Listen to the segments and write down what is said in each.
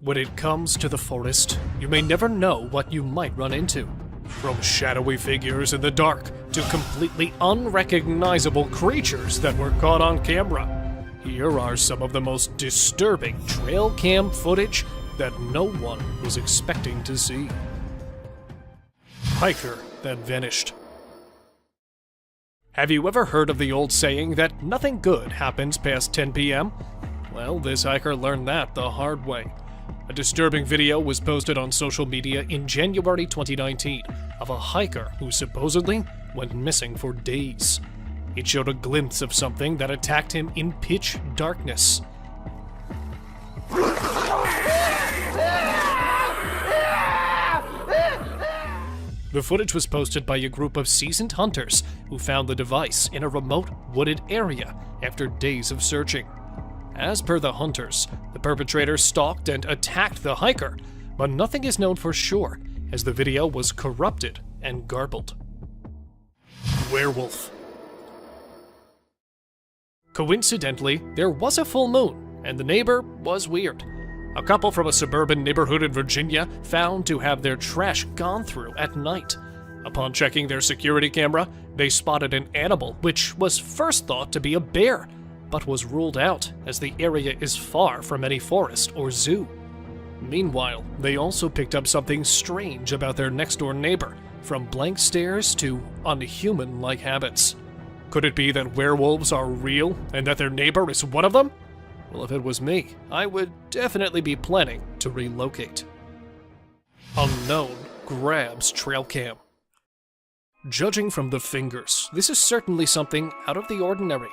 When it comes to the forest, you may never know what you might run into. From shadowy figures in the dark to completely unrecognizable creatures that were caught on camera. Here are some of the most disturbing trail cam footage that no one was expecting to see. Hiker that vanished. Have you ever heard of the old saying that nothing good happens past 10 p.m.? Well, this hiker learned that the hard way. A disturbing video was posted on social media in January 2019 of a hiker who supposedly went missing for days. It showed a glimpse of something that attacked him in pitch darkness. The footage was posted by a group of seasoned hunters who found the device in a remote wooded area after days of searching. As per the hunters, the perpetrator stalked and attacked the hiker, but nothing is known for sure, as the video was corrupted and garbled. Werewolf. Coincidentally, there was a full moon, and the neighbor was weird. A couple from a suburban neighborhood in Virginia found to have their trash gone through at night. Upon checking their security camera, they spotted an animal which was first thought to be a bear, but was ruled out as the area is far from any forest or zoo. Meanwhile, they also picked up something strange about their next-door neighbor, from blank stares to unhuman-like habits. Could it be that werewolves are real and that their neighbor is one of them? Well, if it was me, I would definitely be planning to relocate. Unknown grabs trail cam. Judging from the fingers, this is certainly something out of the ordinary.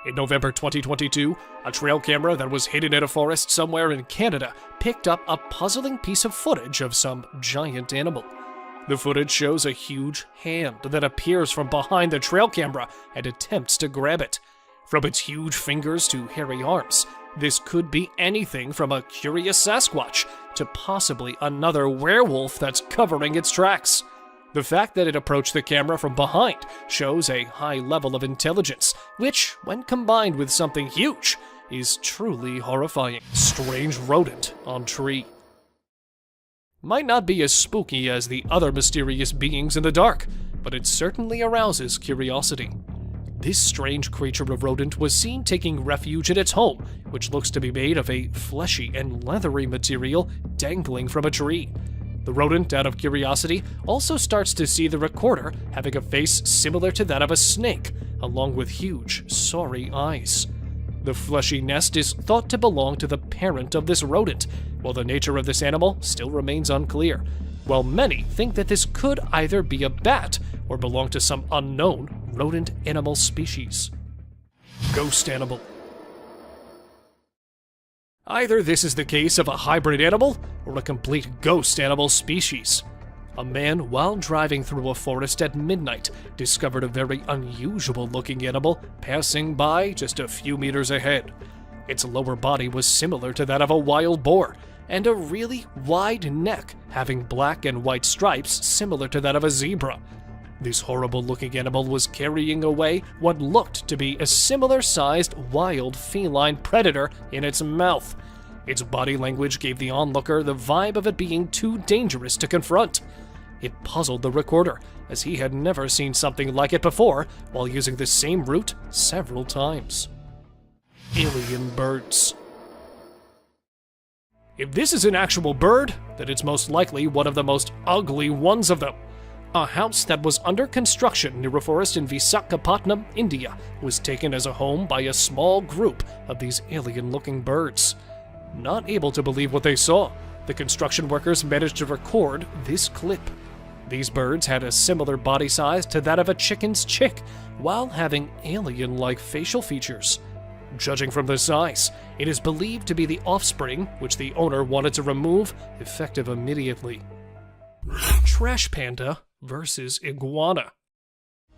In November 2022, a trail camera that was hidden in a forest somewhere in Canada picked up a puzzling piece of footage of some giant animal. The footage shows a huge hand that appears from behind the trail camera and attempts to grab it. From its huge fingers to hairy arms, this could be anything from a curious Sasquatch to possibly another werewolf that's covering its tracks. The fact that it approached the camera from behind shows a high level of intelligence, which, when combined with something huge, is truly horrifying. Strange rodent on tree. Might not be as spooky as the other mysterious beings in the dark, but it certainly arouses curiosity. This strange creature of rodent was seen taking refuge in its home, which looks to be made of a fleshy and leathery material dangling from a tree. The rodent, out of curiosity, also starts to see the recorder having a face similar to that of a snake, along with huge, sorry eyes. The fleshy nest is thought to belong to the parent of this rodent, while the nature of this animal still remains unclear, while many think that this could either be a bat or belong to some unknown rodent animal species. Ghost animal. Either this is the case of a hybrid animal or a complete ghost animal species. A man, while driving through a forest at midnight, discovered a very unusual-looking animal passing by just a few meters ahead. Its lower body was similar to that of a wild boar, and a really wide neck having black and white stripes similar to that of a zebra. This horrible-looking animal was carrying away what looked to be a similar-sized wild feline predator in its mouth. Its body language gave the onlooker the vibe of it being too dangerous to confront. It puzzled the recorder, as he had never seen something like it before while using the same route several times. Alien birds. If this is an actual bird, then it's most likely one of the most ugly ones of them. A house that was under construction near a forest in Visakhapatnam, India, was taken as a home by a small group of these alien-looking birds. Not able to believe what they saw, the construction workers managed to record this clip. These birds had a similar body size to that of a chicken's chick, while having alien-like facial features. Judging from the size, it is believed to be the offspring, which the owner wanted to remove, effective immediately. Trash panda versus iguana.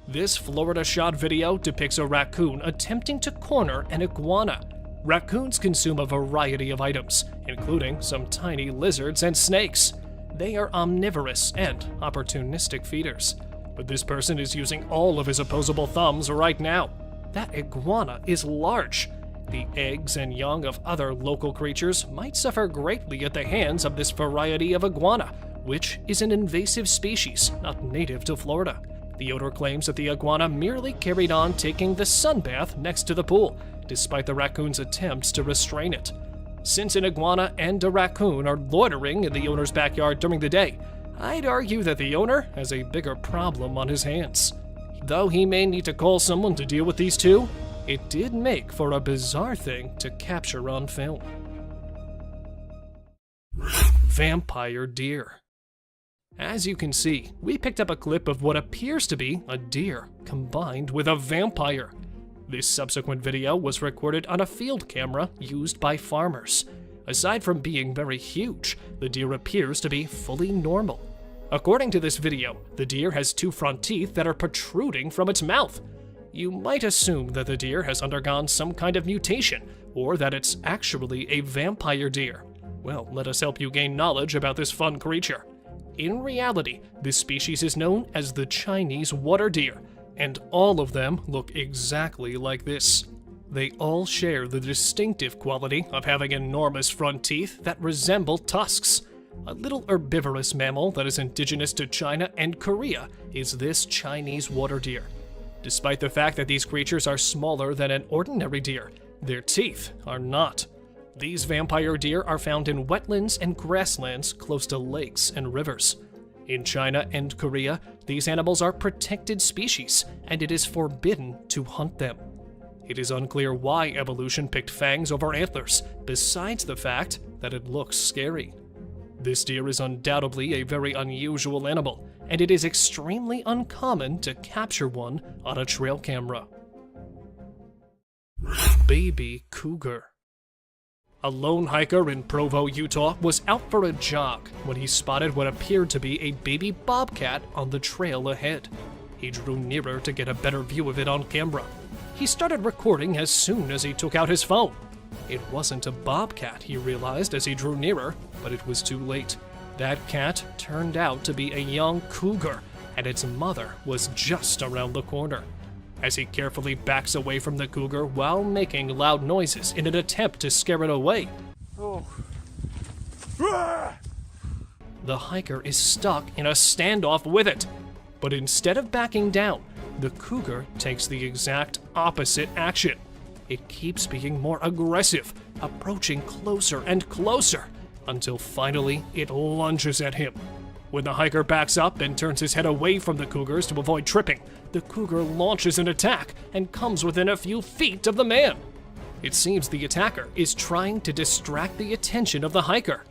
This Florida shot video depicts a raccoon attempting to corner an iguana. Raccoons consume a variety of items, including some tiny lizards and snakes. They are omnivorous and opportunistic feeders. But this person is using all of his opposable thumbs right now. That iguana is large. The eggs and young of other local creatures might suffer greatly at the hands of this variety of iguana, which is an invasive species not native to Florida. The owner claims that the iguana merely carried on taking the sunbath next to the pool, despite the raccoon's attempts to restrain it. Since an iguana and a raccoon are loitering in the owner's backyard during the day, I'd argue that the owner has a bigger problem on his hands. Though he may need to call someone to deal with these two, it did make for a bizarre thing to capture on film. Vampire deer. As you can see, we picked up a clip of what appears to be a deer combined with a vampire. This subsequent video was recorded on a field camera used by farmers. Aside from being very huge, the deer appears to be fully normal. According to this video, the deer has 2 front teeth that are protruding from its mouth. You might assume that the deer has undergone some kind of mutation, or that it's actually a vampire deer. Well, let us help you gain knowledge about this fun creature. In reality, this species is known as the Chinese water deer, and all of them look exactly like this. They all share the distinctive quality of having enormous front teeth that resemble tusks. A little herbivorous mammal that is indigenous to China and Korea is this Chinese water deer. Despite the fact that these creatures are smaller than an ordinary deer, their teeth are not. These vampire deer are found in wetlands and grasslands close to lakes and rivers. In China and Korea, these animals are protected species, and it is forbidden to hunt them. It is unclear why evolution picked fangs over antlers, besides the fact that it looks scary. This deer is undoubtedly a very unusual animal, and it is extremely uncommon to capture one on a trail camera. Baby cougar. A lone hiker in Provo, Utah was out for a jog when he spotted what appeared to be a baby bobcat on the trail ahead. He drew nearer to get a better view of it on camera. He started recording as soon as he took out his phone. It wasn't a bobcat, he realized as he drew nearer, but it was too late. That cat turned out to be a young cougar, and its mother was just around the corner. As he carefully backs away from the cougar while making loud noises in an attempt to scare it away, the hiker is stuck in a standoff with it. But instead of backing down, the cougar takes the exact opposite action. It keeps being more aggressive, approaching closer and closer, until finally it lunges at him. When the hiker backs up and turns his head away from the cougars to avoid tripping, the cougar launches an attack and comes within a few feet of the man. It seems the attacker is trying to distract the attention of the hiker.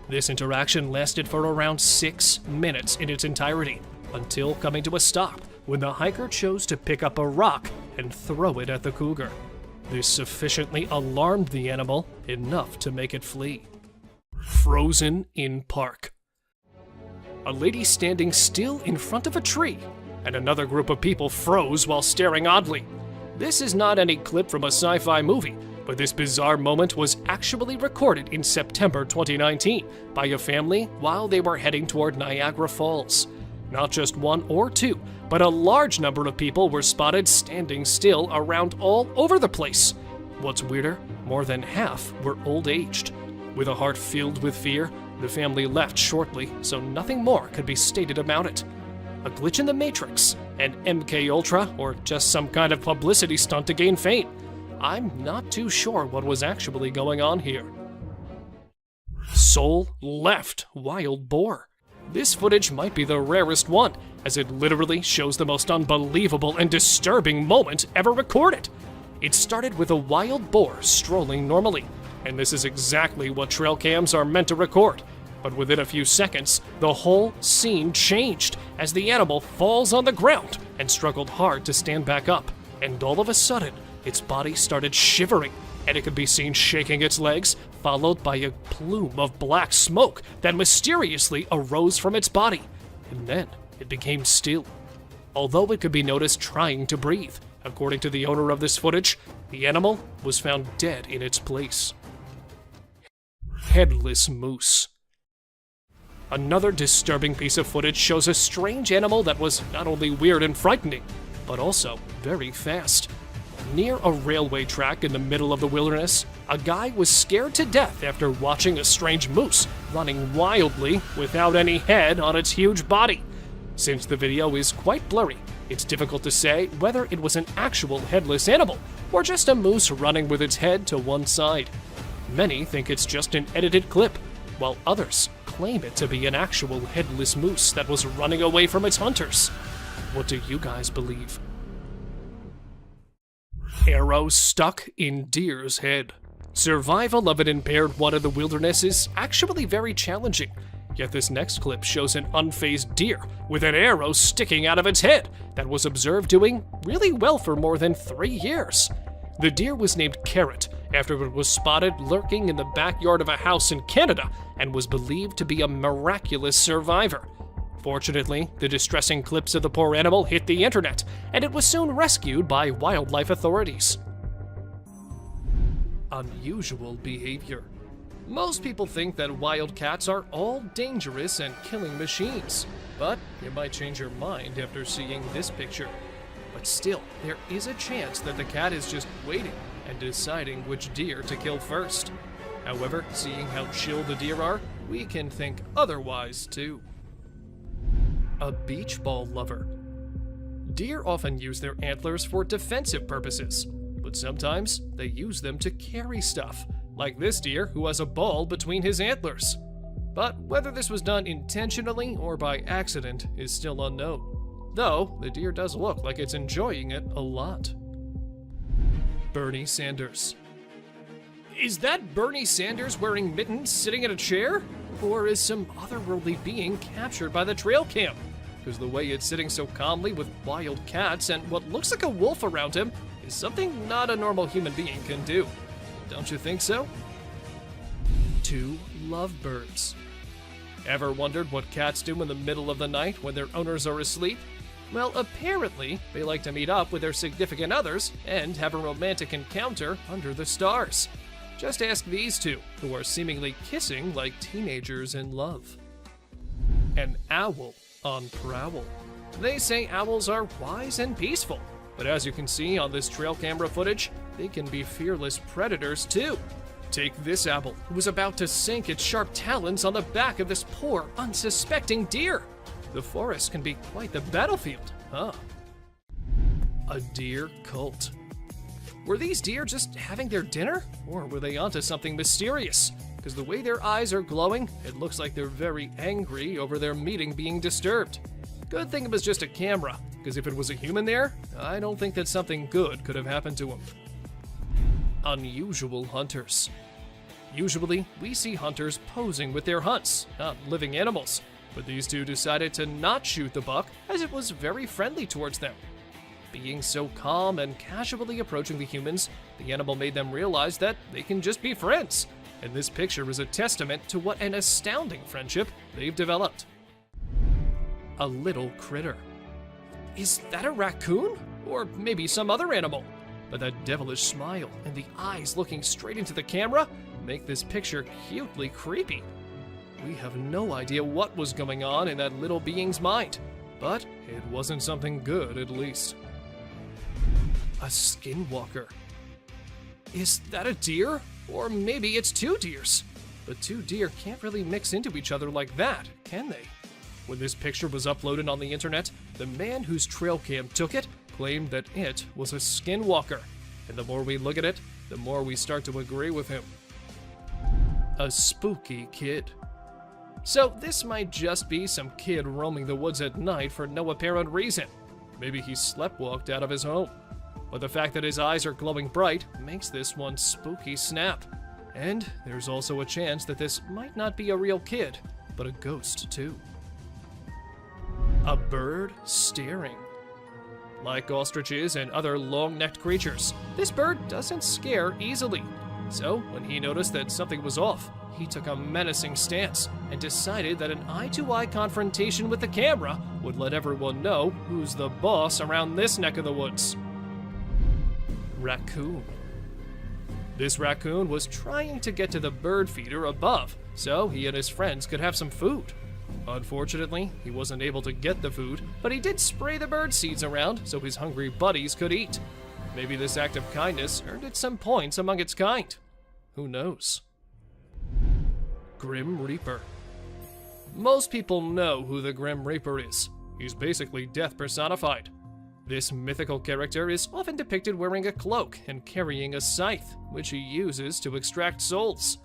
This interaction lasted for around 6 minutes in its entirety, until coming to a stop when the hiker chose to pick up a rock and throw it at the cougar. This sufficiently alarmed the animal enough to make it flee. Frozen in park. A lady standing still in front of a tree, and another group of people froze while staring oddly. This is not any clip from a sci-fi movie, but this bizarre moment was actually recorded in September 2019 by a family while they were heading toward Niagara Falls. Not just one or two, but a large number of people were spotted standing still around all over the place. What's weirder, more than half were old-aged. With a heart filled with fear, the family left shortly, so nothing more could be stated about it. A glitch in the Matrix, an MK Ultra, or just some kind of publicity stunt to gain fame. I'm not too sure what was actually going on here. Soul left wild boar. This footage might be the rarest one, as it literally shows the most unbelievable and disturbing moment ever recorded. It started with a wild boar strolling normally, and this is exactly what trail cams are meant to record. But within a few seconds, the whole scene changed as the animal falls on the ground and struggled hard to stand back up. And all of a sudden, its body started shivering, and it could be seen shaking its legs, followed by a plume of black smoke that mysteriously arose from its body. And then it became still, although it could be noticed trying to breathe. According to the owner of this footage, the animal was found dead in its place. Headless moose. Another disturbing piece of footage shows a strange animal that was not only weird and frightening, but also very fast. Near a railway track in the middle of the wilderness, a guy was scared to death after watching a strange moose running wildly without any head on its huge body. Since the video is quite blurry, it's difficult to say whether it was an actual headless animal or just a moose running with its head to one side. Many think it's just an edited clip, while others claim it to be an actual headless moose that was running away from its hunters. What do you guys believe? Arrow stuck in deer's head. Survival of an impaired one in the wilderness is actually very challenging. Yet this next clip shows an unfazed deer with an arrow sticking out of its head that was observed doing really well for more than 3 years. The deer was named Carrot after it was spotted lurking in the backyard of a house in Canada and was believed to be a miraculous survivor. Fortunately, the distressing clips of the poor animal hit the internet, and it was soon rescued by wildlife authorities. Unusual behavior. Most people think that wildcats are all dangerous and killing machines, but you might change your mind after seeing this picture. But still, there is a chance that the cat is just waiting and deciding which deer to kill first. However, seeing how chill the deer are, we can think otherwise too. A beach ball lover. Deer often use their antlers for defensive purposes, but sometimes they use them to carry stuff, like this deer who has a ball between his antlers. But whether this was done intentionally or by accident is still unknown, though the deer does look like it's enjoying it a lot. Bernie Sanders. Is that Bernie Sanders wearing mittens sitting in a chair? Or is some otherworldly being captured by the trail cam? Because the way it's sitting so calmly with wild cats and what looks like a wolf around him is something not a normal human being can do. Don't you think so? 2 lovebirds. Ever wondered what cats do in the middle of the night when their owners are asleep? Well, apparently, they like to meet up with their significant others and have a romantic encounter under the stars. Just ask these two, who are seemingly kissing like teenagers in love. An owl on prowl. They say owls are wise and peaceful, but as you can see on this trail camera footage, they can be fearless predators too. Take this owl, who was about to sink its sharp talons on the back of this poor, unsuspecting deer. The forest can be quite the battlefield, huh? A deer cult. Were these deer just having their dinner? Or were they onto something mysterious? Because the way their eyes are glowing, it looks like they're very angry over their meeting being disturbed. Good thing it was just a camera, because if it was a human there, I don't think that something good could have happened to him. Unusual hunters. Usually, we see hunters posing with their hunts, not living animals, but these two decided to not shoot the buck as it was very friendly towards them. Being so calm and casually approaching the humans, the animal made them realize that they can just be friends, and this picture is a testament to what an astounding friendship they've developed. A little critter. Is that a raccoon? Or maybe some other animal? But that devilish smile and the eyes looking straight into the camera make this picture cutely creepy. We have no idea what was going on in that little being's mind, but it wasn't something good at least. A skinwalker. Is that a deer? Or maybe it's 2 deers. But 2 deer can't really mix into each other like that, can they? When this picture was uploaded on the internet, the man whose trail cam took it claimed that it was a skinwalker. And the more we look at it, the more we start to agree with him. A spooky kid. So this might just be some kid roaming the woods at night for no apparent reason. Maybe he sleptwalked out of his home. But the fact that his eyes are glowing bright makes this one spooky snap. And there's also a chance that this might not be a real kid, but a ghost too. A bird staring. Like ostriches and other long-necked creatures, this bird doesn't scare easily. So when he noticed that something was off, he took a menacing stance and decided that an eye-to-eye confrontation with the camera would let everyone know who's the boss around this neck of the woods. Raccoon. This raccoon was trying to get to the bird feeder above, so he and his friends could have some food. Unfortunately, he wasn't able to get the food, but he did spray the bird seeds around so his hungry buddies could eat. Maybe this act of kindness earned it some points among its kind. Who knows? Grim Reaper. Most people know who the Grim Reaper is. He's basically death personified. This mythical character is often depicted wearing a cloak and carrying a scythe, which he uses to extract souls.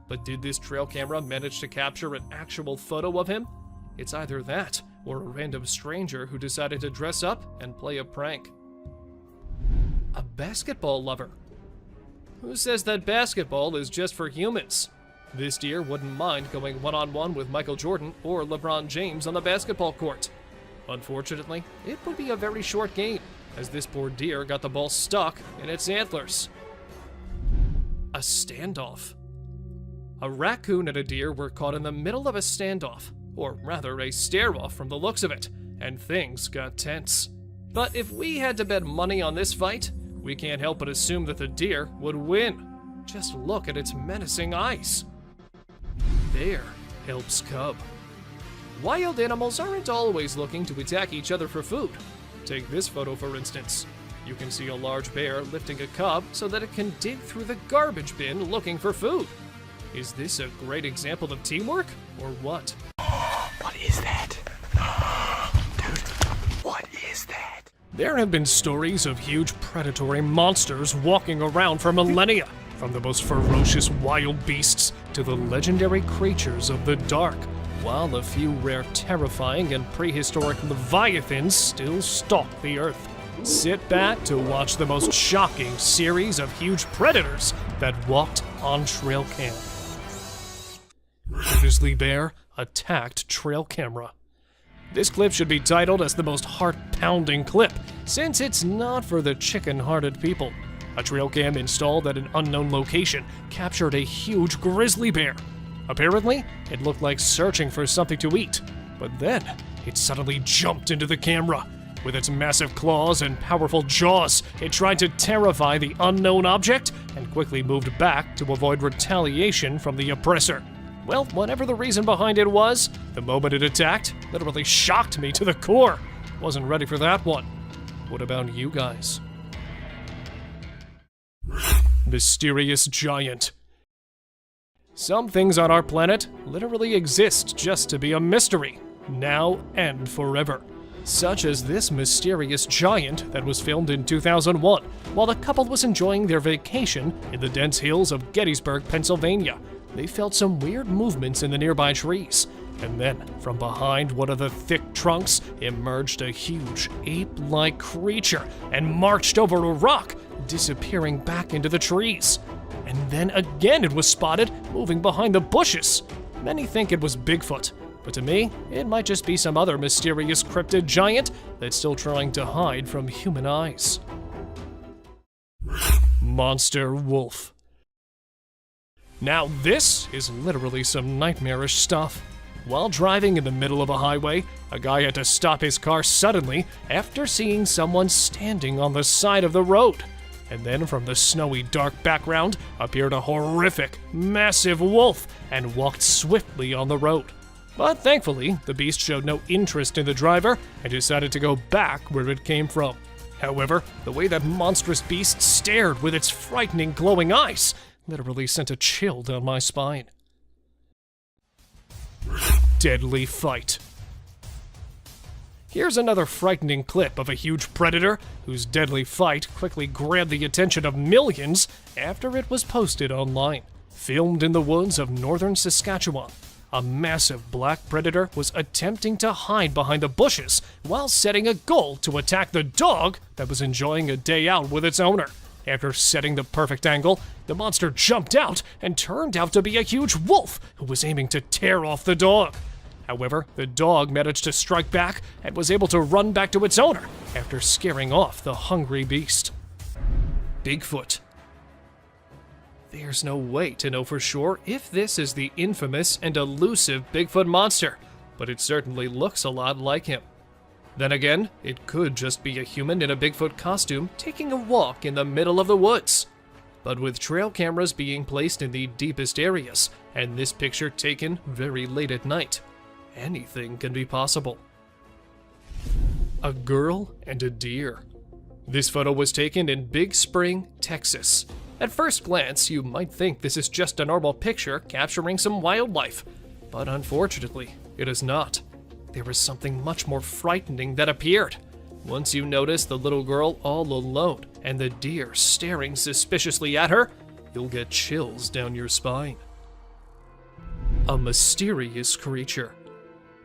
But did this trail camera manage to capture an actual photo of him? It's either that, or a random stranger who decided to dress up and play a prank. A basketball lover. Who says that basketball is just for humans? This deer wouldn't mind going one-on-one with Michael Jordan or LeBron James on the basketball court. Unfortunately, it would be a very short game, as this poor deer got the ball stuck in its antlers. A standoff. A raccoon and a deer were caught in the middle of a standoff, or rather a stare-off from the looks of it, and things got tense. But if we had to bet money on this fight, we can't help but assume that the deer would win. Just look at its menacing eyes. Bear helps cub. Wild animals aren't always looking to attack each other for food. Take this photo for instance. You can see a large bear lifting a cub so that it can dig through the garbage bin looking for food. Is this a great example of teamwork, or what? What is that? Dude, what is that? There have been stories of huge predatory monsters walking around for millennia, from the most ferocious wild beasts to the legendary creatures of the dark, while a few rare terrifying and prehistoric leviathans still stalk the earth. Sit back to watch the most shocking series of huge predators that walked on trail cam. Grizzly bear attacked trail camera. This clip should be titled as the most heart-pounding clip, since it's not for the chicken-hearted people. A trail cam installed at an unknown location captured a huge grizzly bear. Apparently, it looked like searching for something to eat, but then it suddenly jumped into the camera. With its massive claws and powerful jaws, it tried to terrify the unknown object and quickly moved back to avoid retaliation from the oppressor. Well, whatever the reason behind it was, the moment it attacked literally shocked me to the core. Wasn't ready for that one. What about you guys? Mysterious giant. Some things on our planet literally exist just to be a mystery, now and forever. Such as this mysterious giant that was filmed in 2001 while the couple was enjoying their vacation in the dense hills of Gettysburg, Pennsylvania. They felt some weird movements in the nearby trees, and then from behind one of the thick trunks emerged a huge ape-like creature and marched over a rock, disappearing back into the trees. And then again it was spotted moving behind the bushes. Many think it was Bigfoot, but to me, it might just be some other mysterious cryptid giant that's still trying to hide from human eyes. Monster wolf. Now this is literally some nightmarish stuff. While driving in the middle of a highway, a guy had to stop his car suddenly after seeing someone standing on the side of the road. And then from the snowy dark background appeared a horrific, massive wolf and walked swiftly on the road. But thankfully, the beast showed no interest in the driver and decided to go back where it came from. However, the way that monstrous beast stared with its frightening glowing eyes literally sent a chill down my spine. Deadly fight. Here's another frightening clip of a huge predator whose deadly fight quickly grabbed the attention of millions after it was posted online. Filmed in the woods of northern Saskatchewan, a massive black predator was attempting to hide behind the bushes while setting a goal to attack the dog that was enjoying a day out with its owner. After setting the perfect angle, the monster jumped out and turned out to be a huge wolf who was aiming to tear off the dog. However, the dog managed to strike back and was able to run back to its owner after scaring off the hungry beast. Bigfoot. There's no way to know for sure if this is the infamous and elusive Bigfoot monster, but it certainly looks a lot like him. Then again, it could just be a human in a Bigfoot costume taking a walk in the middle of the woods. But with trail cameras being placed in the deepest areas, and this picture taken very late at night, anything can be possible. A girl and a deer. This photo was taken in Big Spring, Texas. At first glance, you might think this is just a normal picture capturing some wildlife, but unfortunately, it is not. There is something much more frightening that appeared. Once you notice the little girl all alone and the deer staring suspiciously at her, you'll get chills down your spine. A mysterious creature.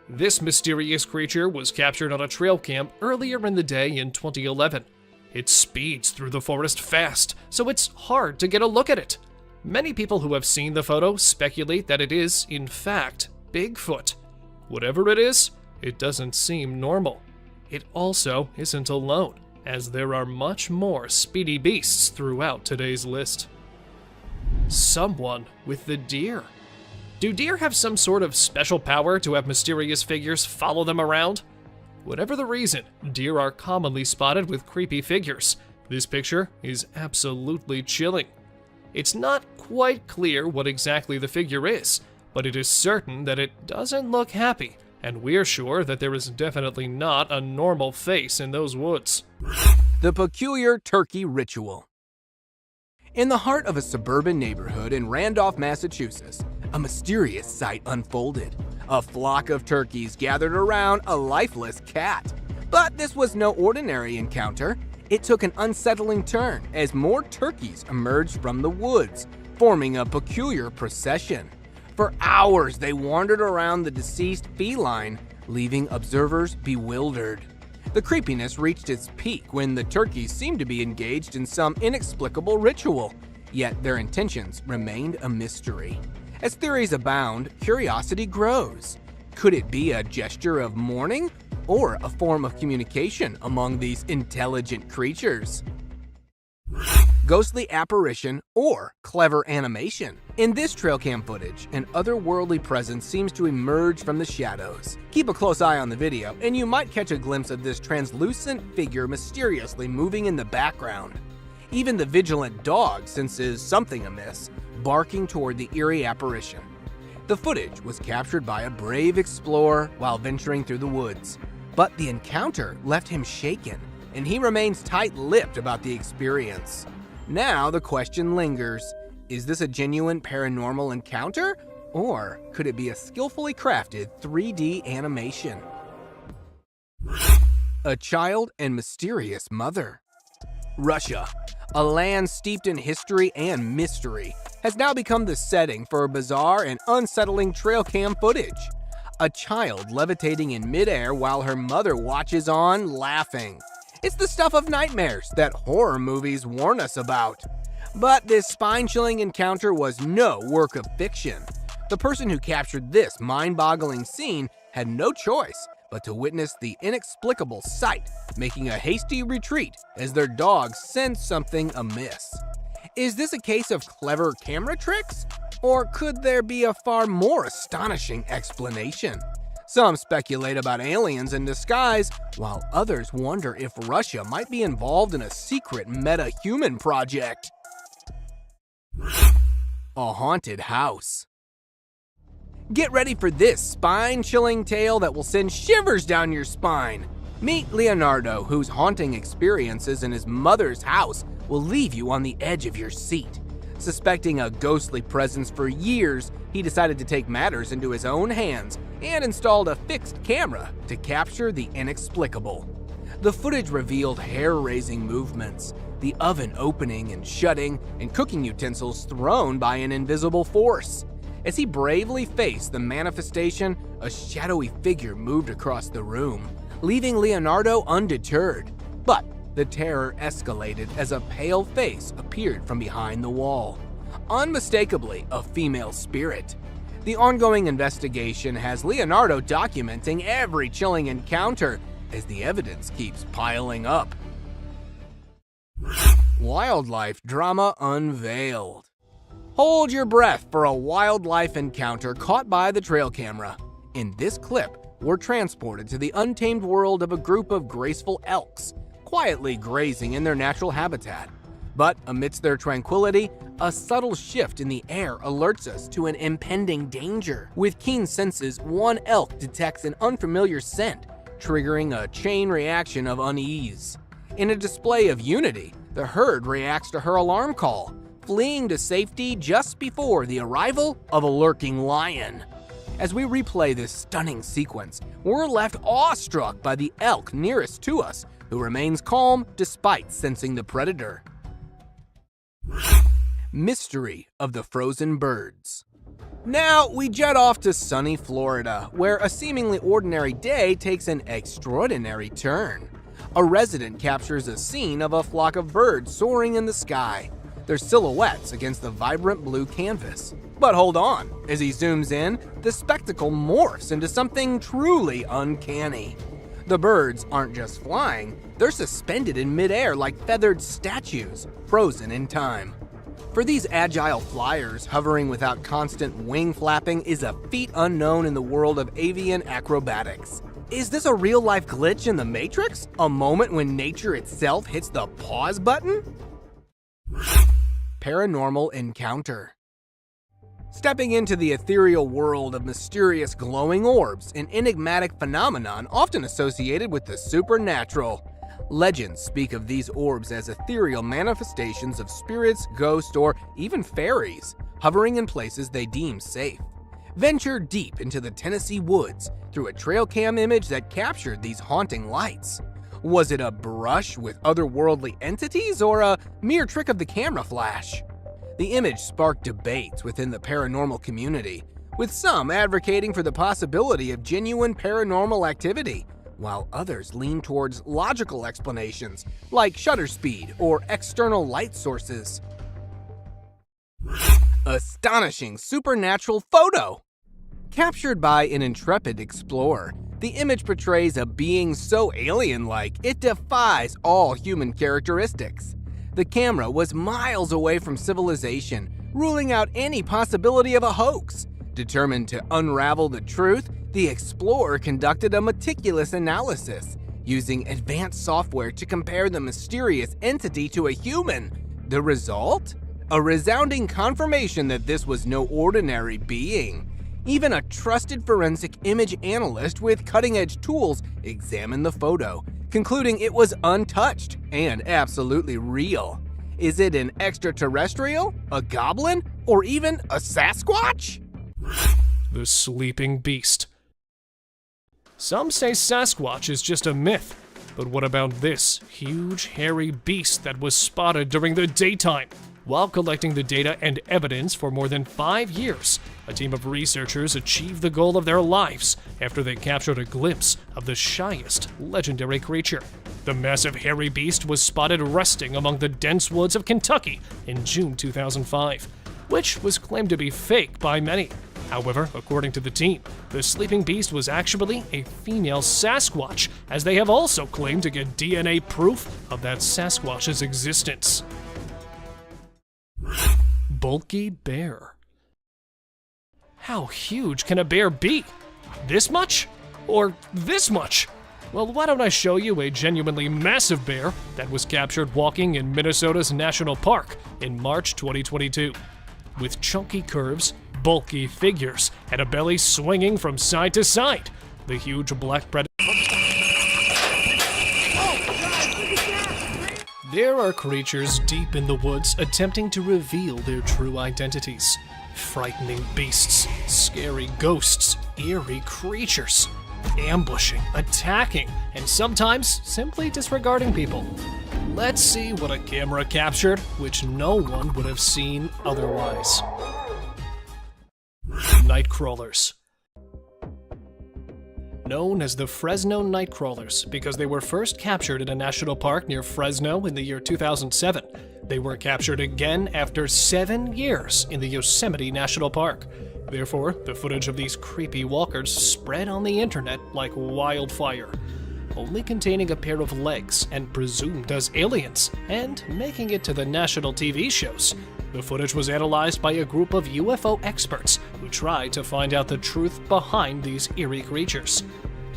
This mysterious creature was captured on a trail cam earlier in the day in 2011. It speeds through the forest fast, so it's hard to get a look at it. Many people who have seen the photo speculate that it is, in fact, Bigfoot. Whatever it is, it doesn't seem normal. It also isn't alone, as there are much more speedy beasts throughout today's list. Someone with the deer. Do deer have some sort of special power to have mysterious figures follow them around? Whatever the reason, deer are commonly spotted with creepy figures. This picture is absolutely chilling. It's not quite clear what exactly the figure is, but it is certain that it doesn't look happy, and we're sure that there is definitely not a normal face in those woods. The peculiar turkey ritual. In the heart of a suburban neighborhood in Randolph, Massachusetts, a mysterious sight unfolded. A flock of turkeys gathered around a lifeless cat. But this was no ordinary encounter. It took an unsettling turn as more turkeys emerged from the woods, forming a peculiar procession. For hours, they wandered around the deceased feline, leaving observers bewildered. The creepiness reached its peak when the turkeys seemed to be engaged in some inexplicable ritual, yet their intentions remained a mystery. As theories abound, curiosity grows. Could it be a gesture of mourning or a form of communication among these intelligent creatures? Ghostly apparition or clever animation. In this trail cam footage, an otherworldly presence seems to emerge from the shadows. Keep a close eye on the video, and you might catch a glimpse of this translucent figure mysteriously moving in the background. Even the vigilant dog senses something amiss, barking toward the eerie apparition. The footage was captured by a brave explorer while venturing through the woods, but the encounter left him shaken, and he remains tight-lipped about the experience. Now the question lingers, is this a genuine paranormal encounter, or could it be a skillfully crafted 3D animation? A child and mysterious mother. Russia, a land steeped in history and mystery, has now become the setting for bizarre and unsettling trail cam footage. A child levitating in midair while her mother watches on, laughing. It's the stuff of nightmares that horror movies warn us about. But this spine-chilling encounter was no work of fiction. The person who captured this mind-boggling scene had no choice but to witness the inexplicable sight, making a hasty retreat as their dog sensed something amiss. Is this a case of clever camera tricks? Or could there be a far more astonishing explanation? Some speculate about aliens in disguise, while others wonder if Russia might be involved in a secret meta-human project. A haunted house. Get ready for this spine-chilling tale that will send shivers down your spine. Meet Leonardo, whose haunting experiences in his mother's house will leave you on the edge of your seat. Suspecting a ghostly presence for years, he decided to take matters into his own hands and installed a fixed camera to capture the inexplicable. The footage revealed hair-raising movements, the oven opening and shutting, and cooking utensils thrown by an invisible force. As he bravely faced the manifestation, a shadowy figure moved across the room, leaving Leonardo undeterred. But the terror escalated as a pale face appeared from behind the wall. Unmistakably a female spirit. The ongoing investigation has Leonardo documenting every chilling encounter as the evidence keeps piling up. Wildlife drama unveiled. Hold your breath for a wildlife encounter caught by the trail camera. In this clip, we're transported to the untamed world of a group of graceful elks, quietly grazing in their natural habitat. But amidst their tranquility, a subtle shift in the air alerts us to an impending danger. With keen senses, one elk detects an unfamiliar scent, triggering a chain reaction of unease. In a display of unity, the herd reacts to her alarm call, fleeing to safety just before the arrival of a lurking lion. As we replay this stunning sequence, we're left awestruck by the elk nearest to us, who remains calm despite sensing the predator. Mystery of the frozen birds. Now we jet off to sunny Florida, where a seemingly ordinary day takes an extraordinary turn. A resident captures a scene of a flock of birds soaring in the sky, their silhouettes against the vibrant blue canvas. But hold on, as he zooms in, the spectacle morphs into something truly uncanny. The birds aren't just flying, they're suspended in midair like feathered statues, frozen in time. For these agile flyers, hovering without constant wing flapping is a feat unknown in the world of avian acrobatics. Is this a real-life glitch in the Matrix? A moment when nature itself hits the pause button? Paranormal encounter. Stepping into the ethereal world of mysterious glowing orbs, an enigmatic phenomenon often associated with the supernatural. Legends speak of these orbs as ethereal manifestations of spirits, ghosts, or even fairies, hovering in places they deem safe. Venture deep into the Tennessee woods through a trail cam image that captured these haunting lights. Was it a brush with otherworldly entities or a mere trick of the camera flash? The image sparked debates within the paranormal community, with some advocating for the possibility of genuine paranormal activity, while others lean towards logical explanations like shutter speed or external light sources. Astonishing supernatural photo! Captured by an intrepid explorer, the image portrays a being so alien-like it defies all human characteristics. The camera was miles away from civilization, ruling out any possibility of a hoax. Determined to unravel the truth, the explorer conducted a meticulous analysis, using advanced software to compare the mysterious entity to a human. The result? A resounding confirmation that this was no ordinary being. Even a trusted forensic image analyst with cutting-edge tools examined the photo, concluding it was untouched and absolutely real. Is it an extraterrestrial, a goblin, or even a Sasquatch? The sleeping beast. Some say Sasquatch is just a myth, but what about this huge hairy beast that was spotted during the daytime? While collecting the data and evidence for more than 5 years, a team of researchers achieved the goal of their lives after they captured a glimpse of the shyest legendary creature. The massive hairy beast was spotted resting among the dense woods of Kentucky in June 2005, which was claimed to be fake by many. However, according to the team, the sleeping beast was actually a female Sasquatch, as they have also claimed to get DNA proof of that Sasquatch's existence. Bulky bear. How huge can a bear be? This much? Or this much? Well, why don't I show you a genuinely massive bear that was captured walking in Minnesota's National Park in March 2022. With chunky curves, bulky figures, and a belly swinging from side to side, the huge black predator. There are creatures deep in the woods attempting to reveal their true identities. Frightening beasts, scary ghosts, eerie creatures, ambushing, attacking, and sometimes simply disregarding people. Let's see what a camera captured, which no one would have seen otherwise. Nightcrawlers. Known as the Fresno Nightcrawlers because they were first captured in a national park near Fresno in the year 2007. They were captured again after 7 years in the Yosemite National Park. Therefore, the footage of these creepy walkers spread on the internet like wildfire, only containing a pair of legs and presumed as aliens, and making it to the national TV shows. The footage was analyzed by a group of UFO experts who tried to find out the truth behind these eerie creatures.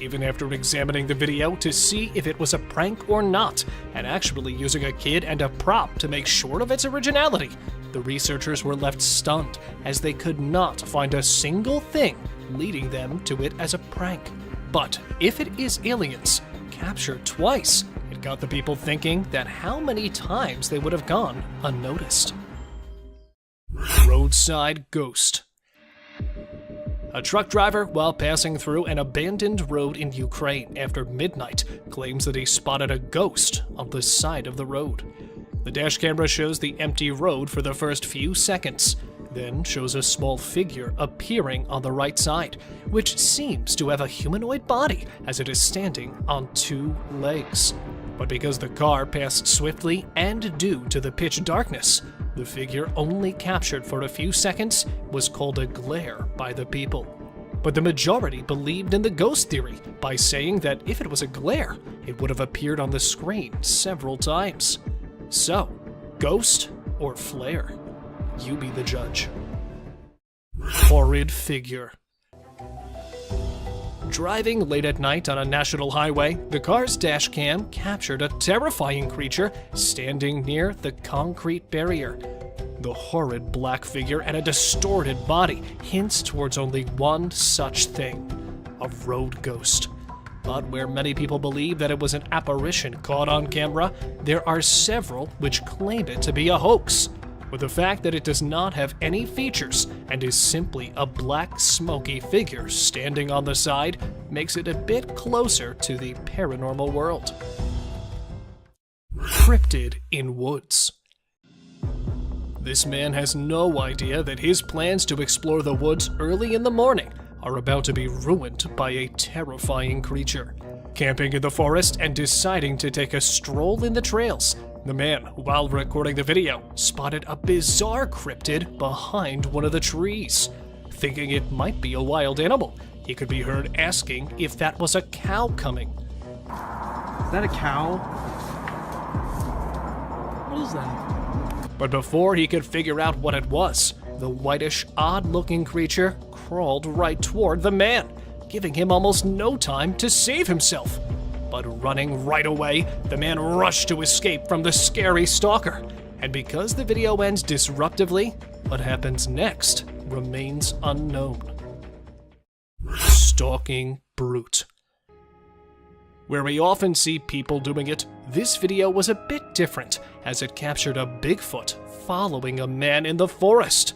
Even after examining the video to see if it was a prank or not, and actually using a kid and a prop to make sure of its originality, the researchers were left stunned as they could not find a single thing leading them to it as a prank. But if it is aliens, captured twice, it It got the people thinking that how many times they would have gone unnoticed. Roadside ghost. A truck driver, while passing through an abandoned road in Ukraine after midnight, claims that he spotted a ghost on the side of the road. The dash camera shows the empty road for the first few seconds, then shows a small figure appearing on the right side, which seems to have a humanoid body as it is standing on 2 legs. But because the car passed swiftly and due to the pitch darkness, the figure only captured for a few seconds was called a glare by the people. But the majority believed in the ghost theory by saying that if it was a glare, it would have appeared on the screen several times. So, ghost or flare? You be the judge. Horrid figure. Driving late at night on a national highway, the car's dash cam captured a terrifying creature standing near the concrete barrier. The horrid black figure and a distorted body hints towards only one such thing: a road ghost. But where many people believe that it was an apparition caught on camera, there are several which claim it to be a hoax, with the fact that it does not have any features and is simply a black smoky figure standing on the side makes it a bit closer to the paranormal world. Cryptid in woods. This man has no idea that his plans to explore the woods early in the morning are about to be ruined by a terrifying creature. Camping in the forest and deciding to take a stroll in the trails, the man, while recording the video, spotted a bizarre cryptid behind one of the trees. Thinking it might be a wild animal, he could be heard asking if that was a cow coming. Is that a cow? What is that? But before he could figure out what it was, the whitish, odd-looking creature crawled right toward the man, giving him almost no time to save himself. But running right away, the man rushed to escape from the scary stalker. And because the video ends disruptively, what happens next remains unknown. Stalking brute. Where we often see people doing it, this video was a bit different, as it captured a Bigfoot following a man in the forest.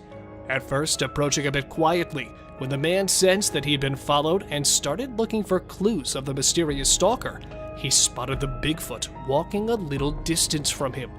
At first approaching a bit quietly, when the man sensed that he'd been followed and started looking for clues of the mysterious stalker, he spotted the Bigfoot walking a little distance from him.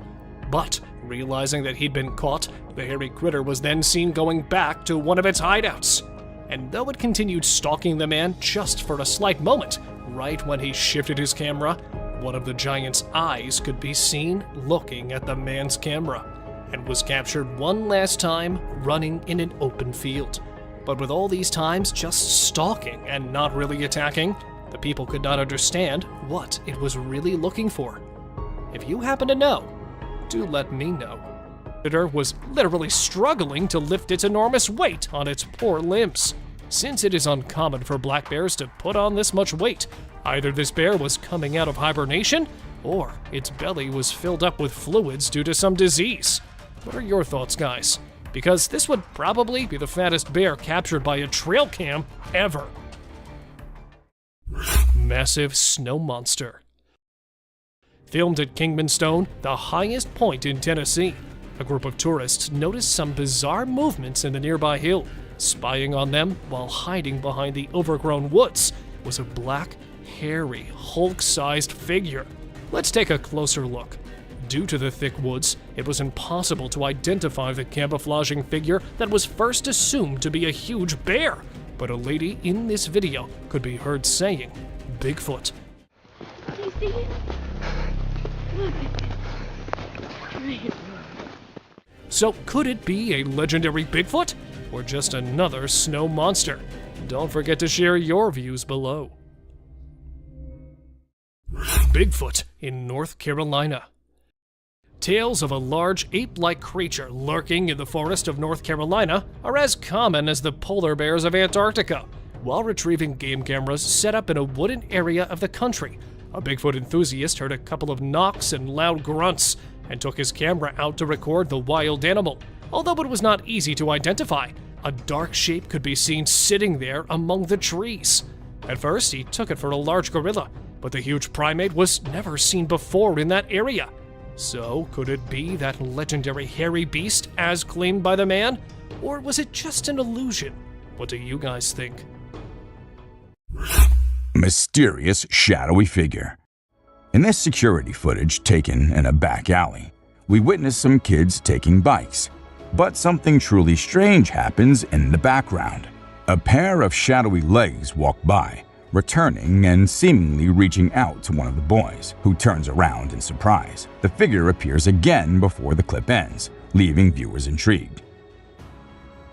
But, realizing that he'd been caught, the hairy critter was then seen going back to one of its hideouts. And though it continued stalking the man just for a slight moment, right when he shifted his camera, one of the giant's eyes could be seen looking at the man's camera, and was captured one last time running in an open field. But with all these times just stalking and not really attacking, the people could not understand what it was really looking for. If you happen to know, do let me know. The predator was literally struggling to lift its enormous weight on its poor limbs. Since it is uncommon for black bears to put on this much weight, either this bear was coming out of hibernation, or its belly was filled up with fluids due to some disease. What are your thoughts, guys? Because this would probably be the fattest bear captured by a trail cam ever. Massive snow monster. Filmed at Kingman Stone, the highest point in Tennessee, a group of tourists noticed some bizarre movements in the nearby hill. Spying on them while hiding behind the overgrown woods was a black, hairy, Hulk-sized figure. Let's take a closer look. Due to the thick woods, it was impossible to identify the camouflaging figure that was first assumed to be a huge bear, but a lady in this video could be heard saying, "Bigfoot." Do you see it? Look at it. So could it be a legendary Bigfoot, or just another snow monster? Don't forget to share your views below. Bigfoot in North Carolina. Tales of a large ape-like creature lurking in the forest of North Carolina are as common as the polar bears of Antarctica. While retrieving game cameras set up in a wooded area of the country, a Bigfoot enthusiast heard a couple of knocks and loud grunts and took his camera out to record the wild animal. Although it was not easy to identify, a dark shape could be seen sitting there among the trees. At first, he took it for a large gorilla, but the huge primate was never seen before in that area. So, could it be that legendary hairy beast as claimed by the man? Or was it just an illusion? What do you guys think? Mysterious shadowy figure. In this security footage taken in a back alley, we witness some kids taking bikes. But something truly strange happens in the background. A pair of shadowy legs walk by, returning and seemingly reaching out to one of the boys, who turns around in surprise. The figure appears again before the clip ends, leaving viewers intrigued.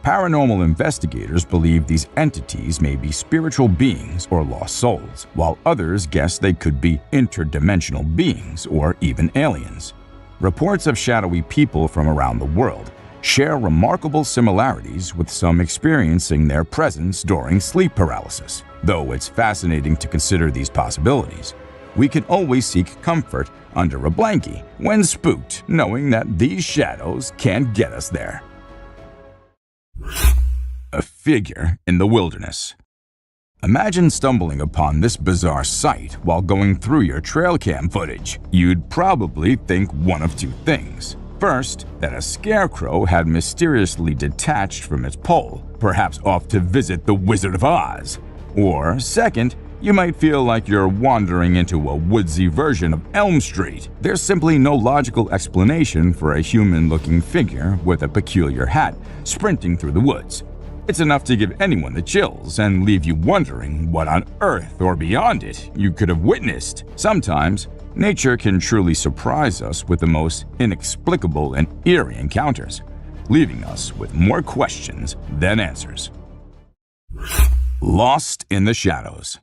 Paranormal investigators believe these entities may be spiritual beings or lost souls, while others guess they could be interdimensional beings or even aliens. Reports of shadowy people from around the world share remarkable similarities, with some experiencing their presence during sleep paralysis. Though it's fascinating to consider these possibilities, we can always seek comfort under a blankie when spooked, knowing that these shadows can't get us there. A figure in the wilderness. Imagine stumbling upon this bizarre sight while going through your trail cam footage. You'd probably think one of two things. First, that a scarecrow had mysteriously detached from its pole, perhaps off to visit the Wizard of Oz. Or second, you might feel like you're wandering into a woodsy version of Elm Street. There's simply no logical explanation for a human-looking figure with a peculiar hat sprinting through the woods. It's enough to give anyone the chills and leave you wondering what on earth or beyond it you could have witnessed. Sometimes, nature can truly surprise us with the most inexplicable and eerie encounters, leaving us with more questions than answers. Lost in the shadows.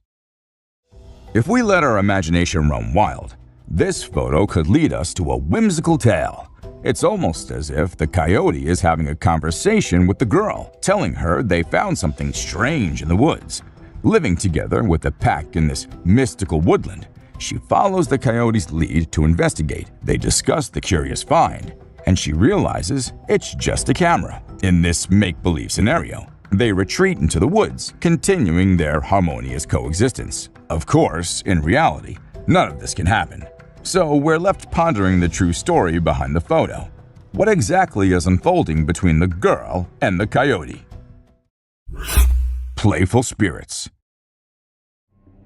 If we let our imagination run wild, this photo could lead us to a whimsical tale. It's almost as if the coyote is having a conversation with the girl, telling her they found something strange in the woods. Living together with the pack in this mystical woodland, she follows the coyote's lead to investigate. They discuss the curious find, and she realizes it's just a camera. In this make-believe scenario, they retreat into the woods, continuing their harmonious coexistence. Of course, in reality, none of this can happen. So we're left pondering the true story behind the photo. What exactly is unfolding between the girl and the coyote? Playful spirits.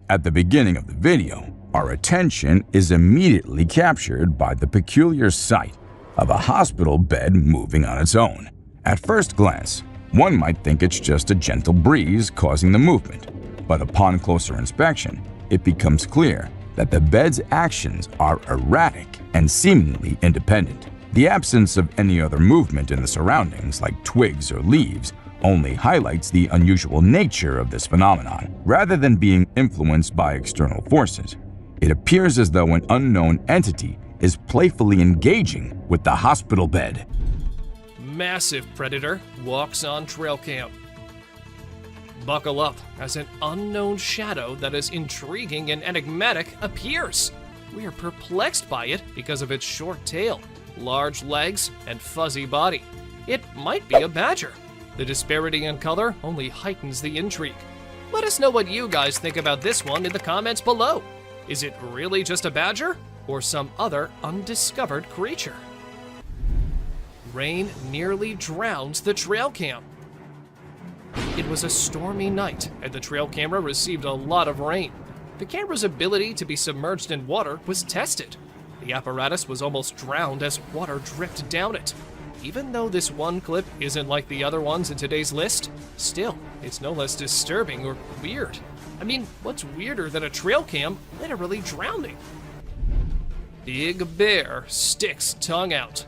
At the beginning of the video, our attention is immediately captured by the peculiar sight of a hospital bed moving on its own. At first glance, one might think it's just a gentle breeze causing the movement, but upon closer inspection, it becomes clear that the bed's actions are erratic and seemingly independent. The absence of any other movement in the surroundings, like twigs or leaves, only highlights the unusual nature of this phenomenon. Rather than being influenced by external forces, it appears as though an unknown entity is playfully engaging with the hospital bed. Massive predator walks on trail cam. Buckle up as an unknown shadow that is intriguing and enigmatic appears. We are perplexed by it because of its short tail, large legs, and fuzzy body. It might be a badger. The disparity in color only heightens the intrigue. Let us know what you guys think about this one in the comments below. Is it really just a badger or some other undiscovered creature? Rain nearly drowns the trail cam. It was a stormy night, and the trail camera received a lot of rain. The camera's ability to be submerged in water was tested. The apparatus was almost drowned as water dripped down it. Even though this one clip isn't like the other ones in today's list, still, it's no less disturbing or weird. I mean, what's weirder than a trail cam literally drowning? Big bear sticks tongue out.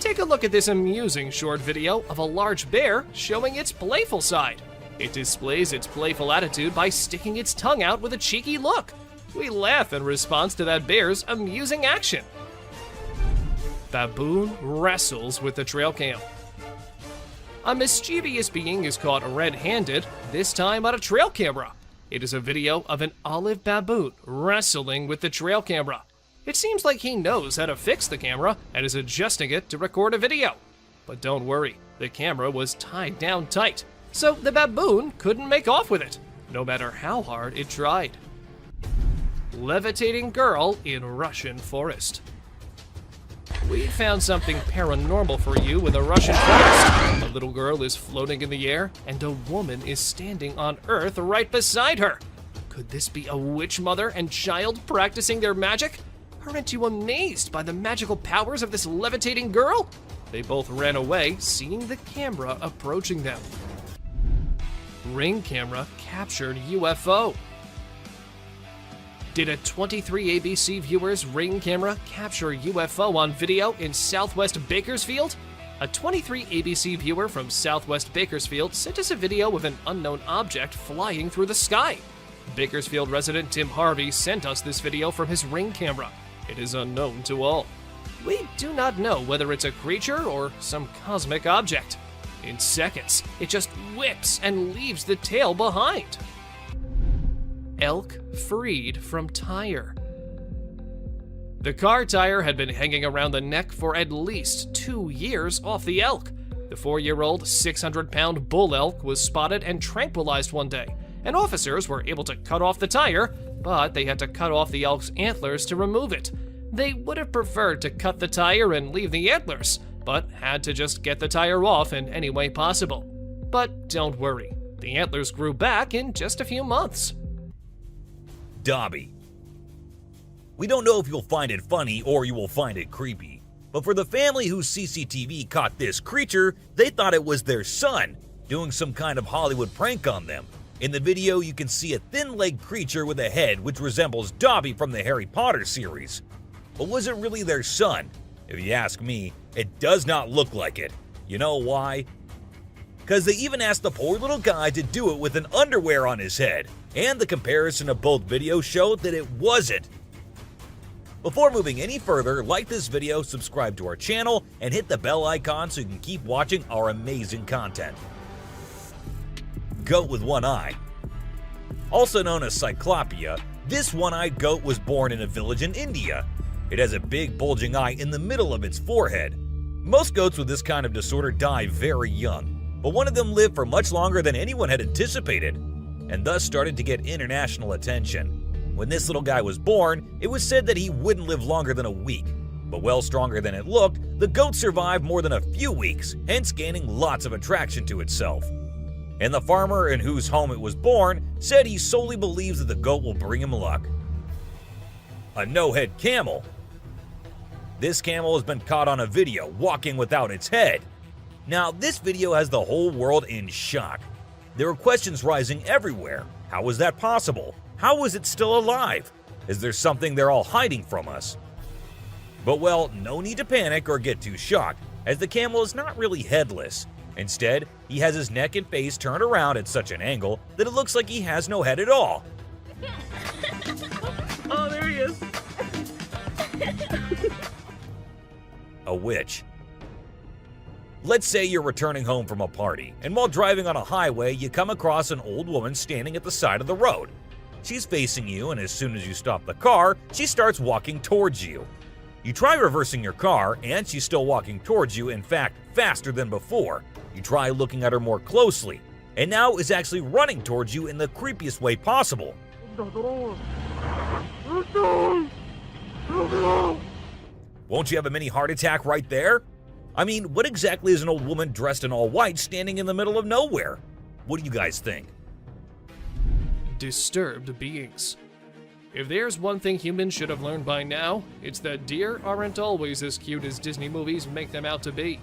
Take a look at this amusing short video of a large bear showing its playful side. It displays its playful attitude by sticking its tongue out with a cheeky look. We laugh in response to that bear's amusing action. Baboon wrestles with the trail cam. A mischievous being is caught red-handed, this time on a trail camera. It is a video of an olive baboon wrestling with the trail camera. It seems like he knows how to fix the camera and is adjusting it to record a video. But don't worry, the camera was tied down tight, so the baboon couldn't make off with it, no matter how hard it tried. levitating girl in Russian forest. We found something paranormal for you in the Russian forest. A little girl is floating in the air, and a woman is standing on Earth right beside her. Could this be a witch mother and child practicing their magic? Aren't you amazed by the magical powers of this levitating girl? They both ran away, seeing the camera approaching them. Ring camera captured UFO. Did a 23 ABC viewer's Ring camera capture UFO on video in Southwest Bakersfield? A 23 ABC viewer from Southwest Bakersfield sent us a video of an unknown object flying through the sky. Bakersfield resident Tim Harvey sent us this video from his Ring camera. It is unknown to all. We do not know whether it's a creature or some cosmic object. In seconds, it just whips and leaves the tail behind. Elk freed from tire. The car tire had been hanging around the neck for at least 2 years off the elk. The 4-year-old, 600-pound bull elk was spotted and tranquilized one day, and officers were able to cut off the tire, but they had to cut off the elk's antlers to remove it. They would have preferred to cut the tire and leave the antlers, but had to just get the tire off in any way possible. But don't worry, the antlers grew back in just a few months. Dobby. We don't know if you'll find it funny or you will find it creepy, but for the family whose CCTV caught this creature, they thought it was their son doing some kind of Hollywood prank on them. In the video, you can see a thin-legged creature with a head which resembles Dobby from the Harry Potter series. But was it really their son? If you ask me, it does not look like it. You know why? Because they even asked the poor little guy to do it with an underwear on his head, and the comparison of both videos showed that it wasn't. Before moving any further, like this video, subscribe to our channel, and hit the bell icon so you can keep watching our amazing content. Goat with one eye. Also known as Cyclopia, this one-eyed goat was born in a village in India. It has a big bulging eye in the middle of its forehead. Most goats with this kind of disorder die very young, but one of them lived for much longer than anyone had anticipated, and thus started to get international attention. When this little guy was born, it was said that he wouldn't live longer than a week, but well stronger than it looked, the goat survived more than a few weeks, hence gaining lots of attraction to itself. And the farmer in whose home it was born said he solely believes that the goat will bring him luck. A no-head camel. This camel has been caught on a video walking without its head. Now, this video has the whole world in shock. There were questions rising everywhere. How was that possible? How was it still alive? Is there something they're all hiding from us? But well, no need to panic or get too shocked, as the camel is not really headless. Instead, he has his neck and face turned around at such an angle that it looks like he has no head at all. Oh, there he is. A witch. Let's say you're returning home from a party, and while driving on a highway, you come across an old woman standing at the side of the road. She's facing you, and as soon as you stop the car, she starts walking towards you. You try reversing your car, and she's still walking towards you, in fact, faster than before. You try looking at her more closely, and now is actually running towards you in the creepiest way possible. Won't you have a mini heart attack right there? I mean, what exactly is an old woman dressed in all white standing in the middle of nowhere? What do you guys think? Disturbed beings. If there's one thing humans should have learned by now, it's that deer aren't always as cute as Disney movies make them out to be.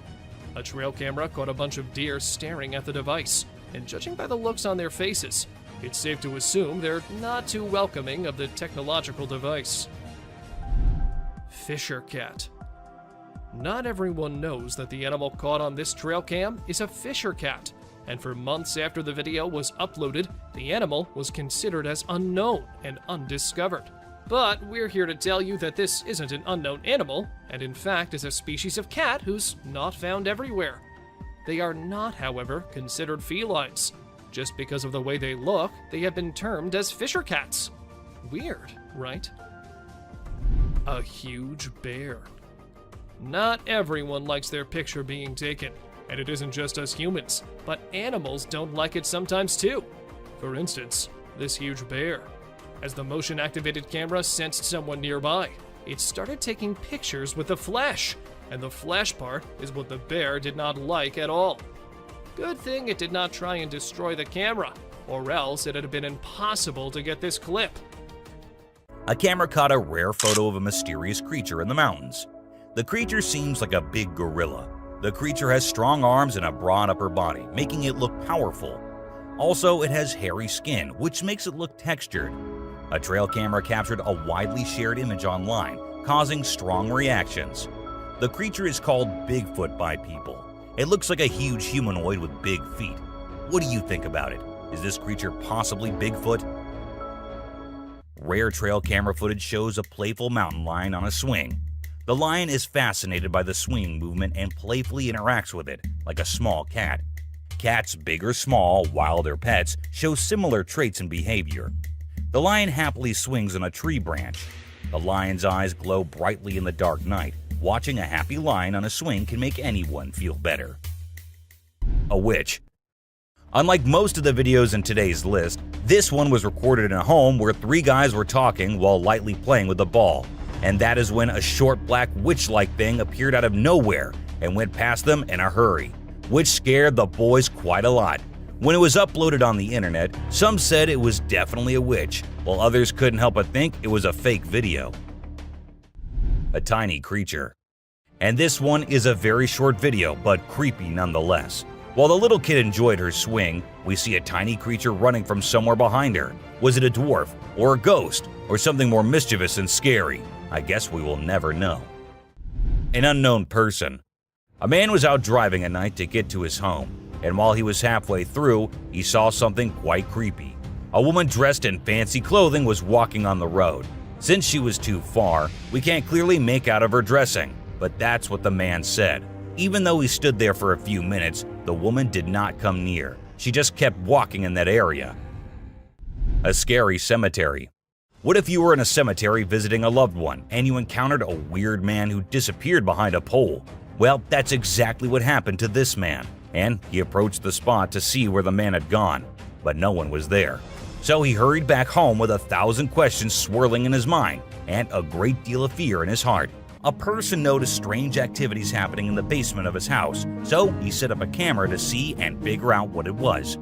A trail camera caught a bunch of deer staring at the device, and judging by the looks on their faces, it's safe to assume they're not too welcoming of the technological device. Fisher cat. Not everyone knows that the animal caught on this trail cam is a Fisher cat, and for months after the video was uploaded, the animal was considered as unknown and undiscovered. But we're here to tell you that this isn't an unknown animal, and in fact is a species of cat who's not found everywhere. They are not, however, considered felines. Just because of the way they look, they have been termed as Fisher cats. Weird, right? A huge bear. Not everyone likes their picture being taken, and it isn't just us humans, but animals don't like it sometimes too. For instance, this huge bear. As the motion-activated camera sensed someone nearby, it started taking pictures with the flash, and the flash part is what the bear did not like at all. Good thing it did not try and destroy the camera, or else it had been impossible to get this clip. A camera caught a rare photo of a mysterious creature in the mountains. The creature seems like a big gorilla. The creature has strong arms and a broad upper body, making it look powerful. Also, it has hairy skin, which makes it look textured. A trail camera captured a widely shared image online, causing strong reactions. The creature is called Bigfoot by people. It looks like a huge humanoid with big feet. What do you think about it? Is this creature possibly Bigfoot? Rare trail camera footage shows a playful mountain lion on a swing. The lion is fascinated by the swinging movement and playfully interacts with it, like a small cat. Cats, big or small, wild or pets, show similar traits and behavior. The lion happily swings on a tree branch. The lion's eyes glow brightly in the dark night. Watching a happy lion on a swing can make anyone feel better. A witch. Unlike most of the videos in today's list, this one was recorded in a home where 3 guys were talking while lightly playing with a ball. And that is when a short black witch-like thing appeared out of nowhere and went past them in a hurry, which scared the boys quite a lot. When it was uploaded on the internet, some said it was definitely a witch, while others couldn't help but think it was a fake video. A tiny creature. And this one is a very short video, but creepy nonetheless. While the little kid enjoyed her swing, we see a tiny creature running from somewhere behind her. Was it a dwarf, or a ghost, or something more mischievous and scary? I guess we will never know. An unknown person. A man was out driving at night to get to his home, and while he was halfway through, he saw something quite creepy. A woman dressed in fancy clothing was walking on the road. Since she was too far, we can't clearly make out of her dressing, but that's what the man said. Even though he stood there for a few minutes, the woman did not come near. She just kept walking in that area. A scary cemetery. What if you were in a cemetery visiting a loved one and you encountered a weird man who disappeared behind a pole? Well, that's exactly what happened to this man, and he approached the spot to see where the man had gone, but no one was there. So he hurried back home with 1,000 questions swirling in his mind and a great deal of fear in his heart. A person noticed strange activities happening in the basement of his house, so he set up a camera to see and figure out what it was.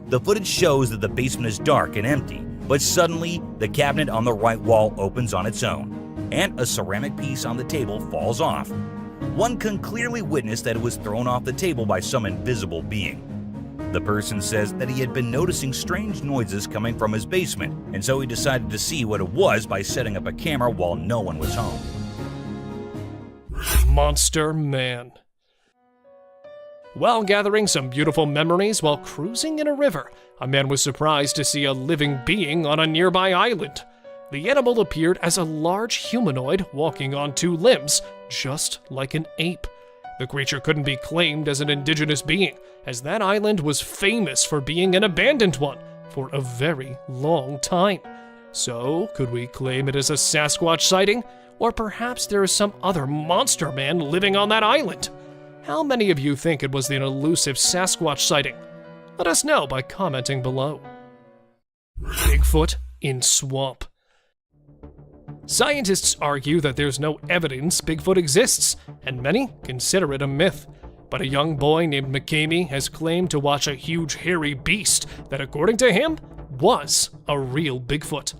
The footage shows that the basement is dark and empty, but suddenly the cabinet on the right wall opens on its own, and a ceramic piece on the table falls off. One can clearly witness that it was thrown off the table by some invisible being. The person says that he had been noticing strange noises coming from his basement, and so he decided to see what it was by setting up a camera while no one was home. Monster Man. While gathering some beautiful memories while cruising in a river, a man was surprised to see a living being on a nearby island. The animal appeared as a large humanoid walking on 2 limbs, just like an ape. The creature couldn't be claimed as an indigenous being, as that island was famous for being an abandoned one for a very long time. So, could we claim it as a Sasquatch sighting? Or perhaps there is some other monster man living on that island? How many of you think it was an elusive Sasquatch sighting? Let us know by commenting below. Bigfoot in swamp. Scientists argue that there's no evidence Bigfoot exists, and many consider it a myth. But a young boy named McCamey has claimed to watch a huge hairy beast that, according to him, was a real Bigfoot.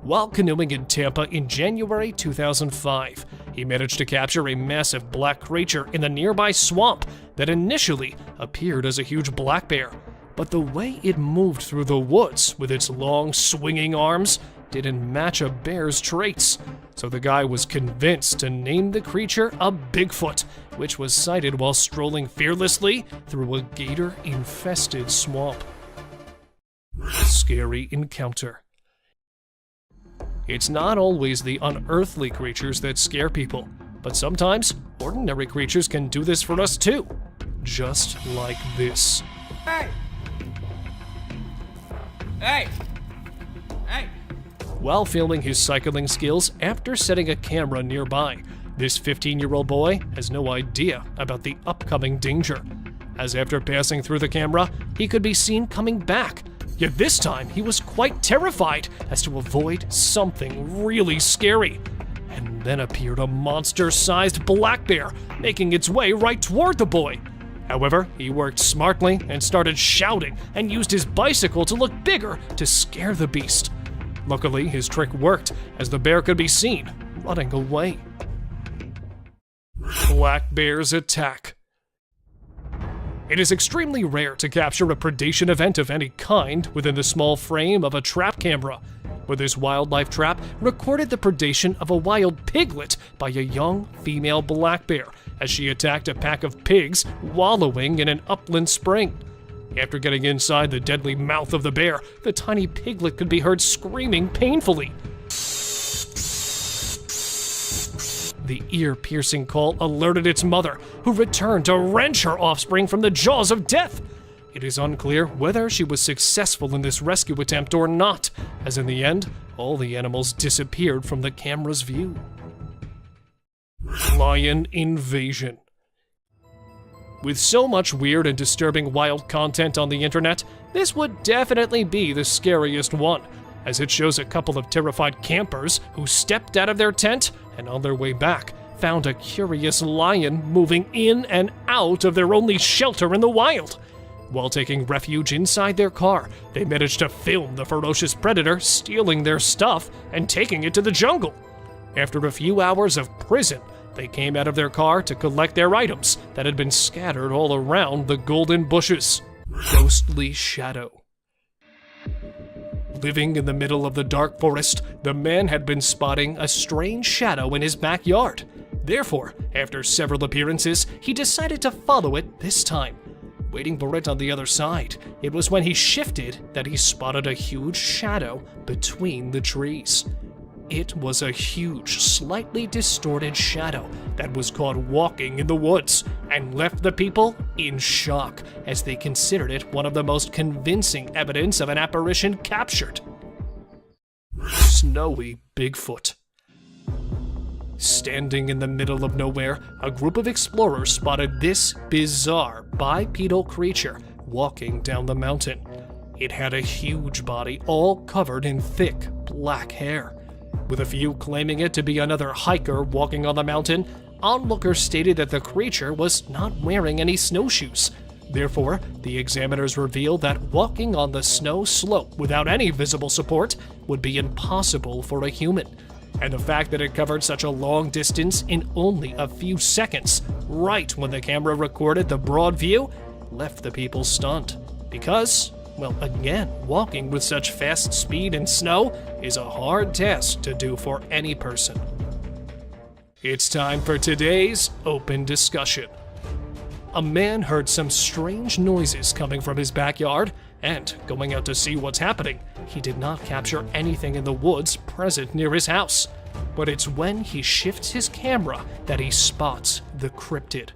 While canoeing in Tampa in January 2005, he managed to capture a massive black creature in the nearby swamp that initially appeared as a huge black bear. But the way it moved through the woods with its long swinging arms didn't match a bear's traits. So the guy was convinced to name the creature a Bigfoot, which was sighted while strolling fearlessly through a gator-infested swamp. Scary encounter. It's not always the unearthly creatures that scare people, but sometimes ordinary creatures can do this for us too. Just like this. Hey! Hey! Hey! While filming his cycling skills after setting a camera nearby, this 15-year-old boy has no idea about the upcoming danger. as after passing through the camera, he could be seen coming back. Yet this time, he was quite terrified as to avoid something really scary. And then appeared a monster-sized black bear, making its way right toward the boy. However, he worked smartly and started shouting and used his bicycle to look bigger to scare the beast. Luckily, his trick worked, as the bear could be seen running away. Black bear's attack. It is extremely rare to capture a predation event of any kind within the small frame of a trap camera, but this wildlife trap recorded the predation of a wild piglet by a young female black bear as she attacked a pack of pigs wallowing in an upland spring. After getting inside the deadly mouth of the bear, the tiny piglet could be heard screaming painfully. The ear-piercing call alerted its mother, who returned to wrench her offspring from the jaws of death. It is unclear whether she was successful in this rescue attempt or not, as in the end, all the animals disappeared from the camera's view. Lion invasion. With so much weird and disturbing wild content on the internet, this would definitely be the scariest one, as it shows a couple of terrified campers who stepped out of their tent and on their way back found a curious lion moving in and out of their only shelter in the wild. While taking refuge inside their car, they managed to film the ferocious predator stealing their stuff and taking it to the jungle. After a few hours of prison, they came out of their car to collect their items that had been scattered all around the golden bushes. Ghostly shadow. Living in the middle of the dark forest, the man had been spotting a strange shadow in his backyard. Therefore, after several appearances, he decided to follow it this time. Waiting for it on the other side, it was when he shifted that he spotted a huge shadow between the trees. It was a huge, slightly distorted shadow that was caught walking in the woods and left the people in shock as they considered it one of the most convincing evidence of an apparition captured. Snowy Bigfoot. Standing in the middle of nowhere, a group of explorers spotted this bizarre bipedal creature walking down the mountain. It had a huge body all covered in thick black hair. With a few claiming it to be another hiker walking on the mountain, onlookers stated that the creature was not wearing any snowshoes. Therefore, the examiners revealed that walking on the snow slope without any visible support would be impossible for a human. And the fact that it covered such a long distance in only a few seconds, right when the camera recorded the broad view, left the people stunned. Because, well, again, walking with such fast speed in snow is a hard task to do for any person. It's time for today's open discussion. A man heard some strange noises coming from his backyard, and going out to see what's happening, he did not capture anything in the woods present near his house. But it's when he shifts his camera that he spots the cryptid.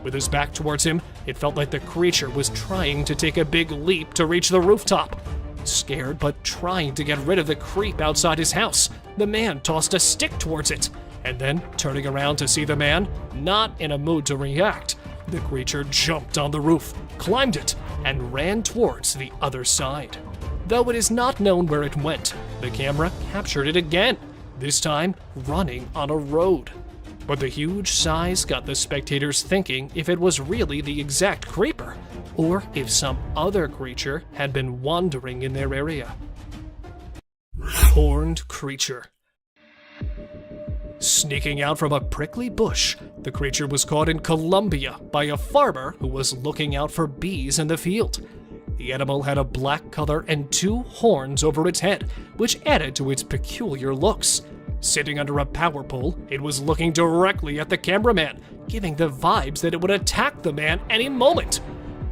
With his back towards him, it felt like the creature was trying to take a big leap to reach the rooftop. Scared but trying to get rid of the creep outside his house, the man tossed a stick towards it, and then, turning around to see the man, not in a mood to react, the creature jumped on the roof, climbed it, and ran towards the other side. Though it is not known where it went, the camera captured it again, this time running on a road. But the huge size got the spectators thinking if it was really the exact creeper, or if some other creature had been wandering in their area. Horned creature. Sneaking out from a prickly bush, the creature was caught in Colombia by a farmer who was looking out for bees in the field. The animal had a black color and 2 horns over its head, which added to its peculiar looks. Sitting under a power pole, it was looking directly at the cameraman, giving the vibes that it would attack the man any moment.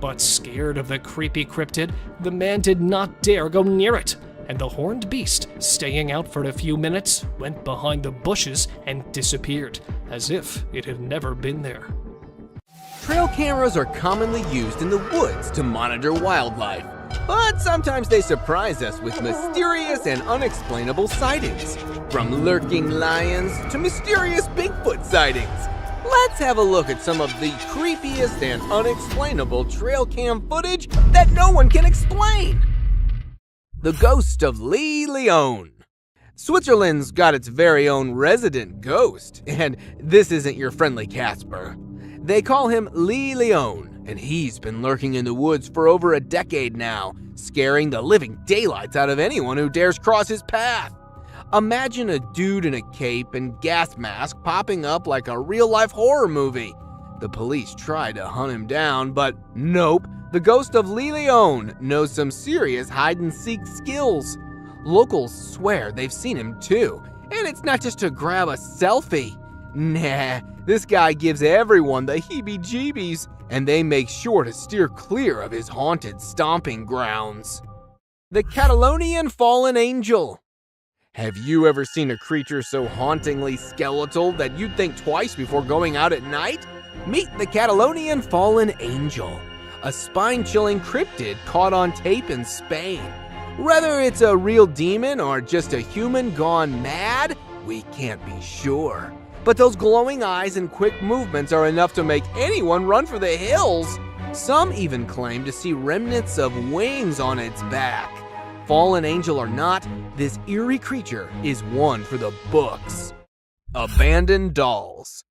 But scared of the creepy cryptid, the man did not dare go near it, and the horned beast, staying out for a few minutes, went behind the bushes and disappeared, as if it had never been there. Trail cameras are commonly used in the woods to monitor wildlife, but sometimes they surprise us with mysterious and unexplainable sightings, from lurking lions to mysterious Bigfoot sightings. let's have a look at some of the creepiest and unexplainable trail cam footage that no one can explain. The ghost of Lee Leon. Switzerland's got its very own resident ghost, and this isn't your friendly Casper. They call him Lee Leon, and he's been lurking in the woods for over a decade now, scaring the living daylights out of anyone who dares cross his path. Imagine a dude in a cape and gas mask popping up like a real-life horror movie. The police tried to hunt him down, but nope. The ghost of Lee Leon knows some serious hide-and-seek skills. Locals swear they've seen him too, and it's not just to grab a selfie. Nah, this guy gives everyone the heebie-jeebies, and they make sure to steer clear of his haunted stomping grounds. The Catalonian Fallen Angel. Have you ever seen a creature so hauntingly skeletal that you'd think twice before going out at night? Meet the Catalonian Fallen Angel, a spine-chilling cryptid caught on tape in Spain. Whether it's a real demon or just a human gone mad, we can't be sure. But those glowing eyes and quick movements are enough to make anyone run for the hills. Some even claim to see remnants of wings on its back. Fallen angel or not, this eerie creature is one for the books. Abandoned dolls.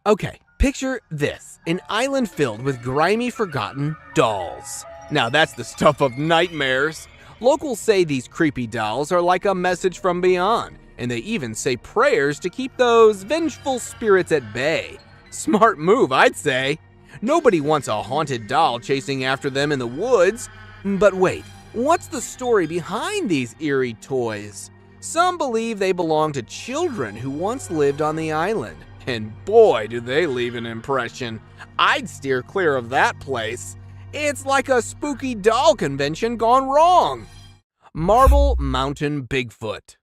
Okay, picture this, an island filled with grimy, forgotten dolls. Now that's the stuff of nightmares. Locals say these creepy dolls are like a message from beyond, and they even say prayers to keep those vengeful spirits at bay. Smart move, I'd say. Nobody wants a haunted doll chasing after them in the woods. But wait, what's the story behind these eerie toys? Some believe they belong to children who once lived on the island. And boy, do they leave an impression. I'd steer clear of that place. It's like a spooky doll convention gone wrong. Marble Mountain Bigfoot.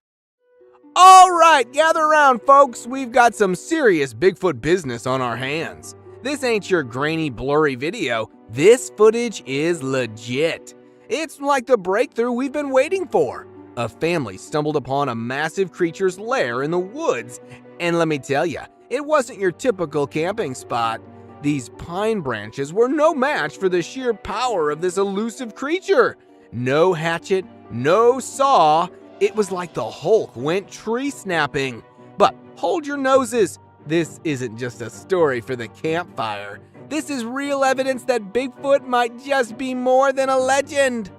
All right, gather around, folks. We've got some serious Bigfoot business on our hands. This ain't your grainy, blurry video. This footage is legit. It's like the breakthrough we've been waiting for. A family stumbled upon a massive creature's lair in the woods. And let me tell you, it wasn't your typical camping spot. These pine branches were no match for the sheer power of this elusive creature. No hatchet, no saw. It was like the Hulk went tree snapping. But hold your noses. This isn't just a story for the campfire. This is real evidence that Bigfoot might just be more than a legend.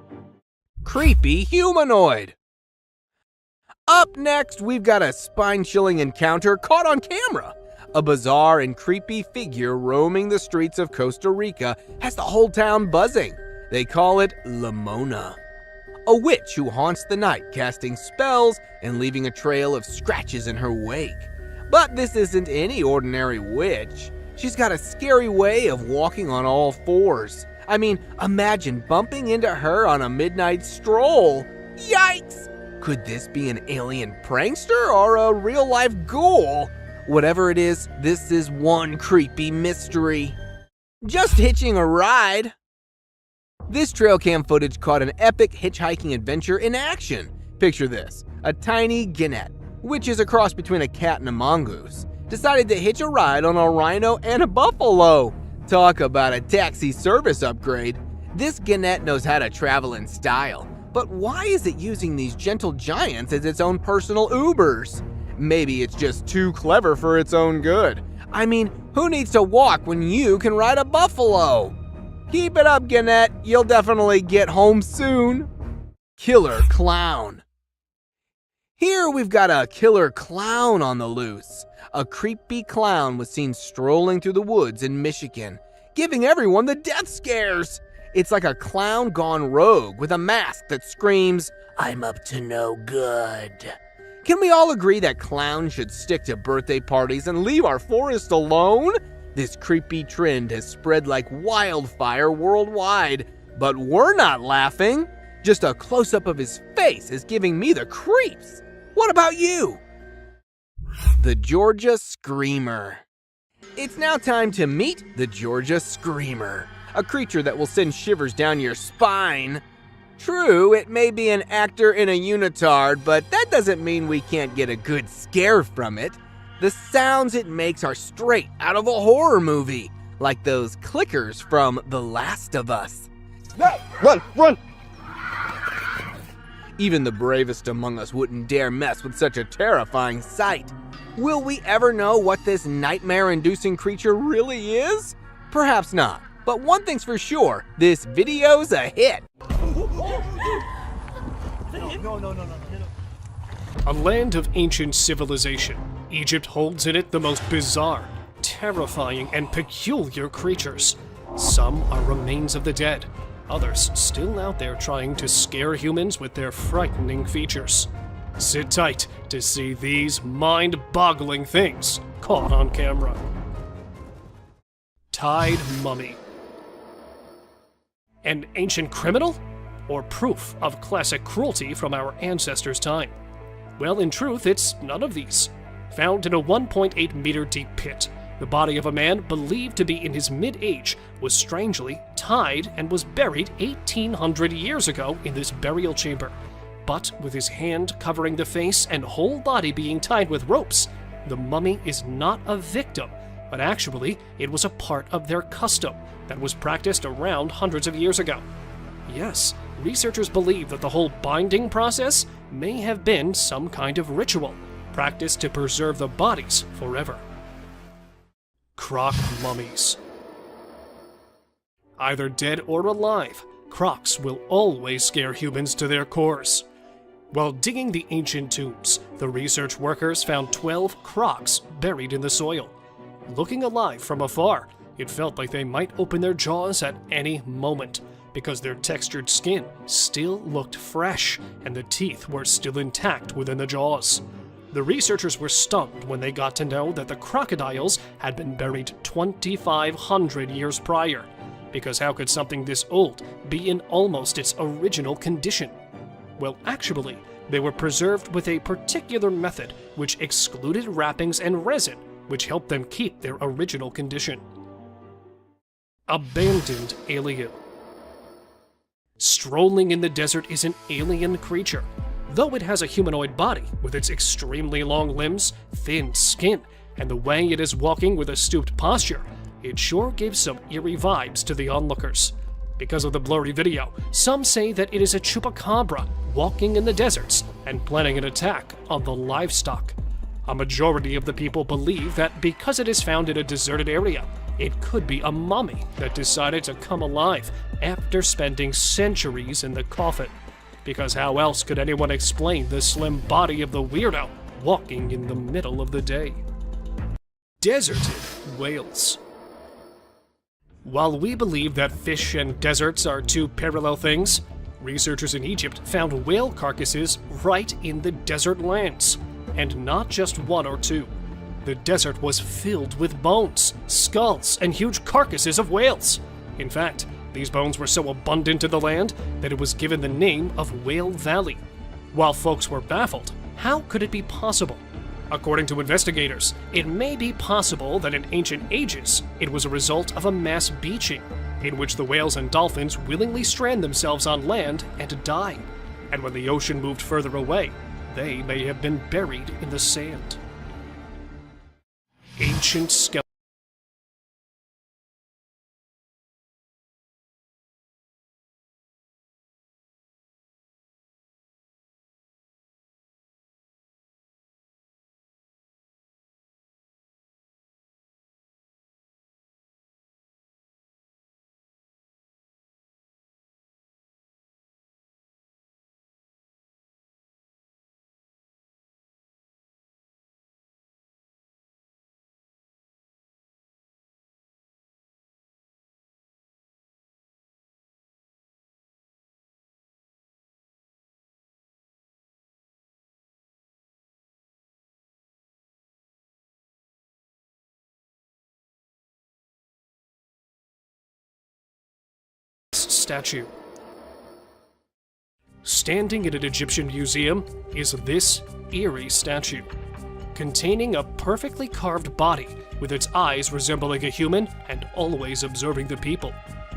Creepy humanoid. Up next, we've got a spine-chilling encounter caught on camera. A bizarre and creepy figure roaming the streets of Costa Rica has the whole town buzzing. They call it Lamona, a witch who haunts the night, casting spells and leaving a trail of scratches in her wake. But this isn't any ordinary witch. She's got a scary way of walking on all fours. I mean, imagine bumping into her on a midnight stroll. Yikes! Could this be an alien prankster or a real-life ghoul? Whatever it is, this is one creepy mystery. Just hitching a ride. This trail cam footage caught an epic hitchhiking adventure in action. Picture this, a tiny genet, which is a cross between a cat and a mongoose, decided to hitch a ride on a rhino and a buffalo. Talk about a taxi service upgrade. This genet knows how to travel in style, but why is it using these gentle giants as its own personal Ubers? Maybe it's just too clever for its own good. I mean, who needs to walk when you can ride a buffalo? Keep it up, Genet. You'll definitely get home soon. Killer clown. Here we've got a killer clown on the loose. A creepy clown was seen strolling through the woods in Michigan, giving everyone the death scares. It's like a clown gone rogue with a mask that screams, "I'm up to no good." Can we all agree that clowns should stick to birthday parties and leave our forest alone? This creepy trend has spread like wildfire worldwide, but we're not laughing. Just a close-up of his face is giving me the creeps. What about you? The Georgia Screamer. It's now time to meet the Georgia Screamer, a creature that will send shivers down your spine. True, it may be an actor in a unitard, but that doesn't mean we can't get a good scare from it. The sounds it makes are straight out of a horror movie, like those clickers from The Last of Us. Run! Run! Even the bravest among us wouldn't dare mess with such a terrifying sight. Will we ever know what this nightmare-inducing creature really is? Perhaps not. But one thing's for sure, this video's a hit. A land of ancient civilization, Egypt holds in it the most bizarre, terrifying, and peculiar creatures. Some are remains of the dead, others still out there trying to scare humans with their frightening features. Sit tight to see these mind-boggling things caught on camera. Tied mummy. An ancient criminal? Or proof of classic cruelty from our ancestors' time? Well, in truth, it's none of these. Found in a 1.8 meter deep pit, the body of a man believed to be in his mid-age was strangely tied and was buried 1,800 years ago in this burial chamber. But with his hand covering the face and whole body being tied with ropes, the mummy is not a victim, but actually it was a part of their custom that was practiced around hundreds of years ago. Yes, researchers believe that the whole binding process may have been some kind of ritual, practiced to preserve the bodies forever. Croc mummies. Either dead or alive, crocs will always scare humans to their cores. While digging the ancient tombs, the research workers found 12 crocs buried in the soil. Looking alive from afar, it felt like they might open their jaws at any moment, because their textured skin still looked fresh and the teeth were still intact within the jaws. The researchers were stunned when they got to know that the crocodiles had been buried 2,500 years prior, because how could something this old be in almost its original condition? Well, actually, they were preserved with a particular method which excluded wrappings and resin, which helped them keep their original condition. Abandoned alien. Strolling in the desert is an alien creature. Though it has a humanoid body with its extremely long limbs, thin skin, and the way it is walking with a stooped posture, it sure gives some eerie vibes to the onlookers. Because of the blurry video, some say that it is a chupacabra walking in the deserts and planning an attack on the livestock. A majority of the people believe that because it is found in a deserted area, it could be a mummy that decided to come alive after spending centuries in the coffin. Because how else could anyone explain the slim body of the weirdo walking in the middle of the day? Deserted whales. While we believe that fish and deserts are two parallel things, researchers in Egypt found whale carcasses right in the desert lands, and not just one or two. The desert was filled with bones, skulls, and huge carcasses of whales. In fact, these bones were so abundant in the land that it was given the name of Whale Valley. While folks were baffled, how could it be possible? According to investigators, it may be possible that in ancient ages, it was a result of a mass beaching, in which the whales and dolphins willingly strand themselves on land and die. And when the ocean moved further away, they may have been buried in the sand. Ancient skeleton. Statue. Standing in an Egyptian museum is this eerie statue, containing a perfectly carved body with its eyes resembling a human and always observing the people.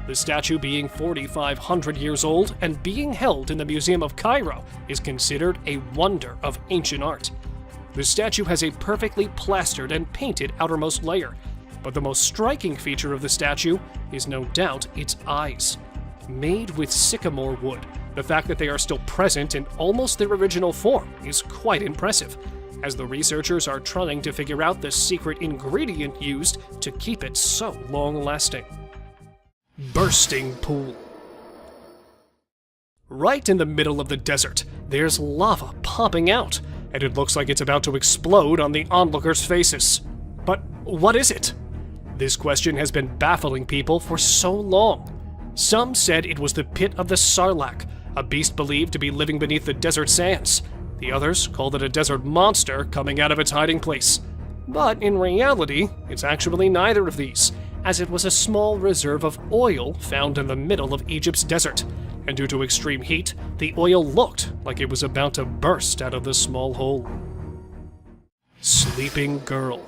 The statue, being 4,500 years old and being held in the Museum of Cairo, is considered a wonder of ancient art. The statue has a perfectly plastered and painted outermost layer, but the most striking feature of the statue is no doubt its eyes. Made with sycamore wood, the fact that they are still present in almost their original form is quite impressive, as the researchers are trying to figure out the secret ingredient used to keep it so long-lasting. Bursting pool. Right in the middle of the desert, there's lava popping out, and it looks like it's about to explode on the onlookers' faces. But what is it? This question has been baffling people for so long. Some said it was the pit of the Sarlacc, a beast believed to be living beneath the desert sands. The others called it a desert monster coming out of its hiding place. But in reality, it's actually neither of these, as it was a small reserve of oil found in the middle of Egypt's desert, and due to extreme heat, the oil looked like it was about to burst out of the small hole. Sleeping girl.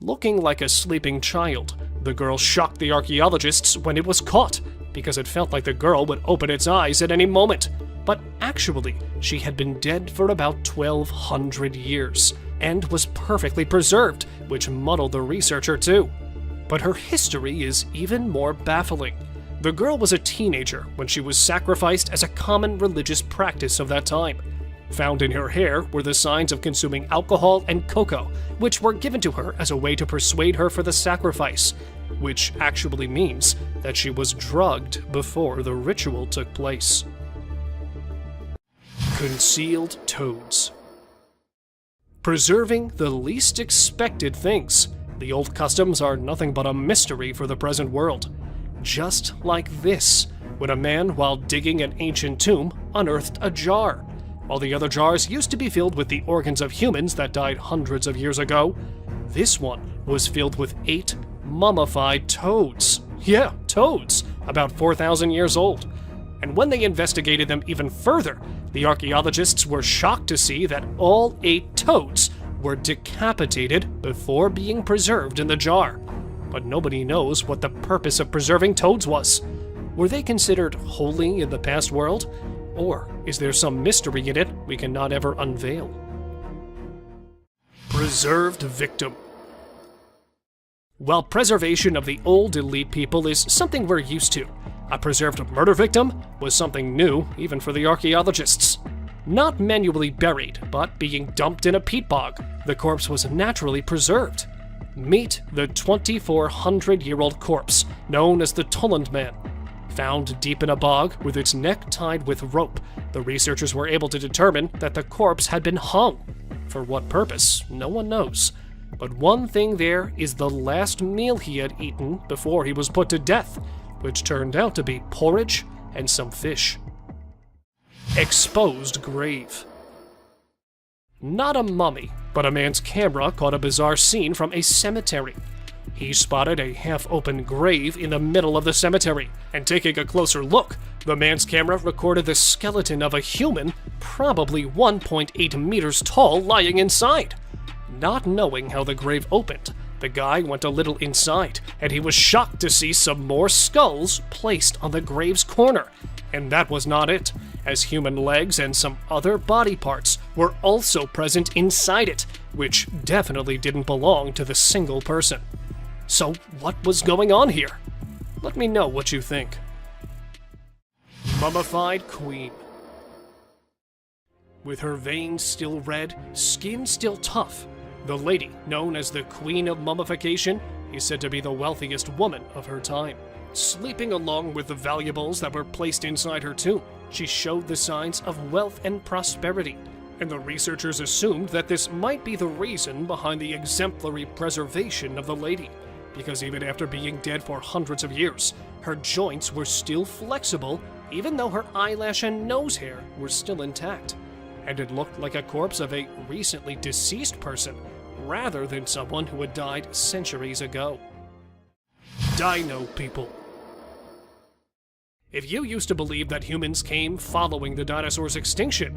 Looking like a sleeping child, the girl shocked the archaeologists when it was caught, because it felt like the girl would open its eyes at any moment. But actually, she had been dead for about 1,200 years, and was perfectly preserved, which muddled the researcher too. But her history is even more baffling. The girl was a teenager when she was sacrificed as a common religious practice of that time. Found in her hair were the signs of consuming alcohol and cocoa, which were given to her as a way to persuade her for the sacrifice, which actually means that she was drugged before the ritual took place. Concealed toads. Preserving the least expected things. The old customs are nothing but a mystery for the present world. Just like this, when a man, while digging an ancient tomb, unearthed a jar. While the other jars used to be filled with the organs of humans that died hundreds of years ago, this one was filled with 8 mummified toads. Yeah, toads, about 4,000 years old. And when they investigated them even further, the archaeologists were shocked to see that all 8 toads were decapitated before being preserved in the jar. But nobody knows what the purpose of preserving toads was. Were they considered holy in the past world? Or is there some mystery in it we cannot ever unveil? Preserved victim. While preservation of the old elite people is something we're used to, a preserved murder victim was something new even for the archaeologists. Not manually buried, but being dumped in a peat bog, the corpse was naturally preserved. Meet the 2,400-year-old corpse, known as the Tulland Man. Found deep in a bog with its neck tied with rope, the researchers were able to determine that the corpse had been hung. For what purpose, no one knows. But one thing there is the last meal he had eaten before he was put to death, which turned out to be porridge and some fish. Exposed grave. Not a mummy, but a man's camera caught a bizarre scene from a cemetery. He spotted a half-open grave in the middle of the cemetery, and taking a closer look, the man's camera recorded the skeleton of a human, probably 1.8 meters tall, lying inside. Not knowing how the grave opened, the guy went a little inside, and he was shocked to see some more skulls placed on the grave's corner. And that was not it, as human legs and some other body parts were also present inside it, which definitely didn't belong to the single person. So what was going on here? Let me know what you think. Mummified Queen. With her veins still red, skin still tough, the lady, known as the Queen of Mummification, is said to be the wealthiest woman of her time. Sleeping along with the valuables that were placed inside her tomb, she showed the signs of wealth and prosperity, and the researchers assumed that this might be the reason behind the exemplary preservation of the lady, because even after being dead for hundreds of years, her joints were still flexible, even though her eyelash and nose hair were still intact, and it looked like a corpse of a recently deceased person, rather than someone who had died centuries ago. Dino people. If you used to believe that humans came following the dinosaurs' extinction,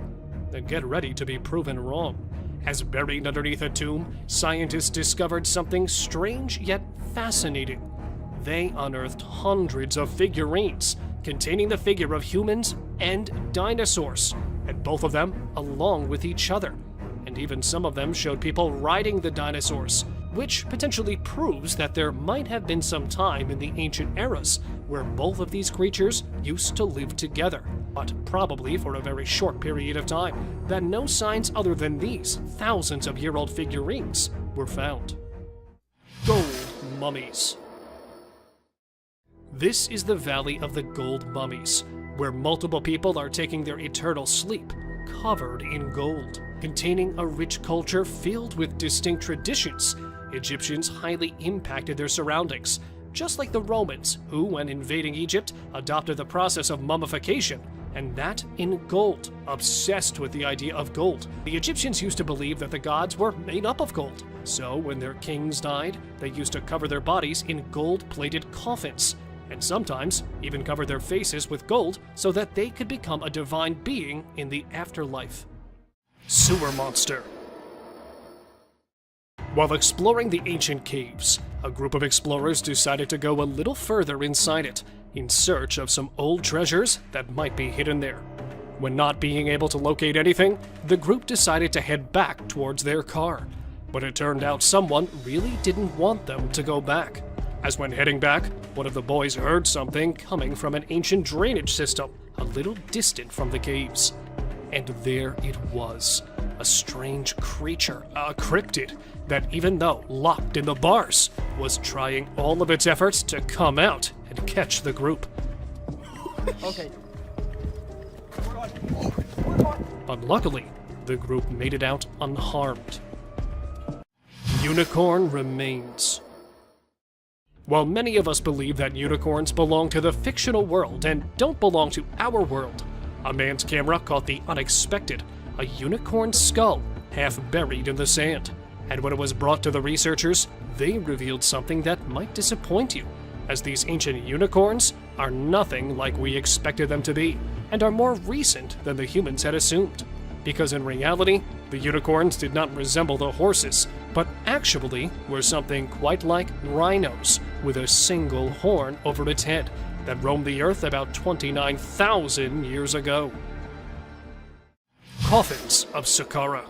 then get ready to be proven wrong. As buried underneath a tomb, scientists discovered something strange yet fascinating. They unearthed hundreds of figurines containing the figure of humans and dinosaurs, and both of them along with each other. and even some of them showed people riding the dinosaurs, which potentially proves that there might have been some time in the ancient eras where both of these creatures used to live together, but probably for a very short period of time, that no signs other than these thousands of year old figurines were found. Gold mummies. This is the Valley of the Gold Mummies, where multiple people are taking their eternal sleep, covered in gold. Containing a rich culture filled with distinct traditions, Egyptians highly impacted their surroundings, just like the Romans, who, when invading Egypt, adopted the process of mummification, and that in gold. Obsessed with the idea of gold, the Egyptians used to believe that the gods were made up of gold. So when their kings died, they used to cover their bodies in gold-plated coffins, and sometimes even covered their faces with gold so that they could become a divine being in the afterlife. Sewer monster. While exploring the ancient caves, a group of explorers decided to go a little further inside it, in search of some old treasures that might be hidden there. When not being able to locate anything, the group decided to head back towards their car. But it turned out someone really didn't want them to go back, as when heading back, one of the boys heard something coming from an ancient drainage system a little distant from the caves. And there it was, a strange creature, a cryptid, that even though locked in the bars, was trying all of its efforts to come out and catch the group. Okay. But luckily, the group made it out unharmed. Unicorn remains. While many of us believe that unicorns belong to the fictional world and don't belong to our world, a man's camera caught the unexpected, a unicorn skull half buried in the sand. And when it was brought to the researchers, they revealed something that might disappoint you, as these ancient unicorns are nothing like we expected them to be, and are more recent than the humans had assumed. Because in reality, the unicorns did not resemble the horses, but actually were something quite like rhinos, with a single horn over its head, that roamed the earth about 29,000 years ago. Coffins of Saqqara.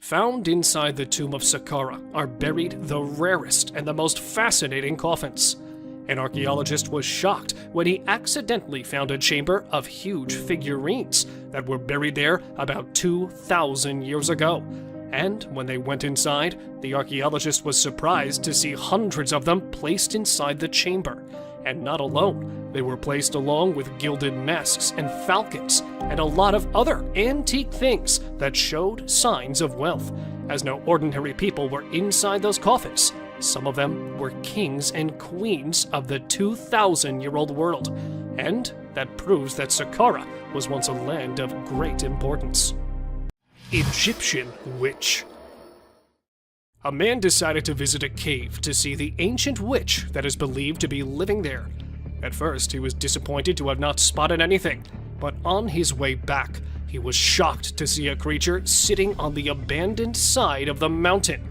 Found inside the tomb of Saqqara are buried the rarest and the most fascinating coffins. An archaeologist was shocked when he accidentally found a chamber of huge figurines that were buried there about 2,000 years ago. And when they went inside, the archaeologist was surprised to see hundreds of them placed inside the chamber. And not alone, they were placed along with gilded masks and falcons, and a lot of other antique things that showed signs of wealth, as no ordinary people were inside those coffins. Some of them were kings and queens of the 2,000-year-old world, and that proves that Saqqara was once a land of great importance. Egyptian witch. A man decided to visit a cave to see the ancient witch that is believed to be living there. At first, he was disappointed to have not spotted anything, but on his way back, he was shocked to see a creature sitting on the abandoned side of the mountain.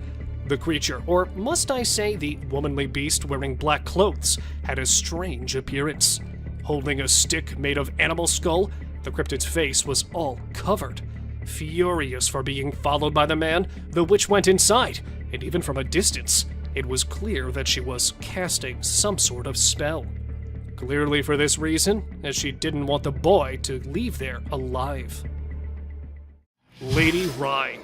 The creature, or must I say the womanly beast wearing black clothes, had a strange appearance. Holding a stick made of animal skull, the cryptid's face was all covered. Furious for being followed by the man, the witch went inside, and even from a distance, it was clear that she was casting some sort of spell. Clearly for this reason, as she didn't want the boy to leave there alive. Lady Rye.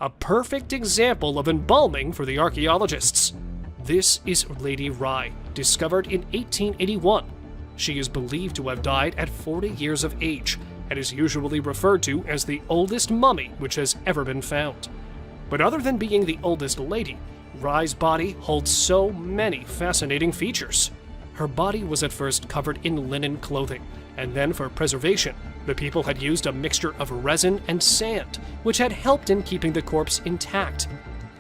A perfect example of embalming for the archaeologists. This is Lady Rye, discovered in 1881. She is believed to have died at 40 years of age, and is usually referred to as the oldest mummy which has ever been found. But other than being the oldest lady, Rye's body holds so many fascinating features. Her body was at first covered in linen clothing, and then for preservation, the people had used a mixture of resin and sand, which had helped in keeping the corpse intact.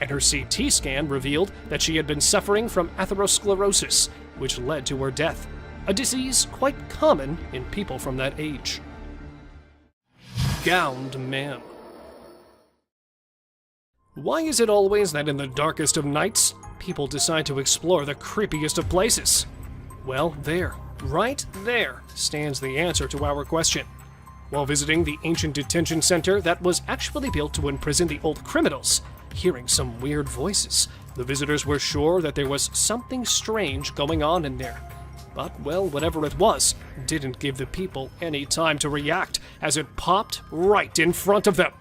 And her CT scan revealed that she had been suffering from atherosclerosis, which led to her death, a disease quite common in people from that age. Gowned Man. Why is it always that in the darkest of nights, people decide to explore the creepiest of places? Well, there, right there, stands the answer to our question. While visiting the ancient detention center that was actually built to imprison the old criminals, hearing some weird voices, the visitors were sure that there was something strange going on in there. But, well, whatever it was, didn't give the people any time to react, as it popped right in front of them.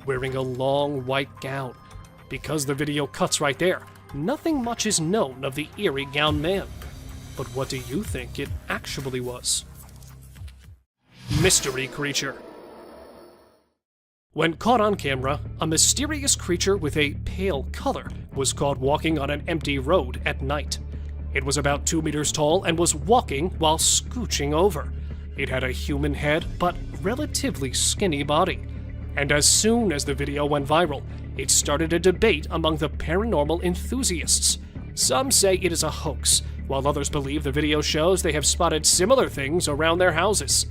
Wearing a long white gown. Because the video cuts right there, nothing much is known of the eerie gowned man. But what do you think it actually was? Mystery creature. When caught on camera, a mysterious creature with a pale color was caught walking on an empty road at night. It was about 2 meters tall and was walking while scooching over. It had a human head, but relatively skinny body. And as soon as the video went viral, it started a debate among the paranormal enthusiasts. Some say it is a hoax, while others believe the video shows they have spotted similar things around their houses.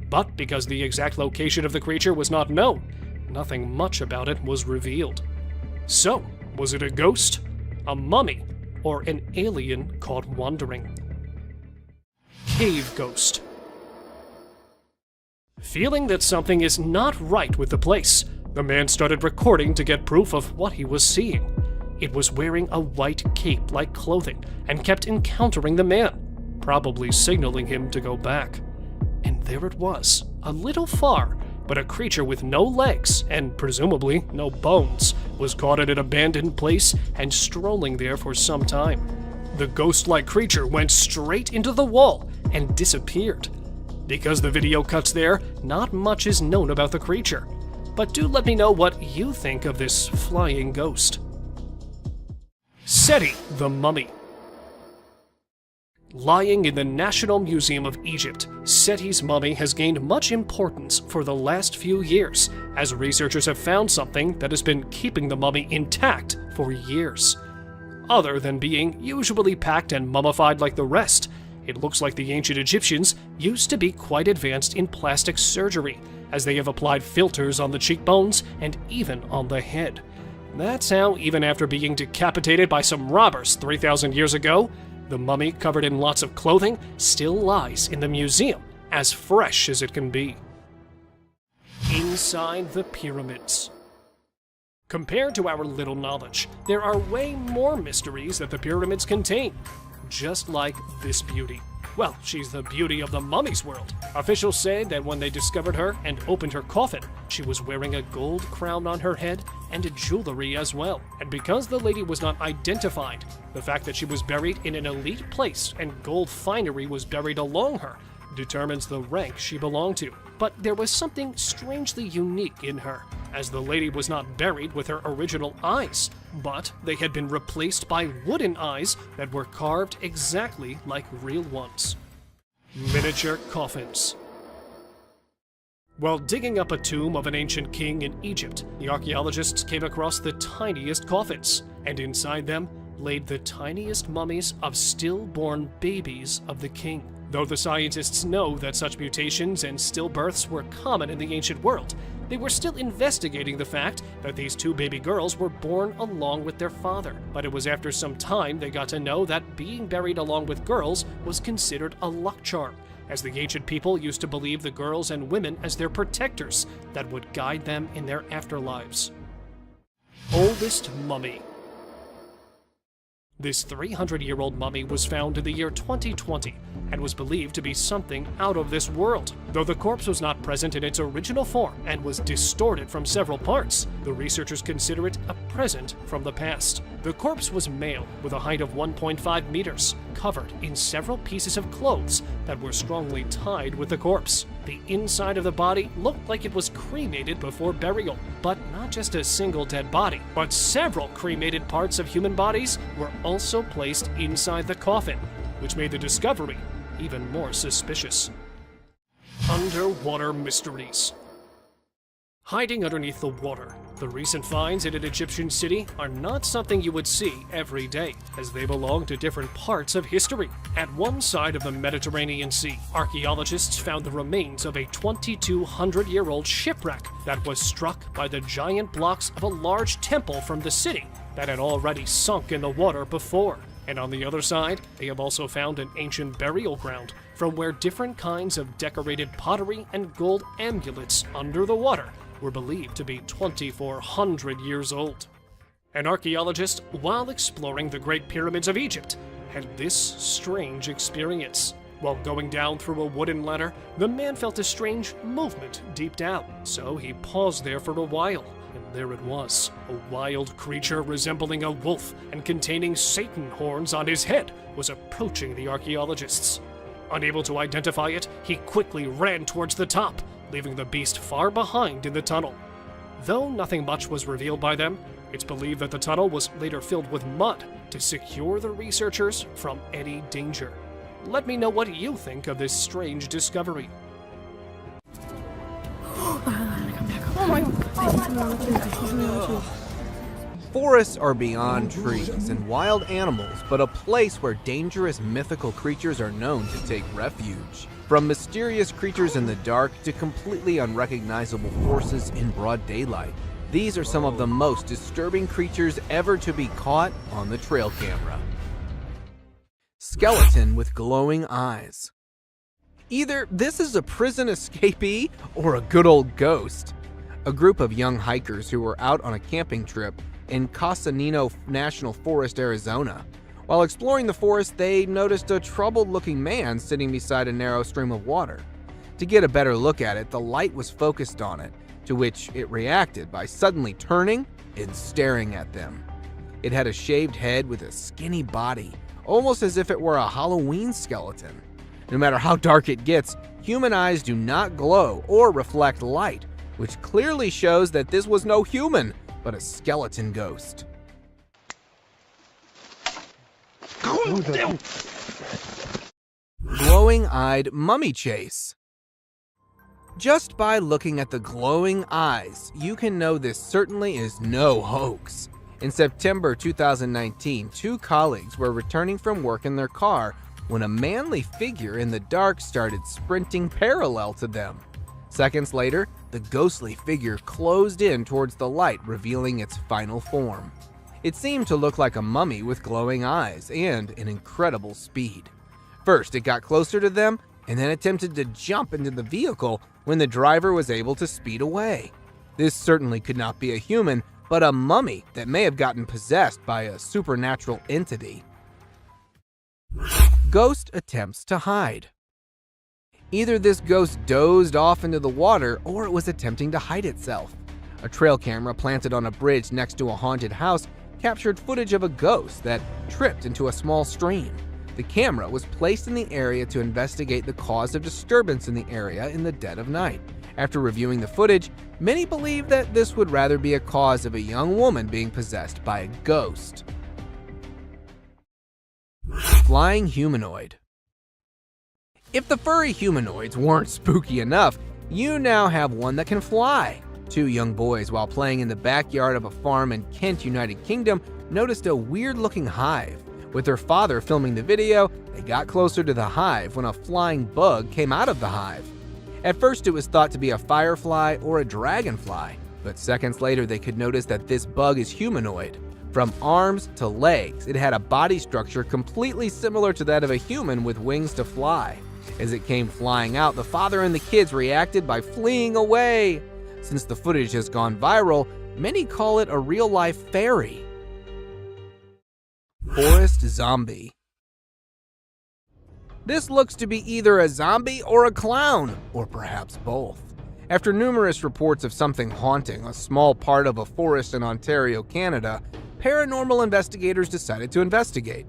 But because the exact location of the creature was not known, nothing much about it was revealed. So, was it a ghost, a mummy, or an alien caught wandering? Cave ghost. Feeling that something is not right with the place, the man started recording to get proof of what he was seeing. It was wearing a white cape-like clothing and kept encountering the man, probably signaling him to go back. And there it was, a little far, but a creature with no legs and presumably no bones was caught at an abandoned place and strolling there for some time. The ghost-like creature went straight into the wall and disappeared. Because the video cuts there, not much is known about the creature. But do let me know what you think of this flying ghost. Seti the Mummy. Lying in the National Museum of Egypt, Seti's mummy has gained much importance for the last few years, as researchers have found something that has been keeping the mummy intact for years. Other than being usually packed and mummified like the rest, it looks like the ancient Egyptians used to be quite advanced in plastic surgery, as they have applied filters on the cheekbones and even on the head. That's how, even after being decapitated by some robbers 3,000 years ago, the mummy, covered in lots of clothing, still lies in the museum, as fresh as it can be. Inside the pyramids. Compared to our little knowledge, there are way more mysteries that the pyramids contain. Just like this beauty. Well, she's the beauty of the mummy's world. Officials say that when they discovered her and opened her coffin, she was wearing a gold crown on her head and jewelry as well. And because the lady was not identified, the fact that she was buried in an elite place and gold finery was buried along her determines the rank she belonged to. But there was something strangely unique in her, as the lady was not buried with her original eyes, but they had been replaced by wooden eyes that were carved exactly like real ones. Miniature coffins. While digging up a tomb of an ancient king in Egypt, the archaeologists came across the tiniest coffins, and inside them laid the tiniest mummies of stillborn babies of the king. Though the scientists know that such mutations and stillbirths were common in the ancient world, they were still investigating the fact that these two baby girls were born along with their father. But it was after some time they got to know that being buried along with girls was considered a luck charm, as the ancient people used to believe the girls and women as their protectors that would guide them in their afterlives. Oldest mummy. This 300-year-old mummy was found in the year 2020 and was believed to be something out of this world. Though the corpse was not present in its original form and was distorted from several parts, the researchers consider it a present from the past. The corpse was male with a height of 1.5 meters, covered in several pieces of clothes that were strongly tied with the corpse. The inside of the body looked like it was cremated before burial, but not just a single dead body, but several cremated parts of human bodies were also placed inside the coffin, which made the discovery even more suspicious. Underwater mysteries. Hiding underneath the water, the recent finds in an Egyptian city are not something you would see every day, as they belong to different parts of history. At one side of the Mediterranean Sea, archaeologists found the remains of a 2,200-year-old shipwreck that was struck by the giant blocks of a large temple from the city that had already sunk in the water before. And on the other side, they have also found an ancient burial ground from where different kinds of decorated pottery and gold amulets under the water were believed to be 2,400 years old. An archaeologist, while exploring the Great Pyramids of Egypt, had this strange experience. While going down through a wooden ladder, the man felt a strange movement deep down, so he paused there for a while. And there it was, a wild creature resembling a wolf and containing Satan horns on his head was approaching the archaeologists. Unable to identify it, he quickly ran towards the top, leaving the beast far behind in the tunnel. Though nothing much was revealed by them, it's believed that the tunnel was later filled with mud to secure the researchers from any danger. Let me know what you think of this strange discovery. Forests are beyond trees and wild animals, but a place where dangerous mythical creatures are known to take refuge. From mysterious creatures in the dark to completely unrecognizable forces in broad daylight, these are some of the most disturbing creatures ever to be caught on the trail camera. Skeleton with glowing eyes. Either this is a prison escapee or a good old ghost. A group of young hikers who were out on a camping trip in Casanino National Forest, Arizona. While exploring the forest, they noticed a troubled-looking man sitting beside a narrow stream of water. To get a better look at it, the light was focused on it, to which it reacted by suddenly turning and staring at them. It had a shaved head with a skinny body, almost as if it were a Halloween skeleton. No matter how dark it gets, human eyes do not glow or reflect light, which clearly shows that this was no human, but a skeleton ghost. Glowing-eyed mummy chase. Just by looking at the glowing eyes, you can know this certainly is no hoax. In September 2019, two colleagues were returning from work in their car when a manly figure in the dark started sprinting parallel to them. Seconds later, the ghostly figure closed in towards the light, revealing its final form. It seemed to look like a mummy with glowing eyes and an incredible speed. First, it got closer to them and then attempted to jump into the vehicle when the driver was able to speed away. This certainly could not be a human, but a mummy that may have gotten possessed by a supernatural entity. Ghost attempts to hide. Either this ghost dozed off into the water or it was attempting to hide itself. A trail camera planted on a bridge next to a haunted house captured footage of a ghost that tripped into a small stream. The camera was placed in the area to investigate the cause of disturbance in the area in the dead of night. After reviewing the footage, many believe that this would rather be a cause of a young woman being possessed by a ghost. Flying humanoid. If the furry humanoids weren't spooky enough, you now have one that can fly. Two young boys, while playing in the backyard of a farm in Kent, United Kingdom, noticed a weird-looking hive. With their father filming the video, they got closer to the hive when a flying bug came out of the hive. At first, it was thought to be a firefly or a dragonfly, but seconds later they could notice that this bug is humanoid. From arms to legs, it had a body structure completely similar to that of a human with wings to fly. As it came flying out, the father and the kids reacted by fleeing away. Since the footage has gone viral, many call it a real-life fairy. Forest zombie. This looks to be either a zombie or a clown, or perhaps both. After numerous reports of something haunting a small part of a forest in Ontario, Canada, paranormal investigators decided to investigate.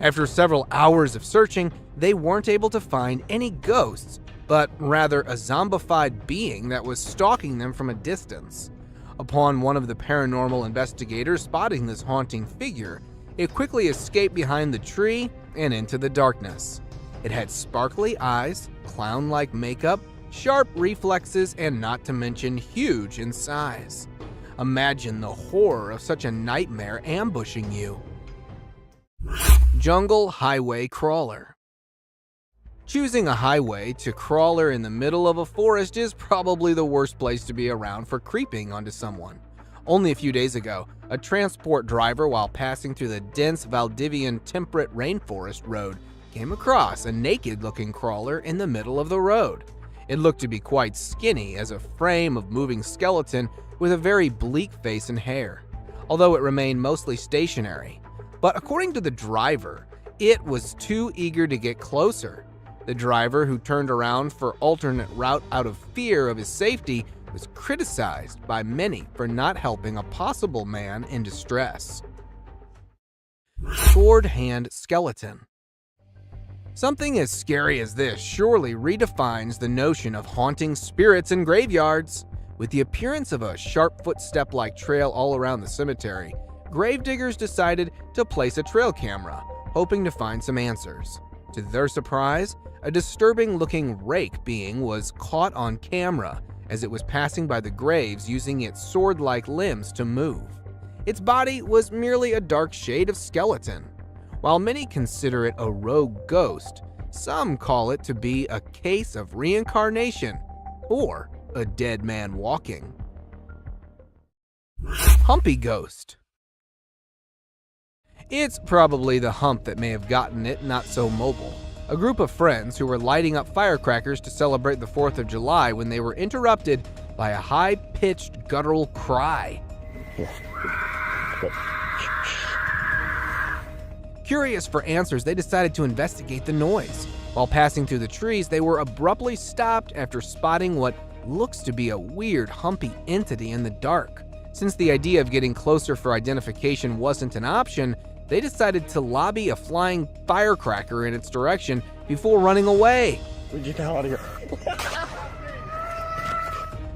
After several hours of searching, they weren't able to find any ghosts, but rather a zombified being that was stalking them from a distance. Upon one of the paranormal investigators spotting this haunting figure, it quickly escaped behind the tree and into the darkness. It had sparkly eyes, clown-like makeup, sharp reflexes, and not to mention huge in size. Imagine the horror of such a nightmare ambushing you. Jungle highway crawler. Choosing a highway to crawler in the middle of a forest is probably the worst place to be around for creeping onto someone. Only a few days ago, A transport driver, while passing through the dense Valdivian temperate rainforest road, came across a naked-looking crawler in the middle of the road. It looked to be quite skinny, as a frame of moving skeleton with a very bleak face and hair, although it remained mostly stationary. But according to the driver, it was too eager to get closer. The driver, who turned around for alternate route out of fear of his safety, was criticized by many for not helping a possible man in distress. Sword Hand Skeleton. Something as scary as this surely redefines the notion of haunting spirits in graveyards. With the appearance of a sharp footstep-like trail all around the cemetery, gravediggers decided to place a trail camera, hoping to find some answers. To their surprise, a disturbing-looking rake being was caught on camera as it was passing by the graves using its sword-like limbs to move. Its body was merely a dark shade of skeleton. While many consider it a rogue ghost, some call it to be a case of reincarnation or a dead man walking. Humpy Ghost. It's probably the hump that may have gotten it not so mobile. A group of friends who were lighting up firecrackers to celebrate the 4th of July when they were interrupted by a high-pitched guttural cry. Curious for answers, they decided to investigate the noise. While passing through the trees, they were abruptly stopped after spotting what looks to be a weird, humpy entity in the dark. Since the idea of getting closer for identification wasn't an option, they decided to lobby a flying firecracker in its direction before running away. Get out of here.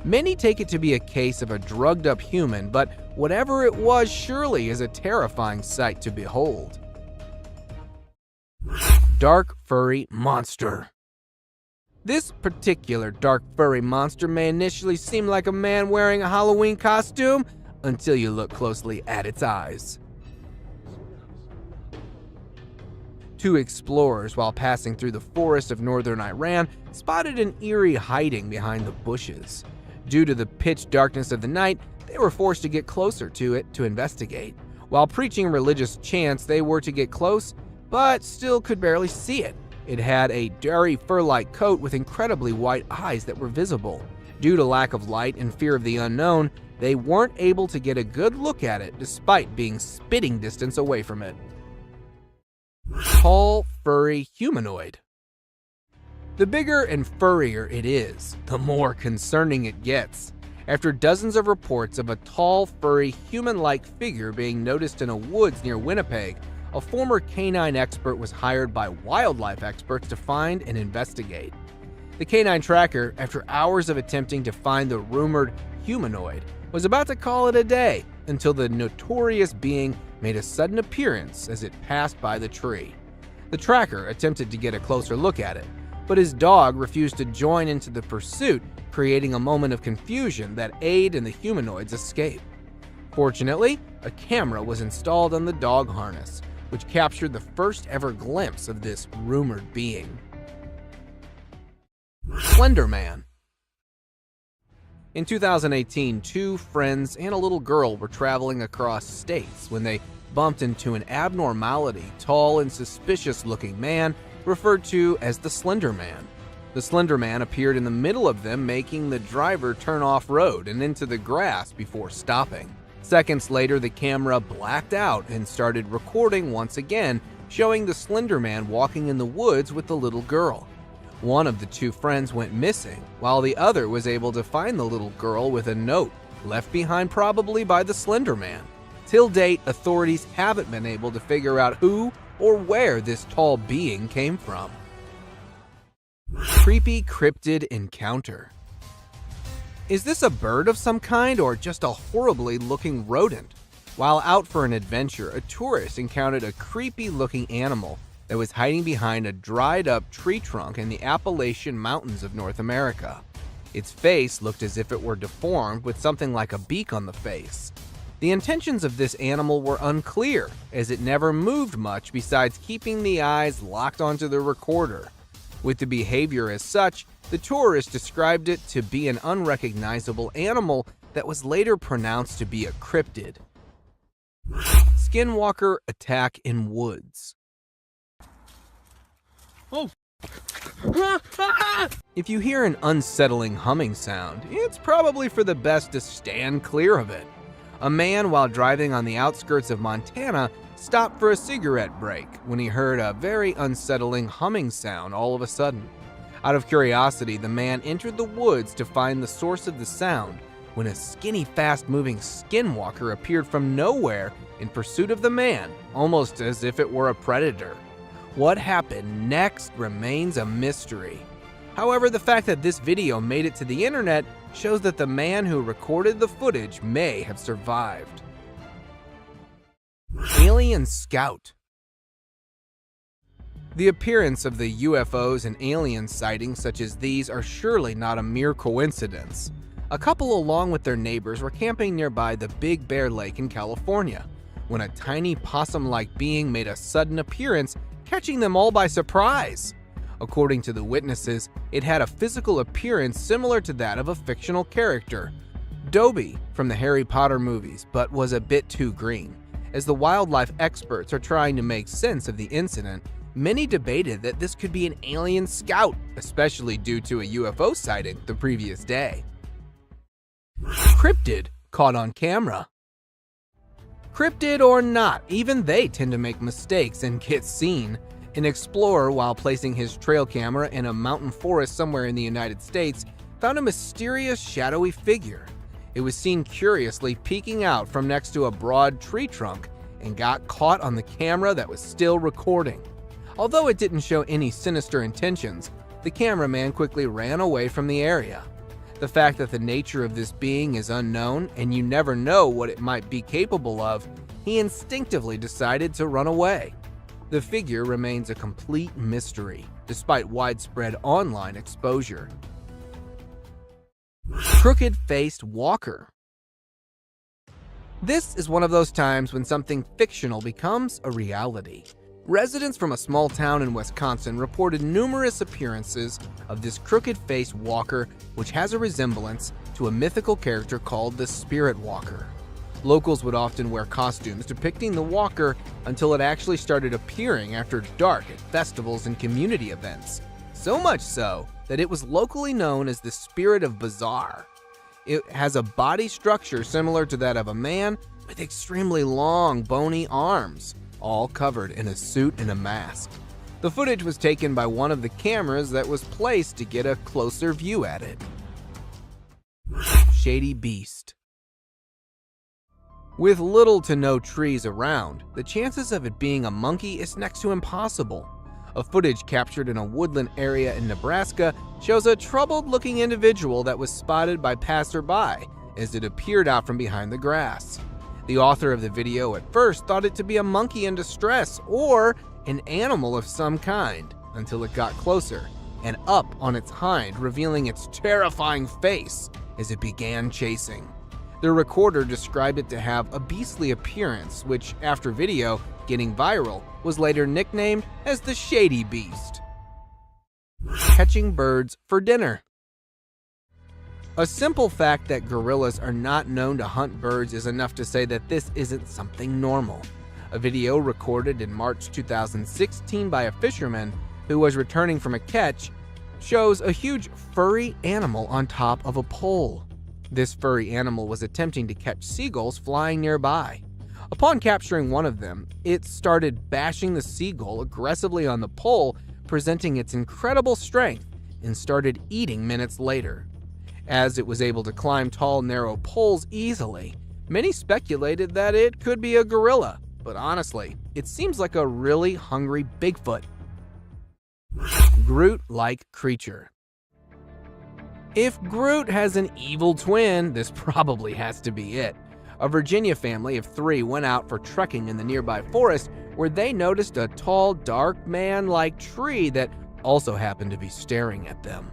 Many take it to be a case of a drugged-up human, but whatever it was surely is a terrifying sight to behold. Dark Furry Monster. This particular dark furry monster may initially seem like a man wearing a Halloween costume until you look closely at its eyes. Two explorers, while passing through the forest of northern Iran, spotted an eerie hiding behind the bushes. Due to the pitch darkness of the night, they were forced to get closer to it to investigate. While preaching religious chants, they were to get close, but still could barely see it. It had a dirty fur-like coat with incredibly white eyes that were visible. Due to lack of light and fear of the unknown, they weren't able to get a good look at it despite being spitting distance away from it. Tall, furry humanoid. The bigger and furrier it is, the more concerning it gets. After dozens of reports of a tall, furry, human-like figure being noticed in a woods near Winnipeg, a former canine expert was hired by wildlife experts to find and investigate. The canine tracker, after hours of attempting to find the rumored humanoid, was about to call it a day until the notorious being made a sudden appearance as it passed by the tree. The tracker attempted to get a closer look at it, but his dog refused to join into the pursuit, creating a moment of confusion that aided in the humanoid's escape. Fortunately, a camera was installed on the dog harness, which captured the first ever glimpse of this rumored being. Slender Man. In 2018, two friends and a little girl were traveling across states when they bumped into an abnormality, tall and suspicious-looking man referred to as the Slender Man. The Slender Man appeared in the middle of them, making the driver turn off-road and into the grass before stopping. Seconds later, the camera blacked out and started recording once again, showing the Slender Man walking in the woods with the little girl. One of the two friends went missing, while the other was able to find the little girl with a note left behind probably by the Slender Man. Till date, authorities haven't been able to figure out who or where this tall being came from. Creepy cryptid encounter. Is this a bird of some kind or just a horribly looking rodent? While out for an adventure, a tourist encountered a creepy looking animal that was hiding behind a dried up tree trunk in the Appalachian Mountains of North America. Its face looked as if it were deformed with something like a beak on the face. The intentions of this animal were unclear, as it never moved much besides keeping the eyes locked onto the recorder. With the behavior as such, the tourist described it to be an unrecognizable animal that was later pronounced to be a cryptid. Skinwalker attack in woods. Oh. If you hear an unsettling humming sound, it's probably for the best to stand clear of it. A man, while driving on the outskirts of Montana, stopped for a cigarette break when he heard a very unsettling humming sound all of a sudden. Out of curiosity, the man entered the woods to find the source of the sound when a skinny, fast-moving skinwalker appeared from nowhere in pursuit of the man, almost as if it were a predator. What happened next remains a mystery. However, the fact that this video made it to the internet shows that the man who recorded the footage may have survived. Alien Scout. The appearance of the UFOs and alien sightings such as these are surely not a mere coincidence. A couple, along with their neighbors, were camping nearby the Big Bear Lake in California when a tiny possum-like being made a sudden appearance, catching them all by surprise. According to the witnesses, it had a physical appearance similar to that of a fictional character, Dobby from the Harry Potter movies, but was a bit too green. As the wildlife experts are trying to make sense of the incident, many debated that this could be an alien scout, especially due to a UFO sighting the previous day. Cryptid caught on camera. Cryptid or not, even they tend to make mistakes and get seen. An explorer, while placing his trail camera in a mountain forest somewhere in the United States, found a mysterious shadowy figure. It was seen curiously peeking out from next to a broad tree trunk and got caught on the camera that was still recording. Although it didn't show any sinister intentions, the cameraman quickly ran away from the area. The fact that the nature of this being is unknown and you never know what it might be capable of, he instinctively decided to run away. The figure remains a complete mystery, despite widespread online exposure. Crooked-faced walker. This is one of those times when something fictional becomes a reality. Residents from a small town in Wisconsin reported numerous appearances of this crooked-faced walker, which has a resemblance to a mythical character called the Spirit Walker. Locals would often wear costumes depicting the walker until it actually started appearing after dark at festivals and community events. So much so that it was locally known as the Spirit of Bizarre. It has a body structure similar to that of a man with extremely long, bony arms, all covered in a suit and a mask. The footage was taken by one of the cameras that was placed to get a closer view at it. Shady Beast. With little to no trees around, the chances of it being a monkey is next to impossible. A footage captured in a woodland area in Nebraska shows a troubled-looking individual that was spotted by passerby as it appeared out from behind the grass. The author of the video at first thought it to be a monkey in distress or an animal of some kind, until it got closer and up on its hind, revealing its terrifying face as it began chasing. The recorder described it to have a beastly appearance, which, after video getting viral, was later nicknamed as the Shady Beast. Catching birds for dinner. A simple fact that gorillas are not known to hunt birds is enough to say that this isn't something normal. A video recorded in March 2016 by a fisherman who was returning from a catch shows a huge furry animal on top of a pole. This furry animal was attempting to catch seagulls flying nearby. Upon capturing one of them, it started bashing the seagull aggressively on the pole, presenting its incredible strength, and started eating minutes later. As it was able to climb tall, narrow poles easily, many speculated that it could be a gorilla, but honestly, it seems like a really hungry Bigfoot. Groot-like creature. If Groot has an evil twin, this probably has to be it. A Virginia family of 3 went out for trekking in the nearby forest where they noticed a tall, dark man-like tree that also happened to be staring at them.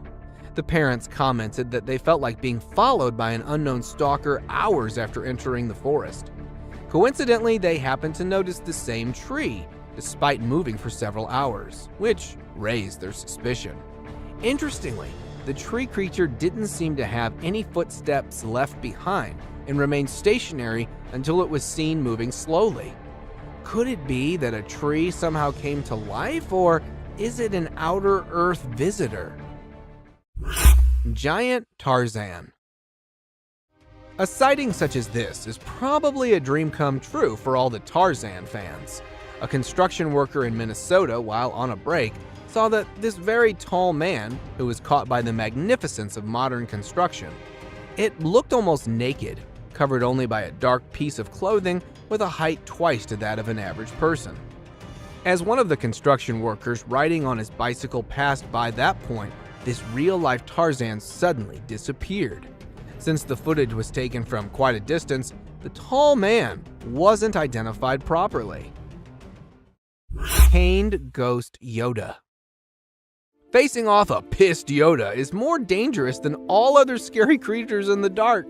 The parents commented that they felt like being followed by an unknown stalker hours after entering the forest. Coincidentally, they happened to notice the same tree, despite moving for several hours, which raised their suspicion. Interestingly, the tree creature didn't seem to have any footsteps left behind and remained stationary until it was seen moving slowly. Could it be that a tree somehow came to life, or is it an outer Earth visitor? Giant Tarzan. A sighting such as this is probably a dream come true for all the Tarzan fans. A construction worker in Minnesota, while on a break, saw that this very tall man, who was caught by the magnificence of modern construction, it looked almost naked, covered only by a dark piece of clothing with a height twice to that of an average person. As one of the construction workers riding on his bicycle passed by that point, this real-life Tarzan suddenly disappeared. Since the footage was taken from quite a distance, the tall man wasn't identified properly. Caned Ghost Yoda. Facing off a pissed Yoda is more dangerous than all other scary creatures in the dark.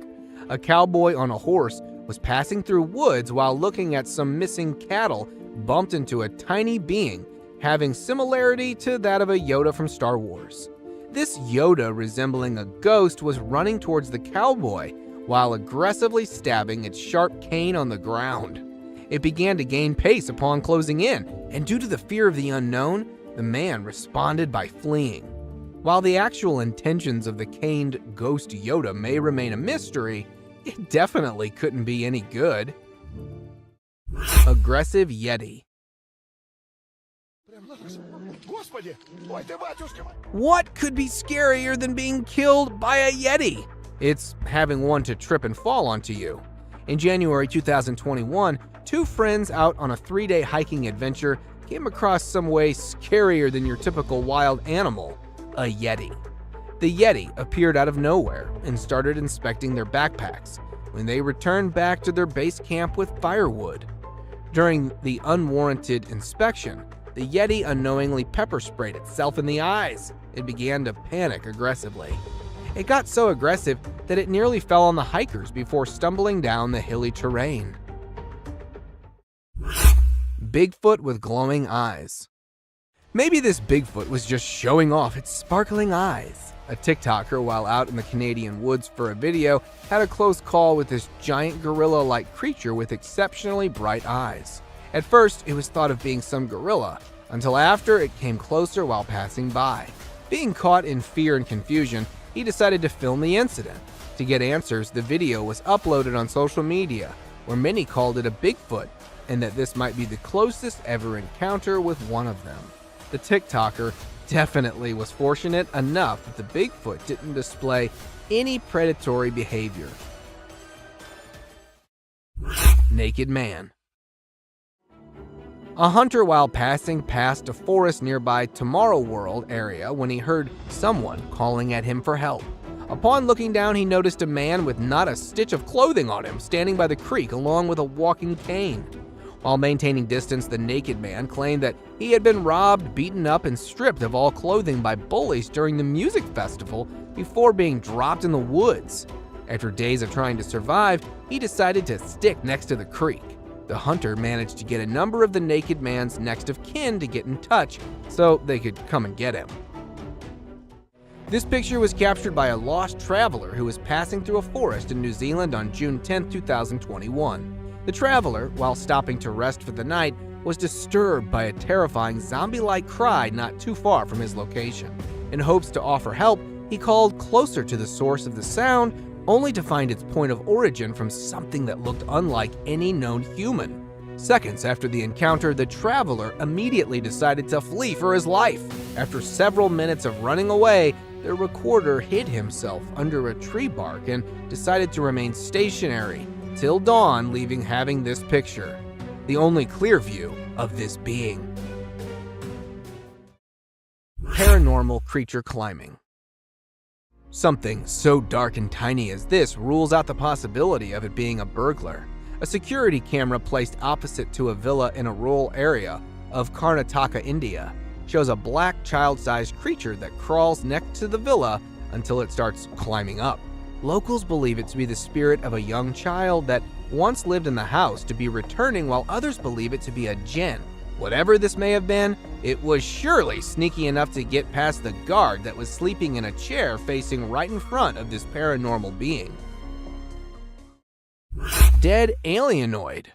A cowboy on a horse was passing through woods while looking at some missing cattle, bumped into a tiny being having similarity to that of a Yoda from Star Wars. This Yoda, resembling a ghost, was running towards the cowboy while aggressively stabbing its sharp cane on the ground. It began to gain pace upon closing in, and due to the fear of the unknown, the man responded by fleeing. While the actual intentions of the caned ghost Yoda may remain a mystery, it definitely couldn't be any good. Aggressive Yeti. What could be scarier than being killed by a Yeti? It's having one to trip and fall onto you. In January 2021, two friends out on a 3-day hiking adventure came across some way scarier than your typical wild animal, a Yeti. The Yeti appeared out of nowhere and started inspecting their backpacks when they returned back to their base camp with firewood. During the unwarranted inspection, the Yeti unknowingly pepper sprayed itself in the eyes. It began to panic aggressively. It got so aggressive that it nearly fell on the hikers before stumbling down the hilly terrain. Bigfoot with glowing eyes. Maybe this Bigfoot was just showing off its sparkling eyes. A TikToker, while out in the Canadian woods for a video, had a close call with this giant gorilla-like creature with exceptionally bright eyes. At first, it was thought of being some gorilla, until after it came closer while passing by. Being caught in fear and confusion, he decided to film the incident. To get answers, the video was uploaded on social media, where many called it a Bigfoot, and that this might be the closest ever encounter with one of them. The TikToker definitely was fortunate enough that the Bigfoot didn't display any predatory behavior. Naked Man. A hunter, while passing past a forest nearby Tomorrow World area, when he heard someone calling at him for help. Upon looking down, he noticed a man with not a stitch of clothing on him standing by the creek along with a walking cane. While maintaining distance, the naked man claimed that he had been robbed, beaten up, and stripped of all clothing by bullies during the music festival before being dropped in the woods. After days of trying to survive, he decided to stick next to the creek. The hunter managed to get a number of the naked man's next of kin to get in touch so they could come and get him. This picture was captured by a lost traveler who was passing through a forest in New Zealand on June 10, 2021. The traveler, while stopping to rest for the night, was disturbed by a terrifying zombie-like cry not too far from his location. In hopes to offer help, he called closer to the source of the sound, only to find its point of origin from something that looked unlike any known human. Seconds after the encounter, the traveler immediately decided to flee for his life. After several minutes of running away, the recorder hid himself under a tree bark and decided to remain stationary till dawn, leaving having this picture, the only clear view of this being. Paranormal creature climbing. Something so dark and tiny as this rules out the possibility of it being a burglar. A security camera placed opposite to a villa in a rural area of Karnataka, India, shows a black child-sized creature that crawls next to the villa until it starts climbing up. Locals believe it to be the spirit of a young child that once lived in the house to be returning, while others believe it to be a jinn. Whatever this may have been, it was surely sneaky enough to get past the guard that was sleeping in a chair facing right in front of this paranormal being. Dead alienoid.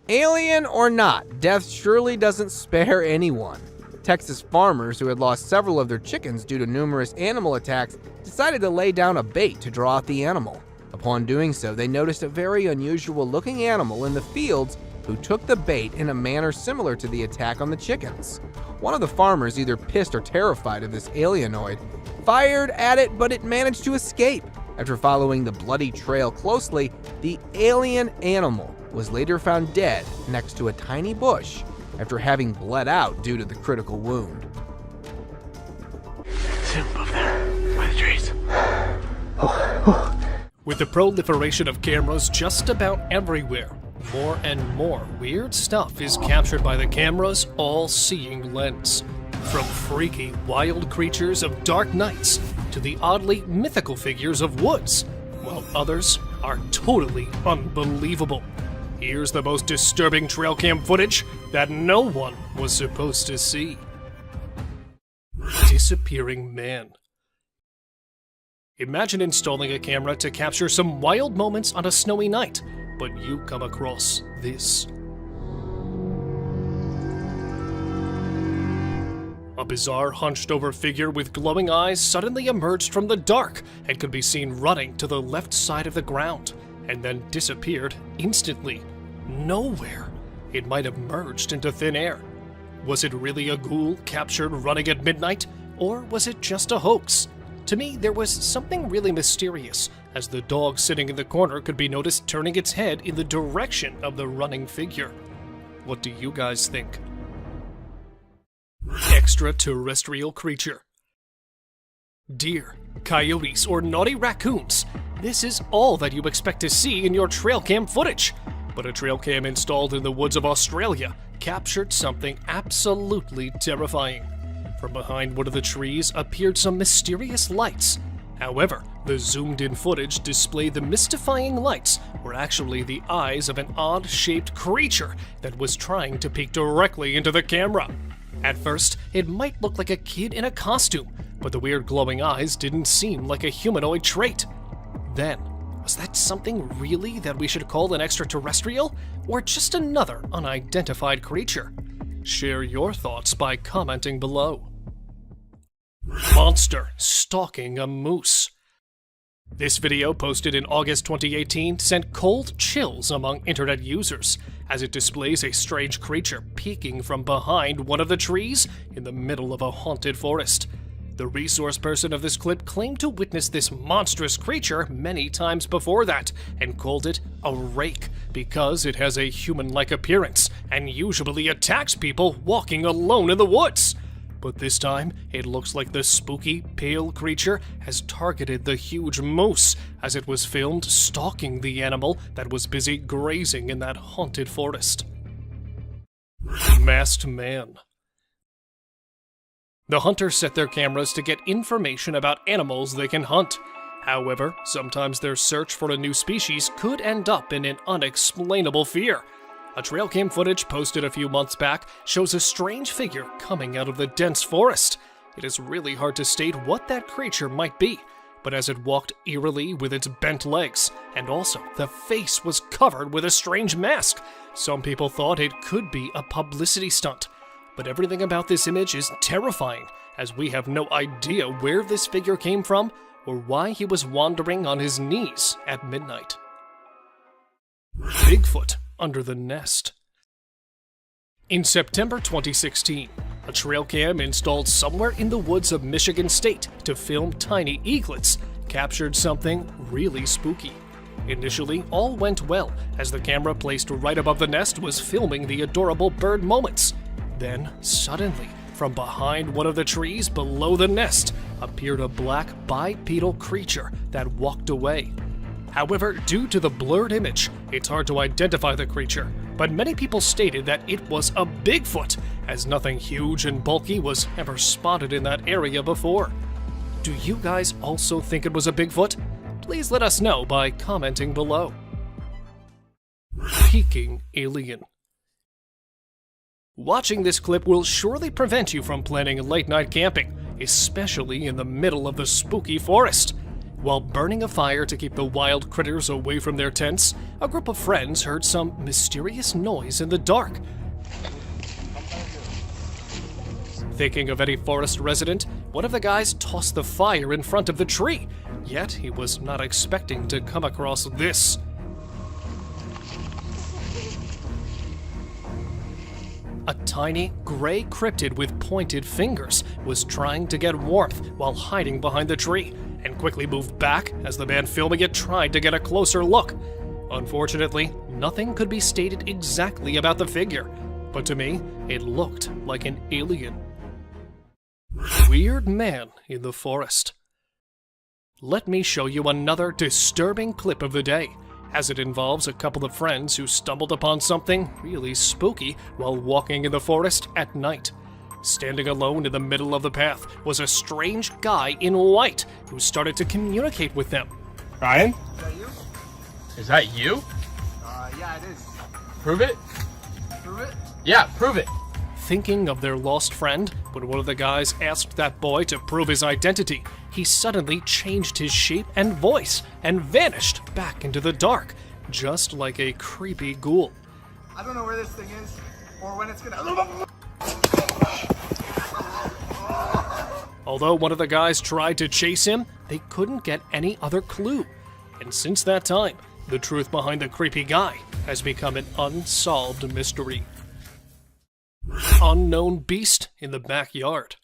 Alien or not, death surely doesn't spare anyone. Texas farmers who had lost several of their chickens due to numerous animal attacks decided to lay down a bait to draw out the animal. Upon doing so, they noticed a very unusual looking animal in the fields who took the bait in a manner similar to the attack on the chickens. One of the farmers, either pissed or terrified of this alienoid, fired at it, but it managed to escape. After following the bloody trail closely, the alien animal was later found dead next to a tiny bush after having bled out due to the critical wound. See him above there, by the trees. With the proliferation of cameras just about everywhere, more and more weird stuff is captured by the camera's all-seeing lens. From freaky, wild creatures of dark nights to the oddly mythical figures of woods, while others are totally unbelievable. Here's the most disturbing trail cam footage that no one was supposed to see. Disappearing man. Imagine installing a camera to capture some wild moments on a snowy night, but you come across this. A bizarre hunched-over figure with glowing eyes suddenly emerged from the dark and could be seen running to the left side of the ground, and then disappeared instantly. Nowhere. It might have merged into thin air. Was it really a ghoul captured running at midnight, or was it just a hoax? To me, there was something really mysterious, as the dog sitting in the corner could be noticed turning its head in the direction of the running figure. What do you guys think? Extraterrestrial creature. Deer, coyotes, or naughty raccoons. This is all that you expect to see in your trail cam footage. But a trail cam installed in the woods of Australia captured something absolutely terrifying. From behind one of the trees appeared some mysterious lights. However, the zoomed-in footage displayed the mystifying lights were actually the eyes of an odd-shaped creature that was trying to peek directly into the camera. At first, it might look like a kid in a costume, but the weird glowing eyes didn't seem like a humanoid trait. Then, was that something really that we should call an extraterrestrial, or just another unidentified creature? Share your thoughts by commenting below. Monster stalking a moose. This video, posted in August 2018, sent cold chills among internet users, as it displays a strange creature peeking from behind one of the trees in the middle of a haunted forest. The resource person of this clip claimed to witness this monstrous creature many times before that, and called it a rake because it has a human-like appearance and usually attacks people walking alone in the woods. But this time, it looks like the spooky, pale creature has targeted the huge moose as it was filmed stalking the animal that was busy grazing in that haunted forest. Masked man. The hunters set their cameras to get information about animals they can hunt. However, sometimes their search for a new species could end up in an unexplainable fear. A trail cam footage posted a few months back shows a strange figure coming out of the dense forest. It is really hard to state what that creature might be, but as it walked eerily with its bent legs, and also the face was covered with a strange mask, some people thought it could be a publicity stunt. But everything about this image is terrifying, as we have no idea where this figure came from or why he was wandering on his knees at midnight. Bigfoot under the nest. In September 2016, a trail cam installed somewhere in the woods of Michigan State to film tiny eaglets captured something really spooky. Initially, all went well, as the camera placed right above the nest was filming the adorable bird moments. Then, suddenly, from behind one of the trees below the nest, appeared a black bipedal creature that walked away. However, due to the blurred image, it's hard to identify the creature, but many people stated that it was a Bigfoot, as nothing huge and bulky was ever spotted in that area before. Do you guys also think it was a Bigfoot? Please let us know by commenting below. Peeking alien. Watching this clip will surely prevent you from planning late-night camping, especially in the middle of the spooky forest. While burning a fire to keep the wild critters away from their tents, a group of friends heard some mysterious noise in the dark. Thinking of any forest resident, one of the guys tossed the fire in front of the tree, yet he was not expecting to come across this. A tiny, gray cryptid with pointed fingers was trying to get warmth while hiding behind the tree, and quickly moved back as the man filming it tried to get a closer look. Unfortunately, nothing could be stated exactly about the figure, but to me, it looked like an alien. Weird man in the forest. Let me show you another disturbing clip of the day, as it involves a couple of friends who stumbled upon something really spooky while walking in the forest at night. Standing alone in the middle of the path was a strange guy in white who started to communicate with them. Ryan? Is that you? Is that you? Yeah, it is. Prove it? Prove it? Yeah, prove it. Thinking of their lost friend, when one of the guys asked that boy to prove his identity, he suddenly changed his shape and voice and vanished back into the dark, just like a creepy ghoul. I don't know where this thing is, or when it's gonna... Although one of the guys tried to chase him, they couldn't get any other clue. And since that time, the truth behind the creepy guy has become an unsolved mystery. Unknown beast in the backyard.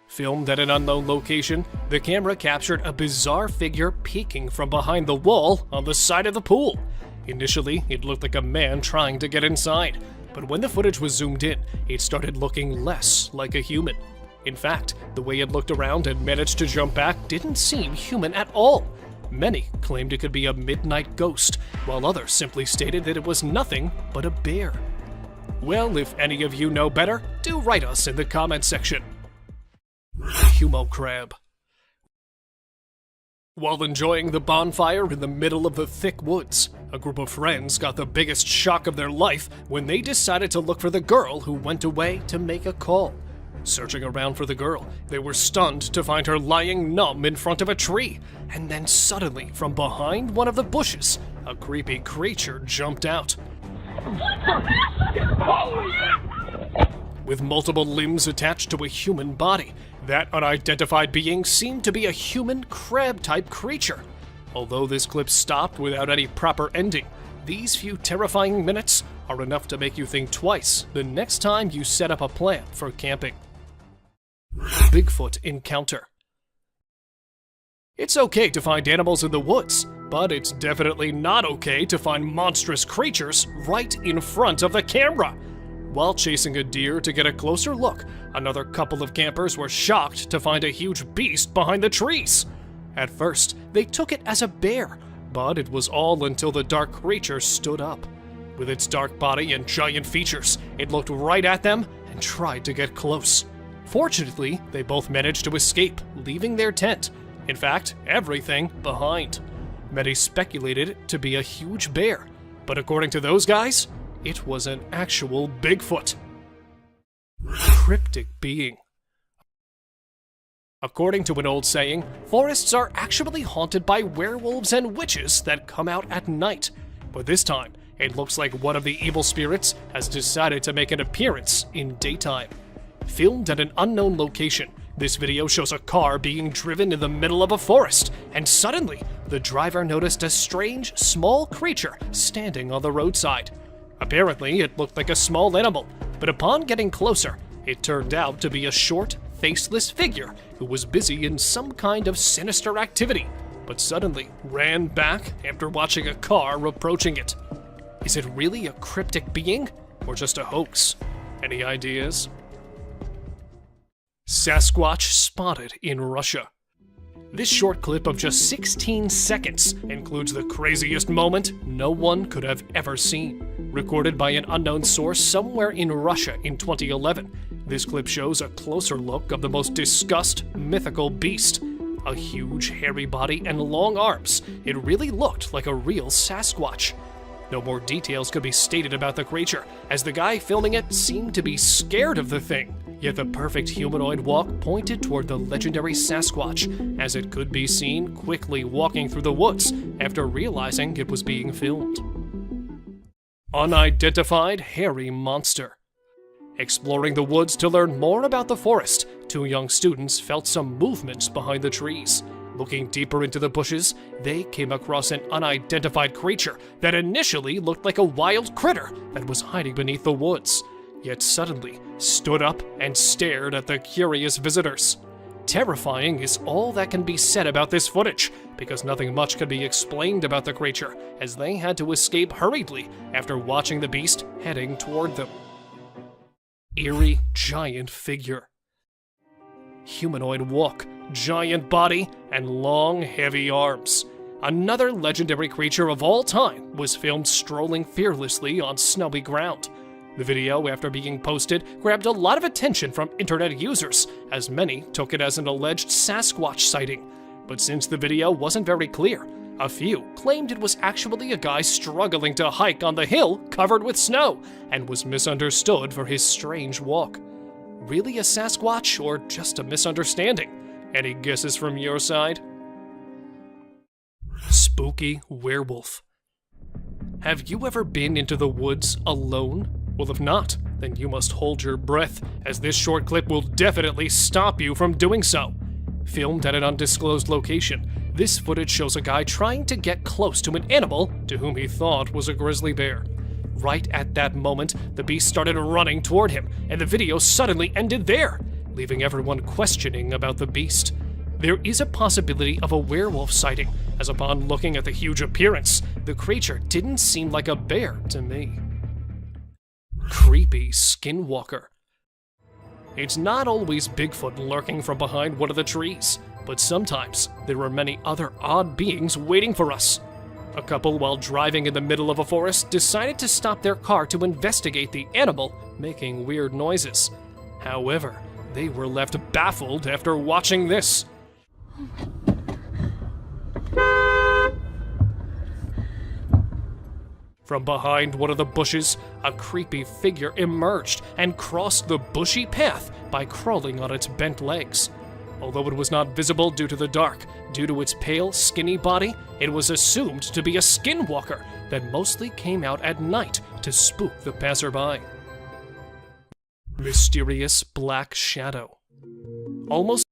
Filmed at an unknown location, the camera captured a bizarre figure peeking from behind the wall on the side of the pool. Initially, it looked like a man trying to get inside, but when the footage was zoomed in, it started looking less like a human. In fact, the way it looked around and managed to jump back didn't seem human at all. Many claimed it could be a midnight ghost, while others simply stated that it was nothing but a bear. Well, if any of you know better, do write us in the comment section. Humo crab. While enjoying the bonfire in the middle of the thick woods, a group of friends got the biggest shock of their life when they decided to look for the girl who went away to make a call. Searching around for the girl, they were stunned to find her lying numb in front of a tree, and then suddenly, from behind one of the bushes, a creepy creature jumped out. With multiple limbs attached to a human body, that unidentified being seemed to be a human crab-type creature. Although this clip stopped without any proper ending, these few terrifying minutes are enough to make you think twice the next time you set up a plan for camping. Bigfoot encounter. It's okay to find animals in the woods, but it's definitely not okay to find monstrous creatures right in front of the camera. While chasing a deer to get a closer look, another couple of campers were shocked to find a huge beast behind the trees. At first, they took it as a bear, but it was all until the dark creature stood up. With its dark body and giant features, it looked right at them and tried to get close. Fortunately, they both managed to escape, leaving their tent. In fact, everything behind. Many speculated it to be a huge bear, but according to those guys, it was an actual Bigfoot. Cryptic being. According to an old saying, forests are actually haunted by werewolves and witches that come out at night. But this time, it looks like one of the evil spirits has decided to make an appearance in daytime. Filmed at an unknown location, this video shows a car being driven in the middle of a forest, and suddenly, the driver noticed a strange, small creature standing on the roadside. Apparently, it looked like a small animal, but upon getting closer, it turned out to be a short, faceless figure who was busy in some kind of sinister activity, but suddenly ran back after watching a car approaching it. Is it really a cryptic being, or just a hoax? Any ideas? Sasquatch spotted in Russia. This short clip of just 16 seconds includes the craziest moment no one could have ever seen. Recorded by an unknown source somewhere in Russia in 2011, this clip shows a closer look of the most discussed mythical beast. A huge hairy body and long arms, it really looked like a real Sasquatch. No more details could be stated about the creature, as the guy filming it seemed to be scared of the thing. Yet the perfect humanoid walk pointed toward the legendary Sasquatch, as it could be seen quickly walking through the woods after realizing it was being filmed. Unidentified hairy monster. Exploring the woods to learn more about the forest, two young students felt some movement behind the trees. Looking deeper into the bushes, they came across an unidentified creature that initially looked like a wild critter that was hiding beneath the woods, yet suddenly stood up and stared at the curious visitors. Terrifying is all that can be said about this footage, because nothing much can be explained about the creature, as they had to escape hurriedly after watching the beast heading toward them. Eerie giant figure. Humanoid walk, giant body, and long, heavy arms. Another legendary creature of all time was filmed strolling fearlessly on snowy ground. The video, after being posted, grabbed a lot of attention from internet users, as many took it as an alleged Sasquatch sighting. But since the video wasn't very clear, a few claimed it was actually a guy struggling to hike on the hill covered with snow, and was misunderstood for his strange walk. Really a Sasquatch, or just a misunderstanding? Any guesses from your side? Spooky werewolf. Have you ever been into the woods alone? Well, if not, then you must hold your breath, as this short clip will definitely stop you from doing so. Filmed at an undisclosed location, this footage shows a guy trying to get close to an animal to whom he thought was a grizzly bear. Right at that moment, the beast started running toward him, and the video suddenly ended there, leaving everyone questioning about the beast. There is a possibility of a werewolf sighting, as upon looking at the huge appearance, the creature didn't seem like a bear to me. Creepy skinwalker. It's not always Bigfoot lurking from behind one of the trees, but sometimes there are many other odd beings waiting for us. A couple, while driving in the middle of a forest, decided to stop their car to investigate the animal making weird noises. However, they were left baffled after watching this. From behind one of the bushes, a creepy figure emerged and crossed the bushy path by crawling on its bent legs. Although it was not visible due to the dark, due to its pale, skinny body, it was assumed to be a skinwalker that mostly came out at night to spook the passerby. Mysterious black shadow. Almost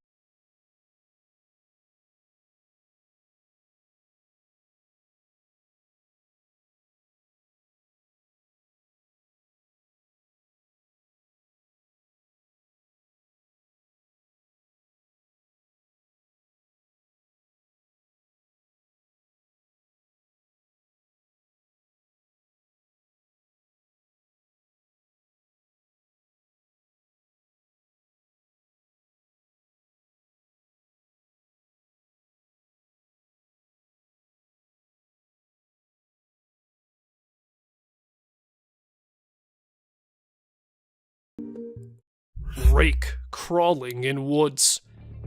rake crawling in woods.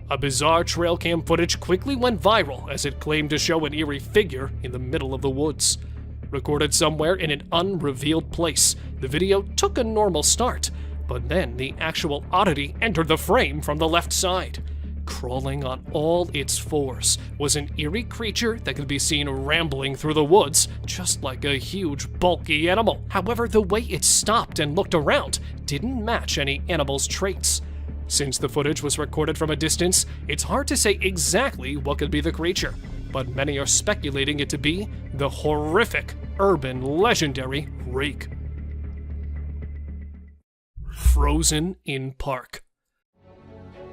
A bizarre trail cam footage quickly went viral as it claimed to show an eerie figure in the middle of the woods. Recorded somewhere in an unrevealed place, the video took a normal start, but then the actual oddity entered the frame from the left side. Crawling on all its fours was an eerie creature that could be seen rambling through the woods, just like a huge, bulky animal. However, the way it stopped and looked around didn't match any animal's traits. Since the footage was recorded from a distance, it's hard to say exactly what could be the creature, but many are speculating it to be the horrific, urban, legendary rake. Frozen in park.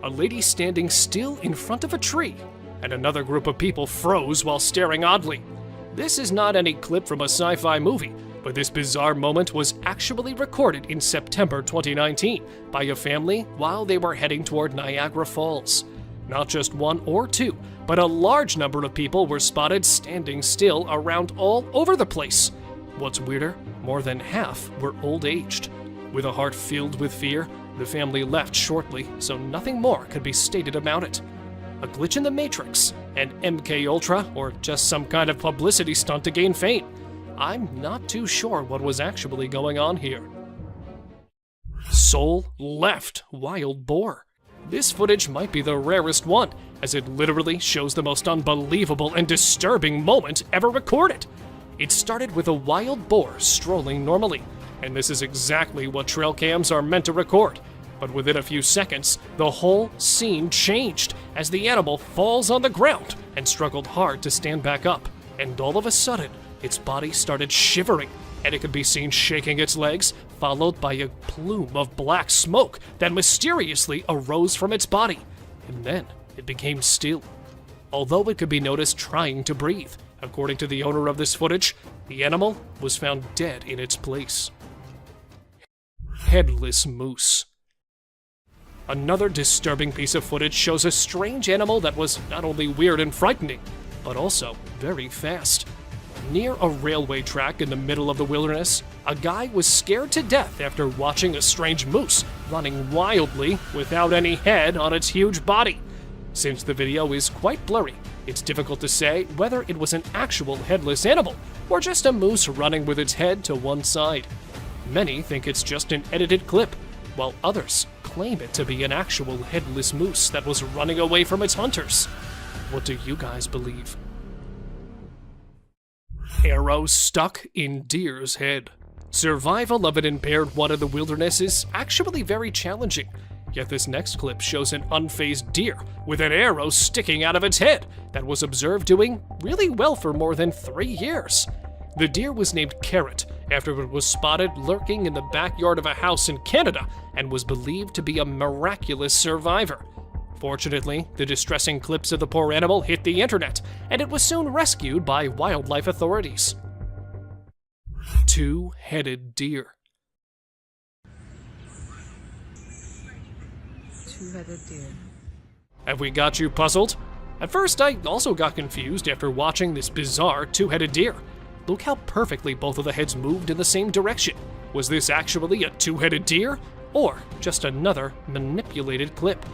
A lady standing still in front of a tree, and another group of people froze while staring oddly. This is not any clip from a sci-fi movie, but this bizarre moment was actually recorded in September 2019 by a family while they were heading toward Niagara Falls. Not just one or two, but a large number of people were spotted standing still around all over the place. What's weirder, more than half were old-aged. With a heart filled with fear, the family left shortly, so nothing more could be stated about it. A glitch in the Matrix, an MK Ultra, or just some kind of publicity stunt to gain fame? I'm not too sure what was actually going on here. soul left wild boar. This footage might be the rarest one, as it literally shows the most unbelievable and disturbing moment ever recorded. It started with a wild boar strolling normally, and this is exactly what trail cams are meant to record. But within a few seconds, the whole scene changed as the animal falls on the ground and struggled hard to stand back up. And all of a sudden, its body started shivering, and it could be seen shaking its legs, followed by a plume of black smoke that mysteriously arose from its body. And then it became still, although it could be noticed trying to breathe. According to the owner of this footage, the animal was found dead in its place. Headless moose. Another disturbing piece of footage shows a strange animal that was not only weird and frightening, but also very fast. Near a railway track in the middle of the wilderness, a guy was scared to death after watching a strange moose running wildly without any head on its huge body. Since the video is quite blurry, it's difficult to say whether it was an actual headless animal or just a moose running with its head to one side. Many think it's just an edited clip, while others claim it to be an actual headless moose that was running away from its hunters. What do you guys believe? Arrow stuck in deer's head. Survival of an impaired one in the wilderness is actually very challenging. Yet this next clip shows an unfazed deer with an arrow sticking out of its head that was observed doing really well for more than 3 years. The deer was named Carrot after it was spotted lurking in the backyard of a house in Canada and was believed to be a miraculous survivor. Fortunately, the distressing clips of the poor animal hit the internet, and it was soon rescued by wildlife authorities. Two-headed deer. Two-headed deer. Have we got you puzzled? At first, I also got confused after watching this bizarre two-headed deer. Look how perfectly both of the heads moved in the same direction. Was this actually a two-headed deer, or just another manipulated clip?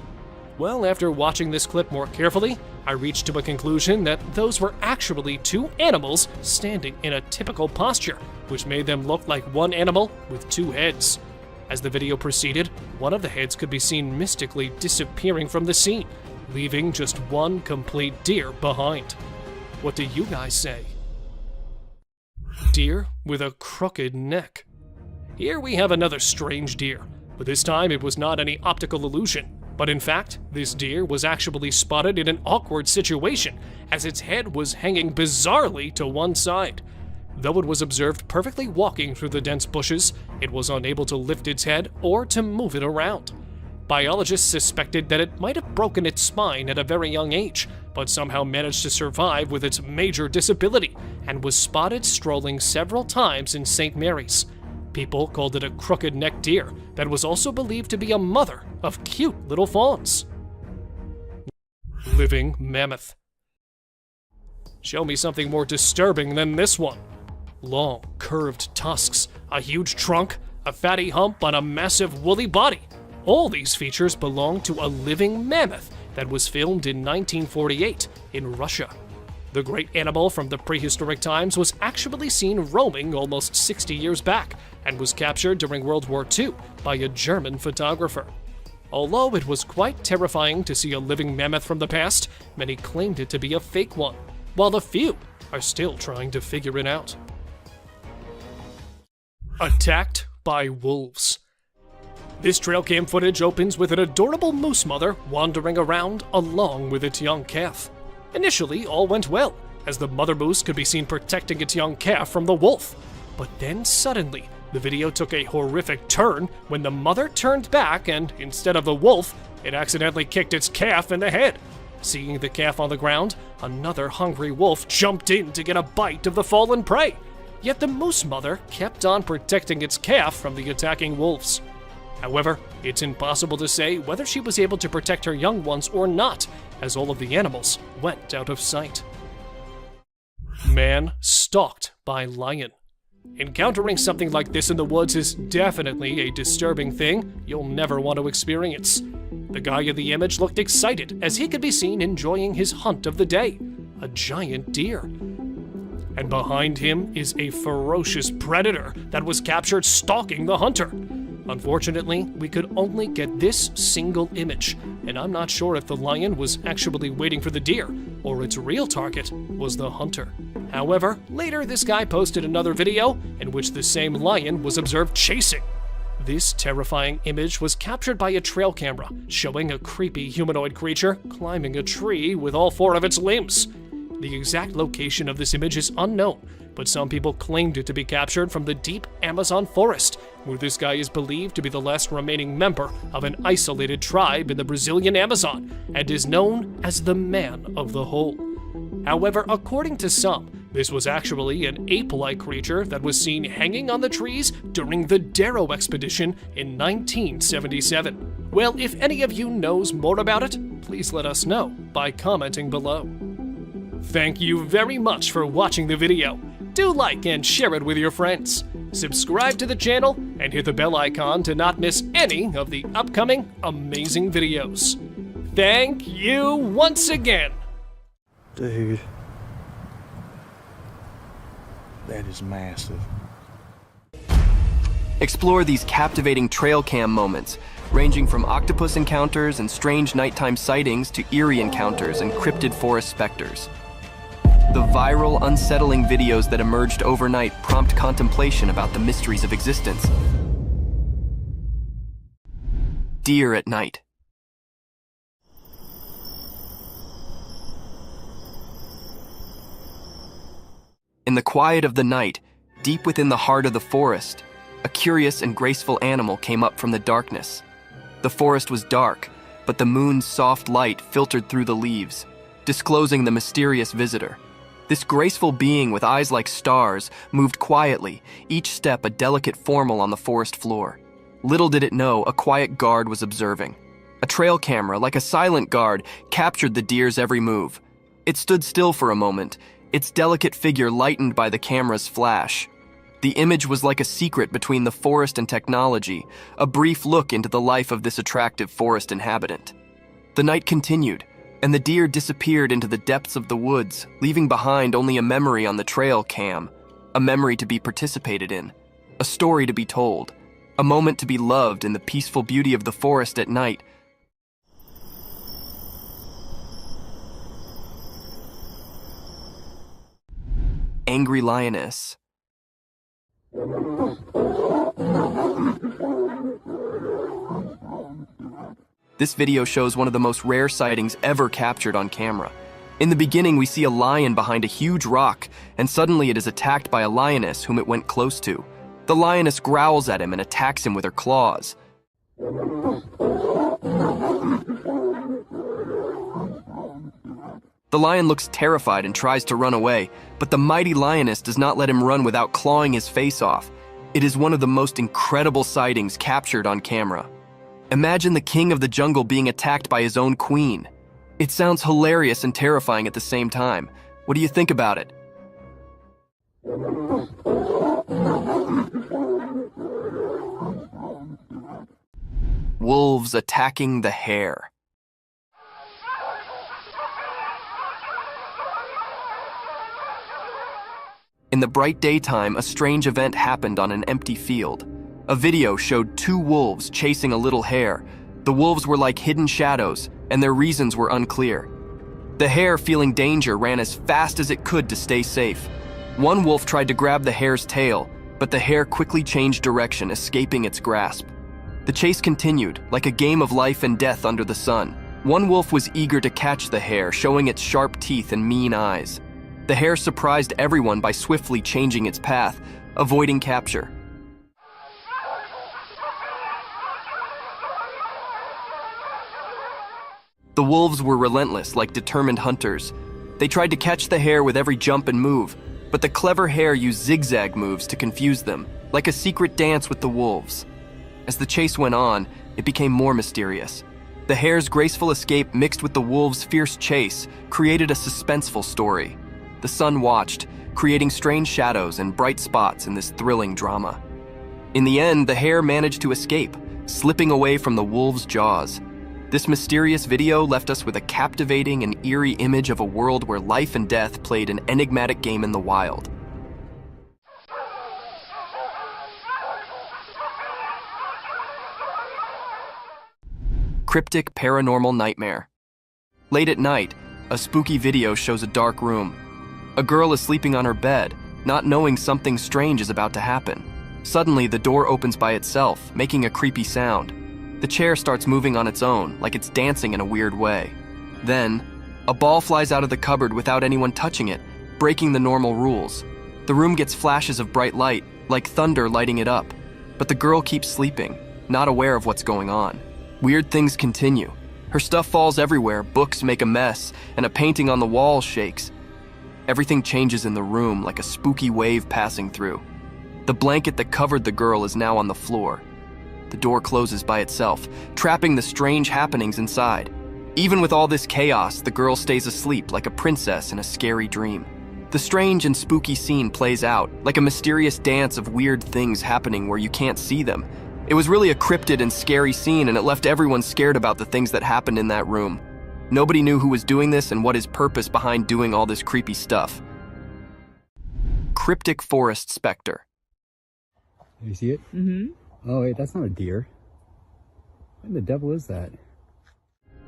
Well, after watching this clip more carefully, I reached to a conclusion that those were actually two animals standing in a typical posture, which made them look like one animal with two heads. As the video proceeded, one of the heads could be seen mystically disappearing from the scene, leaving just one complete deer behind. What do you guys say? Deer with a crooked neck. Here we have another strange deer, but this time it was not any optical illusion. But in fact, this deer was actually spotted in an awkward situation, as its head was hanging bizarrely to one side. Though it was observed perfectly walking through the dense bushes, it was unable to lift its head or to move it around. Biologists suspected that it might have broken its spine at a very young age, but somehow managed to survive with its major disability, and was spotted strolling several times in St. Mary's. People called it a crooked-necked deer that was also believed to be a mother of cute little fawns. Living mammoth. Show me something more disturbing than this one. Long, curved tusks, a huge trunk, a fatty hump on a massive woolly body. All these features belong to a living mammoth that was filmed in 1948 in Russia. The great animal from the prehistoric times was actually seen roaming almost 60 years back and was captured during World War II by a German photographer. Although it was quite terrifying to see a living mammoth from the past, many claimed it to be a fake one, while a few are still trying to figure it out. Attacked by wolves. This trail cam footage opens with an adorable moose mother wandering around along with its young calf. Initially, all went well, as the mother moose could be seen protecting its young calf from the wolf. But then suddenly, the video took a horrific turn when the mother turned back and, instead of the wolf, it accidentally kicked its calf in the head. Seeing the calf on the ground, another hungry wolf jumped in to get a bite of the fallen prey. Yet the moose mother kept on protecting its calf from the attacking wolves. However, it's impossible to say whether she was able to protect her young ones or not, as all of the animals went out of sight. Man stalked by lion. Encountering something like this in the woods is definitely a disturbing thing you'll never want to experience. The guy in the image looked excited as he could be seen enjoying his hunt of the day, a giant deer. And behind him is a ferocious predator that was captured stalking the hunter. Unfortunately, we could only get this single image, and I'm not sure if the lion was actually waiting for the deer, or its real target was the hunter. However, later this guy posted another video in which the same lion was observed chasing. This terrifying image was captured by a trail camera, showing a creepy humanoid creature climbing a tree with all 4 of its limbs. The exact location of this image is unknown, but some people claimed it to be captured from the deep Amazon forest, where this guy is believed to be the last remaining member of an isolated tribe in the Brazilian Amazon, and is known as the Man of the Hole. However, according to some, this was actually an ape-like creature that was seen hanging on the trees during the Darrow expedition in 1977. Well, if any of you knows more about it, please let us know by commenting below. Thank you very much for watching the video. Do like and share it with your friends. Subscribe to the channel and hit the bell icon to not miss any of the upcoming amazing videos. Thank you once again. Dude. That is massive. Explore these captivating trail cam moments, ranging from octopus encounters and strange nighttime sightings to eerie encounters and cryptid forest specters. The viral, unsettling videos that emerged overnight prompt contemplation about the mysteries of existence. Deer at night. In the quiet of the night, deep within the heart of the forest, a curious and graceful animal came up from the darkness. The forest was dark, but the moon's soft light filtered through the leaves, disclosing the mysterious visitor. This graceful being with eyes like stars moved quietly, each step a delicate formel on the forest floor. Little did it know, a quiet guard was observing. A trail camera, like a silent guard, captured the deer's every move. It stood still for a moment, its delicate figure lightened by the camera's flash. The image was like a secret between the forest and technology, a brief look into the life of this attractive forest inhabitant. The night continued, and the deer disappeared into the depths of the woods, leaving behind only a memory on the trail cam, a memory to be participated in, a story to be told, a moment to be loved in the peaceful beauty of the forest at night. Angry lioness. This video shows one of the most rare sightings ever captured on camera. In the beginning, we see a lion behind a huge rock, and suddenly it is attacked by a lioness whom it went close to. The lioness growls at him and attacks him with her claws. The lion looks terrified and tries to run away, but the mighty lioness does not let him run without clawing his face off. It is one of the most incredible sightings captured on camera. Imagine the king of the jungle being attacked by his own queen. It sounds hilarious and terrifying at the same time. What do you think about it? Wolves attacking the hare. In the bright daytime, a strange event happened on an empty field. A video showed 2 wolves chasing a little hare. The wolves were like hidden shadows, and their reasons were unclear. The hare, feeling danger, ran as fast as it could to stay safe. One wolf tried to grab the hare's tail, but the hare quickly changed direction, escaping its grasp. The chase continued, like a game of life and death under the sun. One wolf was eager to catch the hare, showing its sharp teeth and mean eyes. The hare surprised everyone by swiftly changing its path, avoiding capture. The wolves were relentless, like determined hunters. They tried to catch the hare with every jump and move, but the clever hare used zigzag moves to confuse them, like a secret dance with the wolves. As the chase went on, it became more mysterious. The hare's graceful escape mixed with the wolves' fierce chase created a suspenseful story. The sun watched, creating strange shadows and bright spots in this thrilling drama. In the end, the hare managed to escape, slipping away from the wolves' jaws. This mysterious video left us with a captivating and eerie image of a world where life and death played an enigmatic game in the wild. cryptic paranormal nightmare. Late at night, a spooky video shows a dark room. A girl is sleeping on her bed, not knowing something strange is about to happen. Suddenly, the door opens by itself, making a creepy sound. The chair starts moving on its own, like it's dancing in a weird way. Then, a ball flies out of the cupboard without anyone touching it, breaking the normal rules. The room gets flashes of bright light, like thunder lighting it up. But the girl keeps sleeping, not aware of what's going on. Weird things continue. Her stuff falls everywhere, books make a mess, and a painting on the wall shakes. Everything changes in the room like a spooky wave passing through. The blanket that covered the girl is now on the floor. The door closes by itself, trapping the strange happenings inside. Even with all this chaos, the girl stays asleep like a princess in a scary dream. The strange and spooky scene plays out, like a mysterious dance of weird things happening where you can't see them. It was really a cryptid and scary scene, and it left everyone scared about the things that happened in that room. Nobody knew who was doing this and what his purpose behind doing all this creepy stuff. Cryptic forest specter. You see it? Mm-hmm. Oh wait, that's not a deer. What the devil is that?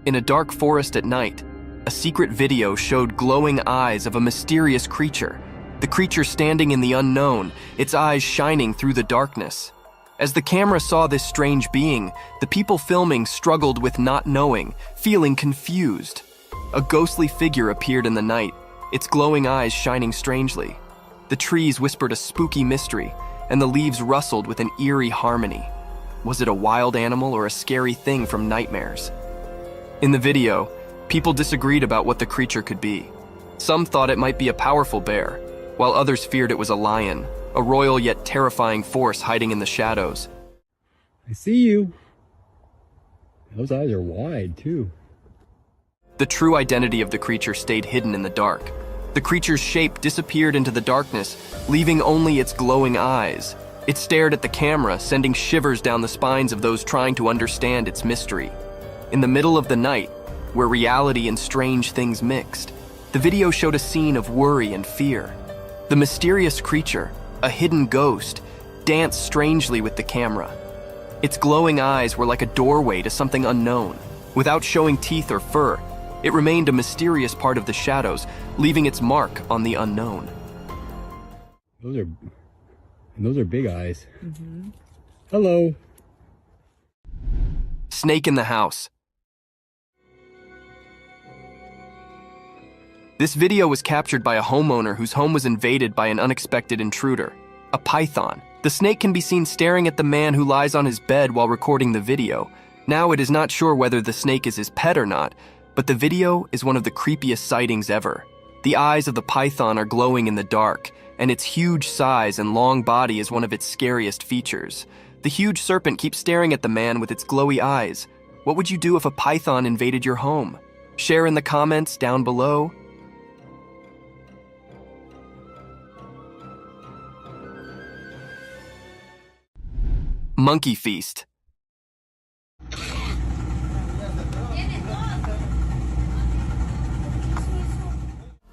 In a dark forest at night, a secret video showed glowing eyes of a mysterious creature. The creature standing in the unknown, its eyes shining through the darkness. As the camera saw this strange being, the people filming struggled with not knowing, feeling confused. A ghostly figure appeared in the night, its glowing eyes shining strangely. The trees whispered a spooky mystery, and the leaves rustled with an eerie harmony. Was it a wild animal or a scary thing from nightmares? In the video, people disagreed about what the creature could be. Some thought it might be a powerful bear, while others feared it was a lion, a royal yet terrifying force hiding in the shadows. I see you. Those eyes are wide, too. The true identity of the creature stayed hidden in the dark. The creature's shape disappeared into the darkness, leaving only its glowing eyes. It stared at the camera, sending shivers down the spines of those trying to understand its mystery. In the middle of the night, where reality and strange things mixed, the video showed a scene of worry and fear. The mysterious creature, a hidden ghost, danced strangely with the camera. Its glowing eyes were like a doorway to something unknown. Without showing teeth or fur, it remained a mysterious part of the shadows, leaving its mark on the unknown. Those are big eyes. Mm-hmm. Hello. Snake in the house. This video was captured by a homeowner whose home was invaded by an unexpected intruder, a python. The snake can be seen staring at the man who lies on his bed while recording the video. Now it is not sure whether the snake is his pet or not, but the video is one of the creepiest sightings ever. The eyes of the python are glowing in the dark, and its huge size and long body is one of its scariest features. The huge serpent keeps staring at the man with its glowy eyes. What would you do if a python invaded your home? Share in the comments down below. Monkey feast.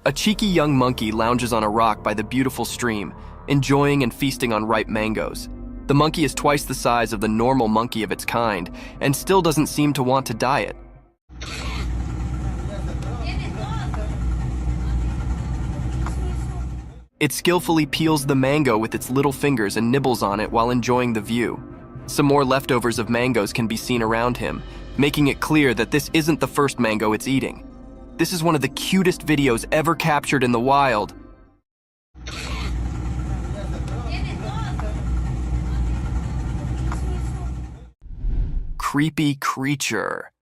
A cheeky young monkey lounges on a rock by the beautiful stream, enjoying and feasting on ripe mangoes. The monkey is twice the size of the normal monkey of its kind, and still doesn't seem to want to diet. It skillfully peels the mango with its little fingers and nibbles on it while enjoying the view. Some more leftovers of mangoes can be seen around him, making it clear that this isn't the first mango it's eating. This is one of the cutest videos ever captured in the wild. Creepy creature.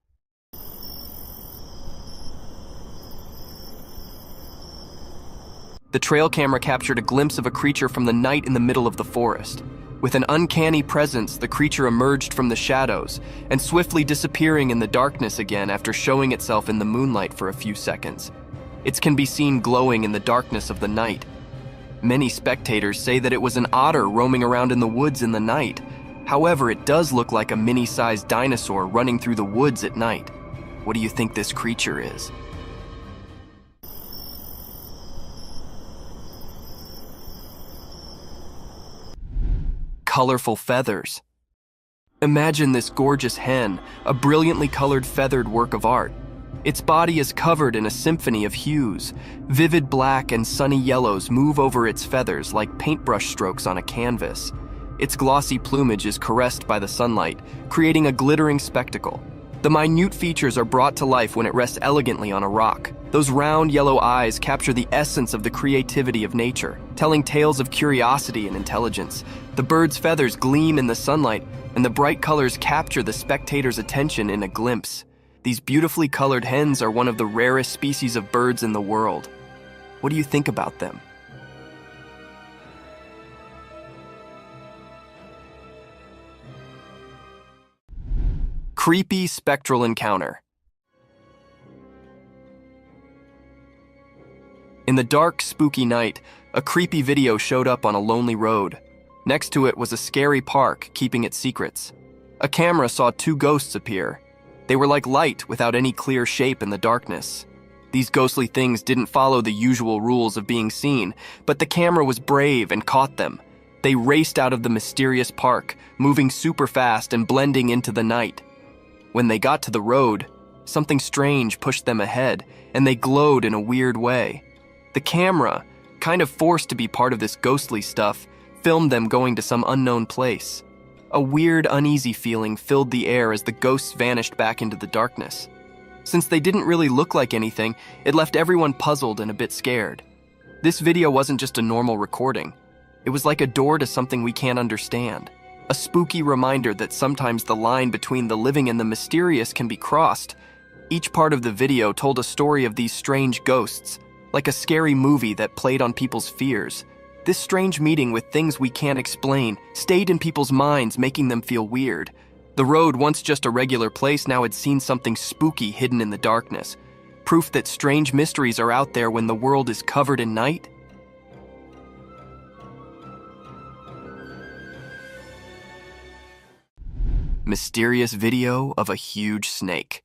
The trail camera captured a glimpse of a creature from the night in the middle of the forest. With an uncanny presence, the creature emerged from the shadows and swiftly disappearing in the darkness again after showing itself in the moonlight for a few seconds. It can be seen glowing in the darkness of the night. Many spectators say that it was an otter roaming around in the woods in the night. However, it does look like a mini-sized dinosaur running through the woods at night. What do you think this creature is? Colorful feathers. Imagine this gorgeous hen, a brilliantly colored feathered work of art. Its body is covered in a symphony of hues. Vivid black and sunny yellows move over its feathers like paintbrush strokes on a canvas. Its glossy plumage is caressed by the sunlight, creating a glittering spectacle. The minute features are brought to life when it rests elegantly on a rock. Those round yellow eyes capture the essence of the creativity of nature, telling tales of curiosity and intelligence. The bird's feathers gleam in the sunlight, and the bright colors capture the spectator's attention in a glimpse. These beautifully colored hens are one of the rarest species of birds in the world. What do you think about them? Creepy spectral encounter. In the dark, spooky night, a creepy video showed up on a lonely road. Next to it was a scary park keeping its secrets. A camera saw two ghosts appear. They were like light without any clear shape in the darkness. These ghostly things didn't follow the usual rules of being seen, but the camera was brave and caught them. They raced out of the mysterious park, moving super fast and blending into the night. When they got to the road, something strange pushed them ahead, and they glowed in a weird way. The camera, kind of forced to be part of this ghostly stuff, filmed them going to some unknown place. A weird, uneasy feeling filled the air as the ghosts vanished back into the darkness. Since they didn't really look like anything, it left everyone puzzled and a bit scared. This video wasn't just a normal recording. It was like a door to something we can't understand. A spooky reminder that sometimes the line between the living and the mysterious can be crossed. Each part of the video told a story of these strange ghosts, like a scary movie that played on people's fears. This strange meeting with things we can't explain stayed in people's minds, making them feel weird. The road, once just a regular place, now had seen something spooky hidden in the darkness. Proof that strange mysteries are out there when the world is covered in night. Mysterious video of a huge snake.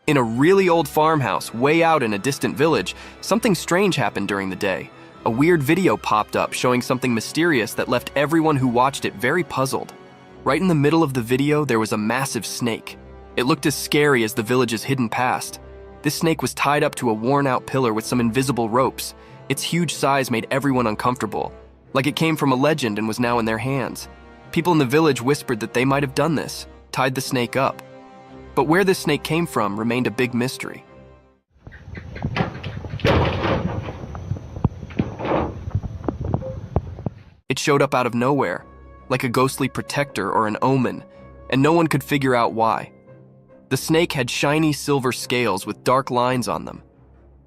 In a really old farmhouse way out in a distant village, something strange happened during the day. A weird video popped up showing something mysterious that left everyone who watched it very puzzled. Right in the middle of the video, there was a massive snake. It looked as scary as the village's hidden past. This snake was tied up to a worn-out pillar with some invisible ropes. Its huge size made everyone uncomfortable, like it came from a legend and was now in their hands. People in the village whispered that they might have done this, tied the snake up. But where this snake came from remained a big mystery. It showed up out of nowhere, like a ghostly protector or an omen, and no one could figure out why. The snake had shiny silver scales with dark lines on them.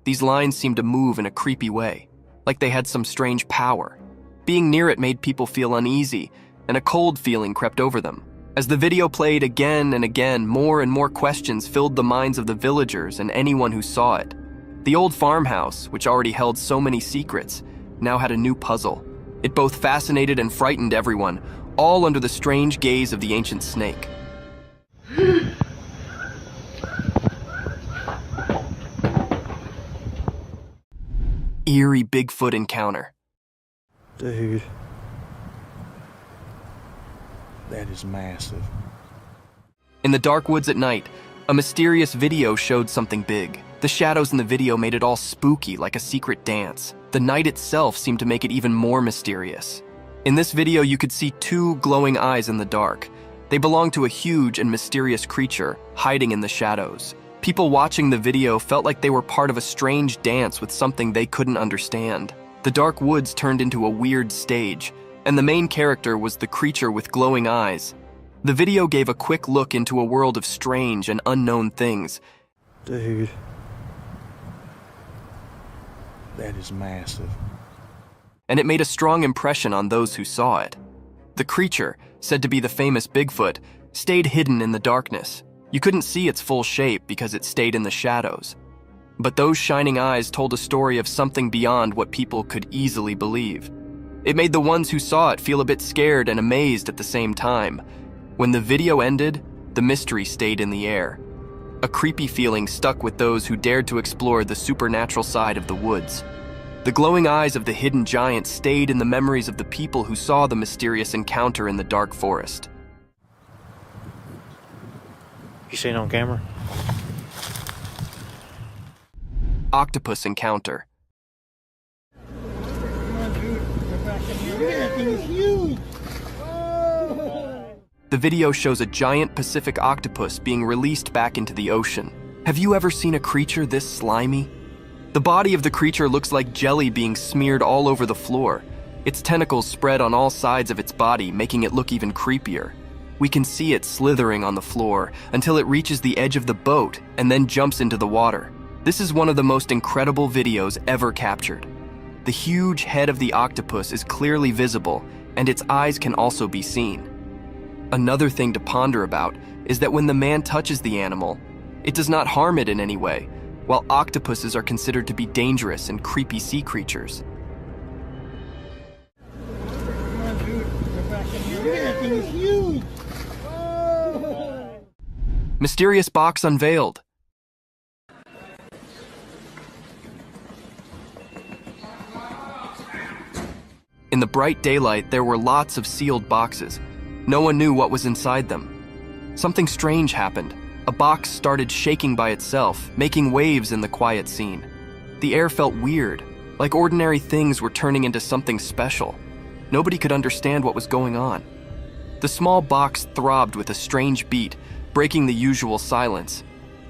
These lines seemed to move in a creepy way, like they had some strange power. Being near it made people feel uneasy, and a cold feeling crept over them. As the video played again and again, more and more questions filled the minds of the villagers and anyone who saw it. The old farmhouse, which already held so many secrets, now had a new puzzle. It both fascinated and frightened everyone, all under the strange gaze of the ancient snake. Eerie Bigfoot encounter. Dude. That is massive. In the dark woods at night, a mysterious video showed something big. The shadows in the video made it all spooky, like a secret dance. The night itself seemed to make it even more mysterious. In this video, you could see two glowing eyes in the dark. They belonged to a huge and mysterious creature, hiding in the shadows. People watching the video felt like they were part of a strange dance with something they couldn't understand. The dark woods turned into a weird stage, and the main character was the creature with glowing eyes. The video gave a quick look into a world of strange and unknown things. Dude. That is massive. And it made a strong impression on those who saw it. The creature, said to be the famous Bigfoot, stayed hidden in the darkness. You couldn't see its full shape because it stayed in the shadows. But those shining eyes told a story of something beyond what people could easily believe. It made the ones who saw it feel a bit scared and amazed at the same time. When the video ended, the mystery stayed in the air. A creepy feeling stuck with those who dared to explore the supernatural side of the woods. The glowing eyes of the hidden giant stayed in the memories of the people who saw the mysterious encounter in the dark forest. You seen on camera? Octopus encounter. The video shows a giant Pacific octopus being released back into the ocean. Have you ever seen a creature this slimy? The body of the creature looks like jelly being smeared all over the floor. Its tentacles spread on all sides of its body, making it look even creepier. We can see it slithering on the floor until it reaches the edge of the boat and then jumps into the water. This is one of the most incredible videos ever captured. The huge head of the octopus is clearly visible, and its eyes can also be seen. Another thing to ponder about is that when the man touches the animal, it does not harm it in any way, while octopuses are considered to be dangerous and creepy sea creatures. Mysterious box unveiled. In the bright daylight, there were lots of sealed boxes. No one knew what was inside them. Something strange happened. A box started shaking by itself, making waves in the quiet scene. The air felt weird, like ordinary things were turning into something special. Nobody could understand what was going on. The small box throbbed with a strange beat, breaking the usual silence.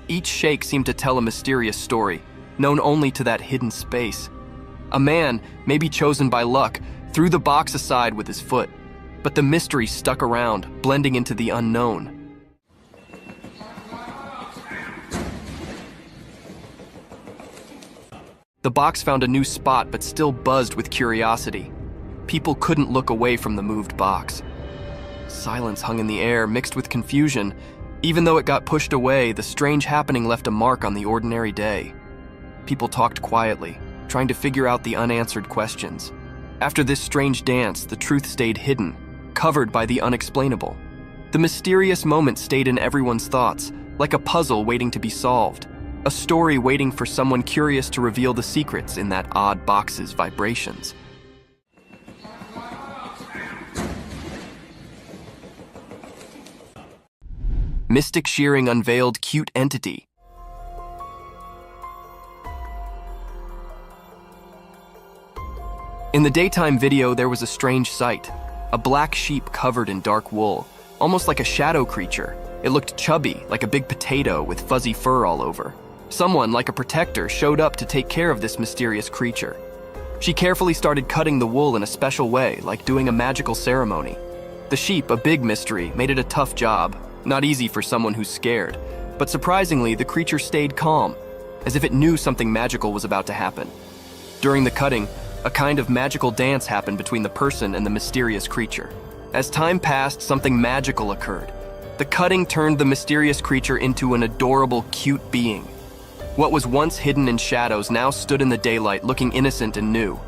Each shake seemed to tell a mysterious story, known only to that hidden space. A man, maybe chosen by luck, threw the box aside with his foot. But the mystery stuck around, blending into the unknown. The box found a new spot but still buzzed with curiosity. People couldn't look away from the moved box. Silence hung in the air, mixed with confusion. Even though it got pushed away, the strange happening left a mark on the ordinary day. People talked quietly, trying to figure out the unanswered questions. After this strange dance, the truth stayed hidden, covered by the unexplainable. The mysterious moment stayed in everyone's thoughts, like a puzzle waiting to be solved, a story waiting for someone curious to reveal the secrets in that odd box's vibrations. Mystic Shearing unveiled cute entity. In the daytime video, there was a strange sight. A black sheep covered in dark wool, almost like a shadow creature. It looked chubby, like a big potato with fuzzy fur all over. Someone, like a protector, showed up to take care of this mysterious creature. She carefully started cutting the wool in a special way, like doing a magical ceremony. The sheep, a big mystery, made it a tough job, not easy for someone who's scared. But surprisingly, the creature stayed calm, as if it knew something magical was about to happen. During the cutting, a kind of magical dance happened between the person and the mysterious creature. As time passed, something magical occurred. The cutting turned the mysterious creature into an adorable, cute being. What was once hidden in shadows now stood in the daylight, looking innocent and new.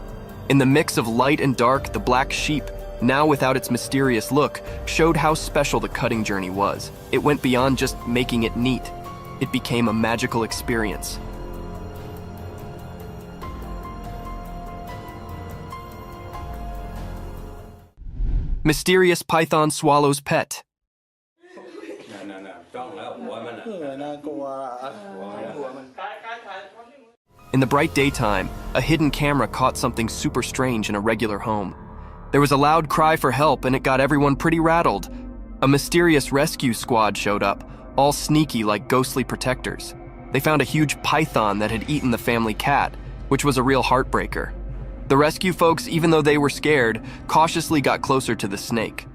In the mix of light and dark, the black sheep, now without its mysterious look, showed how special the cutting journey was. It went beyond just making it neat. It became a magical experience. Mysterious python swallows pet. In the bright daytime, a hidden camera caught something super strange in a regular home. There was a loud cry for help, and it got everyone pretty rattled. A mysterious rescue squad showed up, all sneaky like ghostly protectors. They found a huge python that had eaten the family cat, which was a real heartbreaker. The rescue folks, even though they were scared, cautiously got closer to the snake.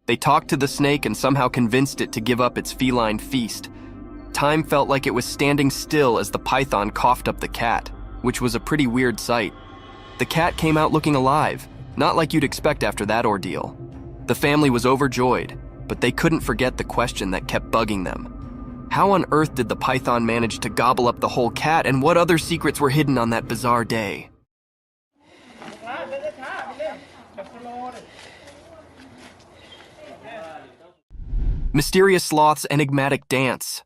They talked to the snake and somehow convinced it to give up its feline feast. Time felt like it was standing still as the python coughed up the cat, which was a pretty weird sight. The cat came out looking alive, not like you'd expect after that ordeal. The family was overjoyed, but they couldn't forget the question that kept bugging them. How on earth did the python manage to gobble up the whole cat, and what other secrets were hidden on that bizarre day? Mysterious sloth's enigmatic dance.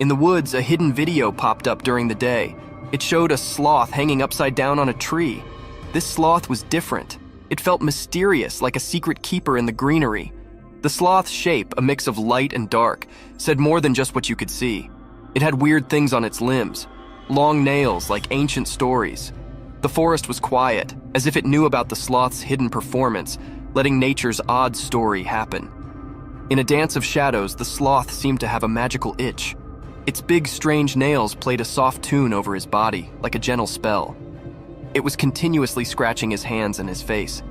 In the woods, a hidden video popped up during the day. It showed a sloth hanging upside down on a tree. This sloth was different. It felt mysterious, like a secret keeper in the greenery. The sloth's shape, a mix of light and dark, said more than just what you could see. It had weird things on its limbs, long nails like ancient stories. The forest was quiet, as if it knew about the sloth's hidden performance, letting nature's odd story happen. In a dance of shadows, the sloth seemed to have a magical itch. Its big, strange nails played a soft tune over his body, like a gentle spell. It was continuously scratching his hands and his face.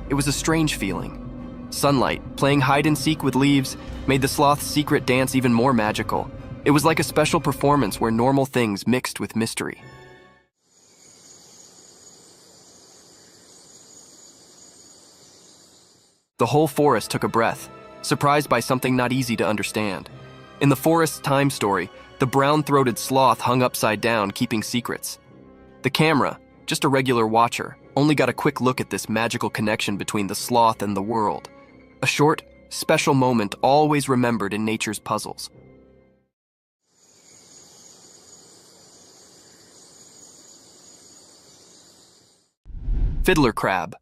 It was a strange feeling. Sunlight, playing hide-and-seek with leaves, made the sloth's secret dance even more magical. It was like a special performance where normal things mixed with mystery. The whole forest took a breath, surprised by something not easy to understand. In the forest's time story, the brown-throated sloth hung upside down, keeping secrets. The camera, just a regular watcher, only got a quick look at this magical connection between the sloth and the world. A short, special moment always remembered in nature's puzzles. Fiddler crab.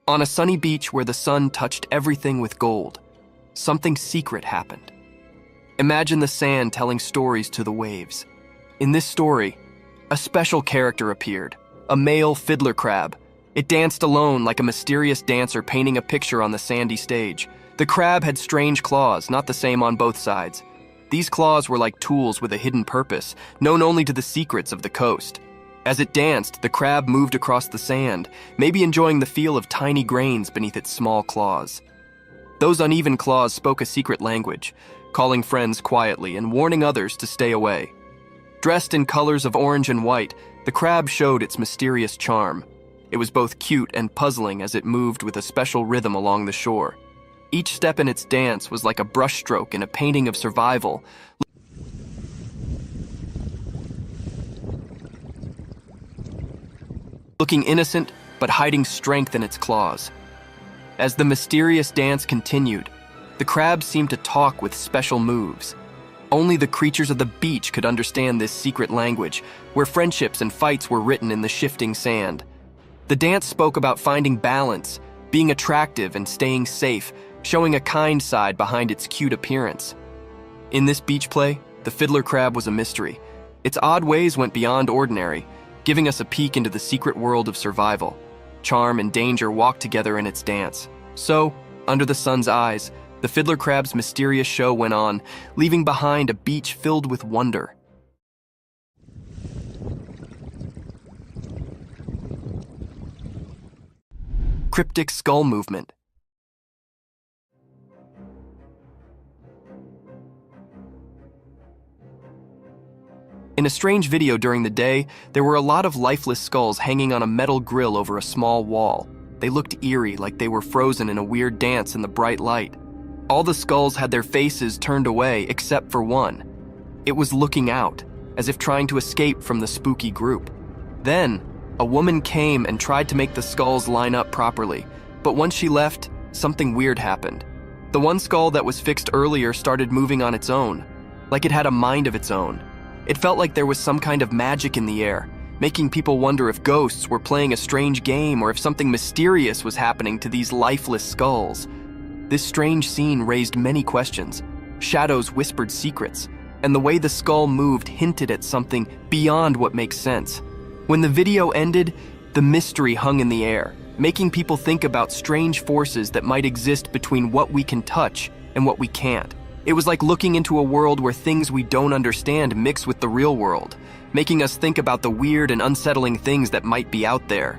On a sunny beach where the sun touched everything with gold, something secret happened. Imagine the sand telling stories to the waves. In this story, a special character appeared, a male fiddler crab. It danced alone like a mysterious dancer painting a picture on the sandy stage. The crab had strange claws, not the same on both sides. These claws were like tools with a hidden purpose, known only to the secrets of the coast. As it danced, the crab moved across the sand, maybe enjoying the feel of tiny grains beneath its small claws. Those uneven claws spoke a secret language, calling friends quietly and warning others to stay away. Dressed in colors of orange and white, the crab showed its mysterious charm. It was both cute and puzzling as it moved with a special rhythm along the shore. Each step in its dance was like a brushstroke in a painting of survival. Looking innocent, but hiding strength in its claws. As the mysterious dance continued, the crab seemed to talk with special moves. Only the creatures of the beach could understand this secret language, where friendships and fights were written in the shifting sand. The dance spoke about finding balance, being attractive and staying safe, showing a kind side behind its cute appearance. In this beach play, the fiddler crab was a mystery. Its odd ways went beyond ordinary, giving us a peek into the secret world of survival. Charm and danger walked together in its dance. So, under the sun's eyes, the fiddler crab's mysterious show went on, leaving behind a beach filled with wonder. Cryptic skull movement. In a strange video during the day, there were a lot of lifeless skulls hanging on a metal grill over a small wall. They looked eerie, like they were frozen in a weird dance in the bright light. All the skulls had their faces turned away except for one. It was looking out, as if trying to escape from the spooky group. Then, a woman came and tried to make the skulls line up properly, but once she left, something weird happened. The one skull that was fixed earlier started moving on its own, like it had a mind of its own. It felt like there was some kind of magic in the air, making people wonder if ghosts were playing a strange game or if something mysterious was happening to these lifeless skulls. This strange scene raised many questions. Shadows whispered secrets, and the way the skull moved hinted at something beyond what makes sense. When the video ended, the mystery hung in the air, making people think about strange forces that might exist between what we can touch and what we can't. It was like looking into a world where things we don't understand mix with the real world, making us think about the weird and unsettling things that might be out there.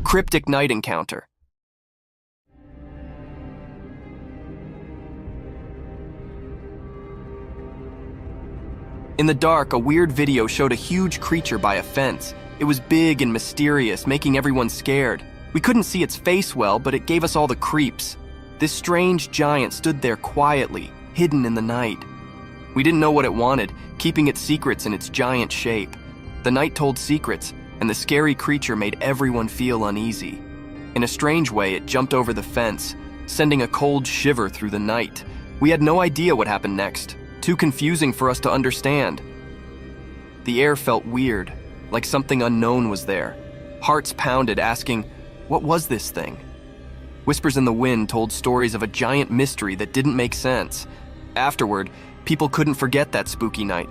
Cryptic night encounter. In the dark, a weird video showed a huge creature by a fence. It was big and mysterious, making everyone scared. We couldn't see its face well, but it gave us all the creeps. This strange giant stood there quietly, hidden in the night. We didn't know what it wanted, keeping its secrets in its giant shape. The night told secrets, and the scary creature made everyone feel uneasy. In a strange way, it jumped over the fence, sending a cold shiver through the night. We had no idea what happened next, too confusing for us to understand. The air felt weird, like something unknown was there. Hearts pounded, asking, what was this thing? Whispers in the wind told stories of a giant mystery that didn't make sense. Afterward, people couldn't forget that spooky night.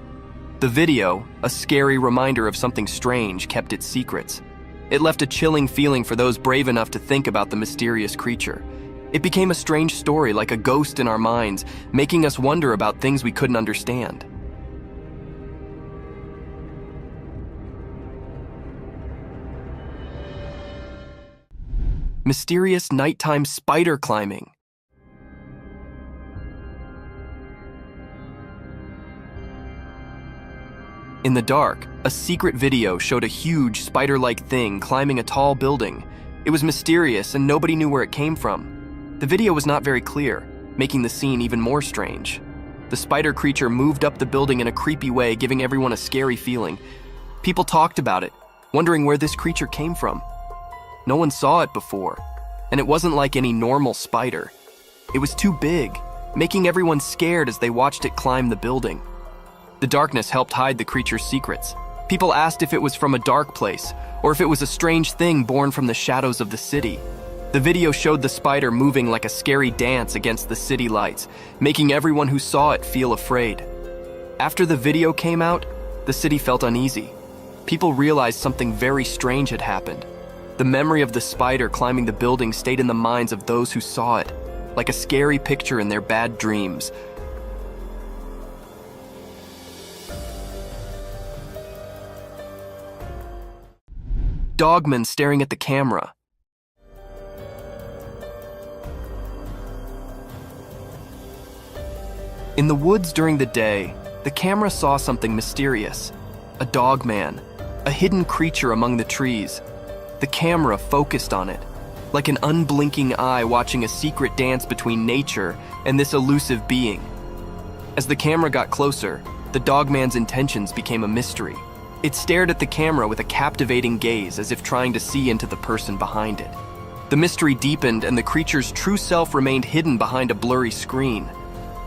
The video, a scary reminder of something strange, kept its secrets. It left a chilling feeling for those brave enough to think about the mysterious creature. It became a strange story, like a ghost in our minds, making us wonder about things we couldn't understand. Mysterious nighttime spider climbing. In the dark, a secret video showed a huge spider-like thing climbing a tall building. It was mysterious and nobody knew where it came from. The video was not very clear, making the scene even more strange. The spider creature moved up the building in a creepy way, giving everyone a scary feeling. People talked about it, wondering where this creature came from. No one saw it before, and it wasn't like any normal spider. It was too big, making everyone scared as they watched it climb the building. The darkness helped hide the creature's secrets. People asked if it was from a dark place, or if it was a strange thing born from the shadows of the city. The video showed the spider moving like a scary dance against the city lights, making everyone who saw it feel afraid. After the video came out, the city felt uneasy. People realized something very strange had happened. The memory of the spider climbing the building stayed in the minds of those who saw it, like a scary picture in their bad dreams. Dogman staring at the camera. In the woods during the day, the camera saw something mysterious. A dogman, a hidden creature among the trees. The camera focused on it, like an unblinking eye watching a secret dance between nature and this elusive being. As the camera got closer, the dogman's intentions became a mystery. It stared at the camera with a captivating gaze, as if trying to see into the person behind it. The mystery deepened and the creature's true self remained hidden behind a blurry screen.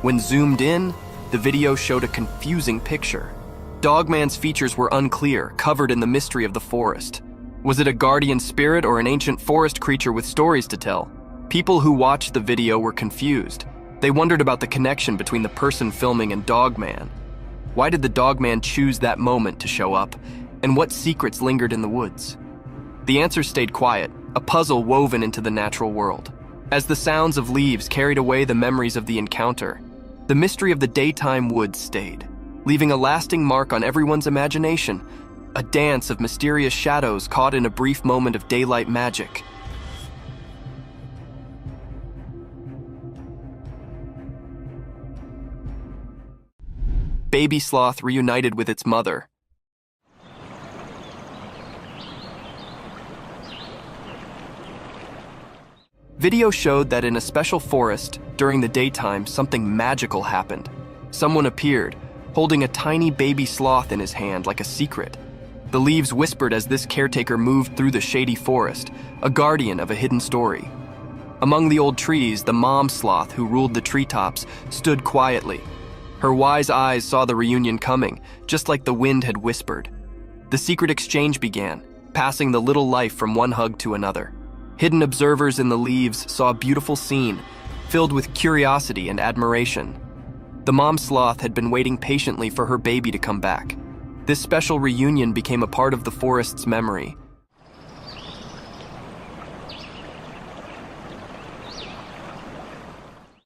When zoomed in, the video showed a confusing picture. Dogman's features were unclear, covered in the mystery of the forest. Was it a guardian spirit or an ancient forest creature with stories to tell? People who watched the video were confused. They wondered about the connection between the person filming and Dogman. Why did the Dogman choose that moment to show up? And what secrets lingered in the woods? The answer stayed quiet, a puzzle woven into the natural world. As the sounds of leaves carried away the memories of the encounter, the mystery of the daytime woods stayed, leaving a lasting mark on everyone's imagination. A dance of mysterious shadows caught in a brief moment of daylight magic. Baby sloth reunited with its mother. Video showed that in a special forest, during the daytime, something magical happened. Someone appeared, holding a tiny baby sloth in his hand like a secret. The leaves whispered as this caretaker moved through the shady forest, a guardian of a hidden story. Among the old trees, the mom sloth who ruled the treetops stood quietly. Her wise eyes saw the reunion coming, just like the wind had whispered. The secret exchange began, passing the little life from one hug to another. Hidden observers in the leaves saw a beautiful scene, filled with curiosity and admiration. The mom sloth had been waiting patiently for her baby to come back. This special reunion became a part of the forest's memory.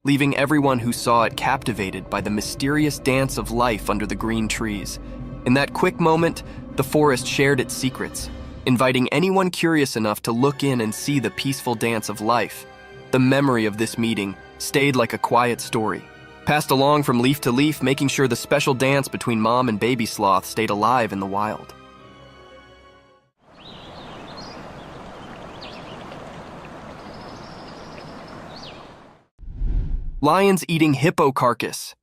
Leaving everyone who saw it captivated by the mysterious dance of life under the green trees. In that quick moment, the forest shared its secrets, inviting anyone curious enough to look in and see the peaceful dance of life. The memory of this meeting stayed like a quiet story, passed along from leaf to leaf, making sure the special dance between mom and baby sloth stayed alive in the wild. Lions eating hippo carcass.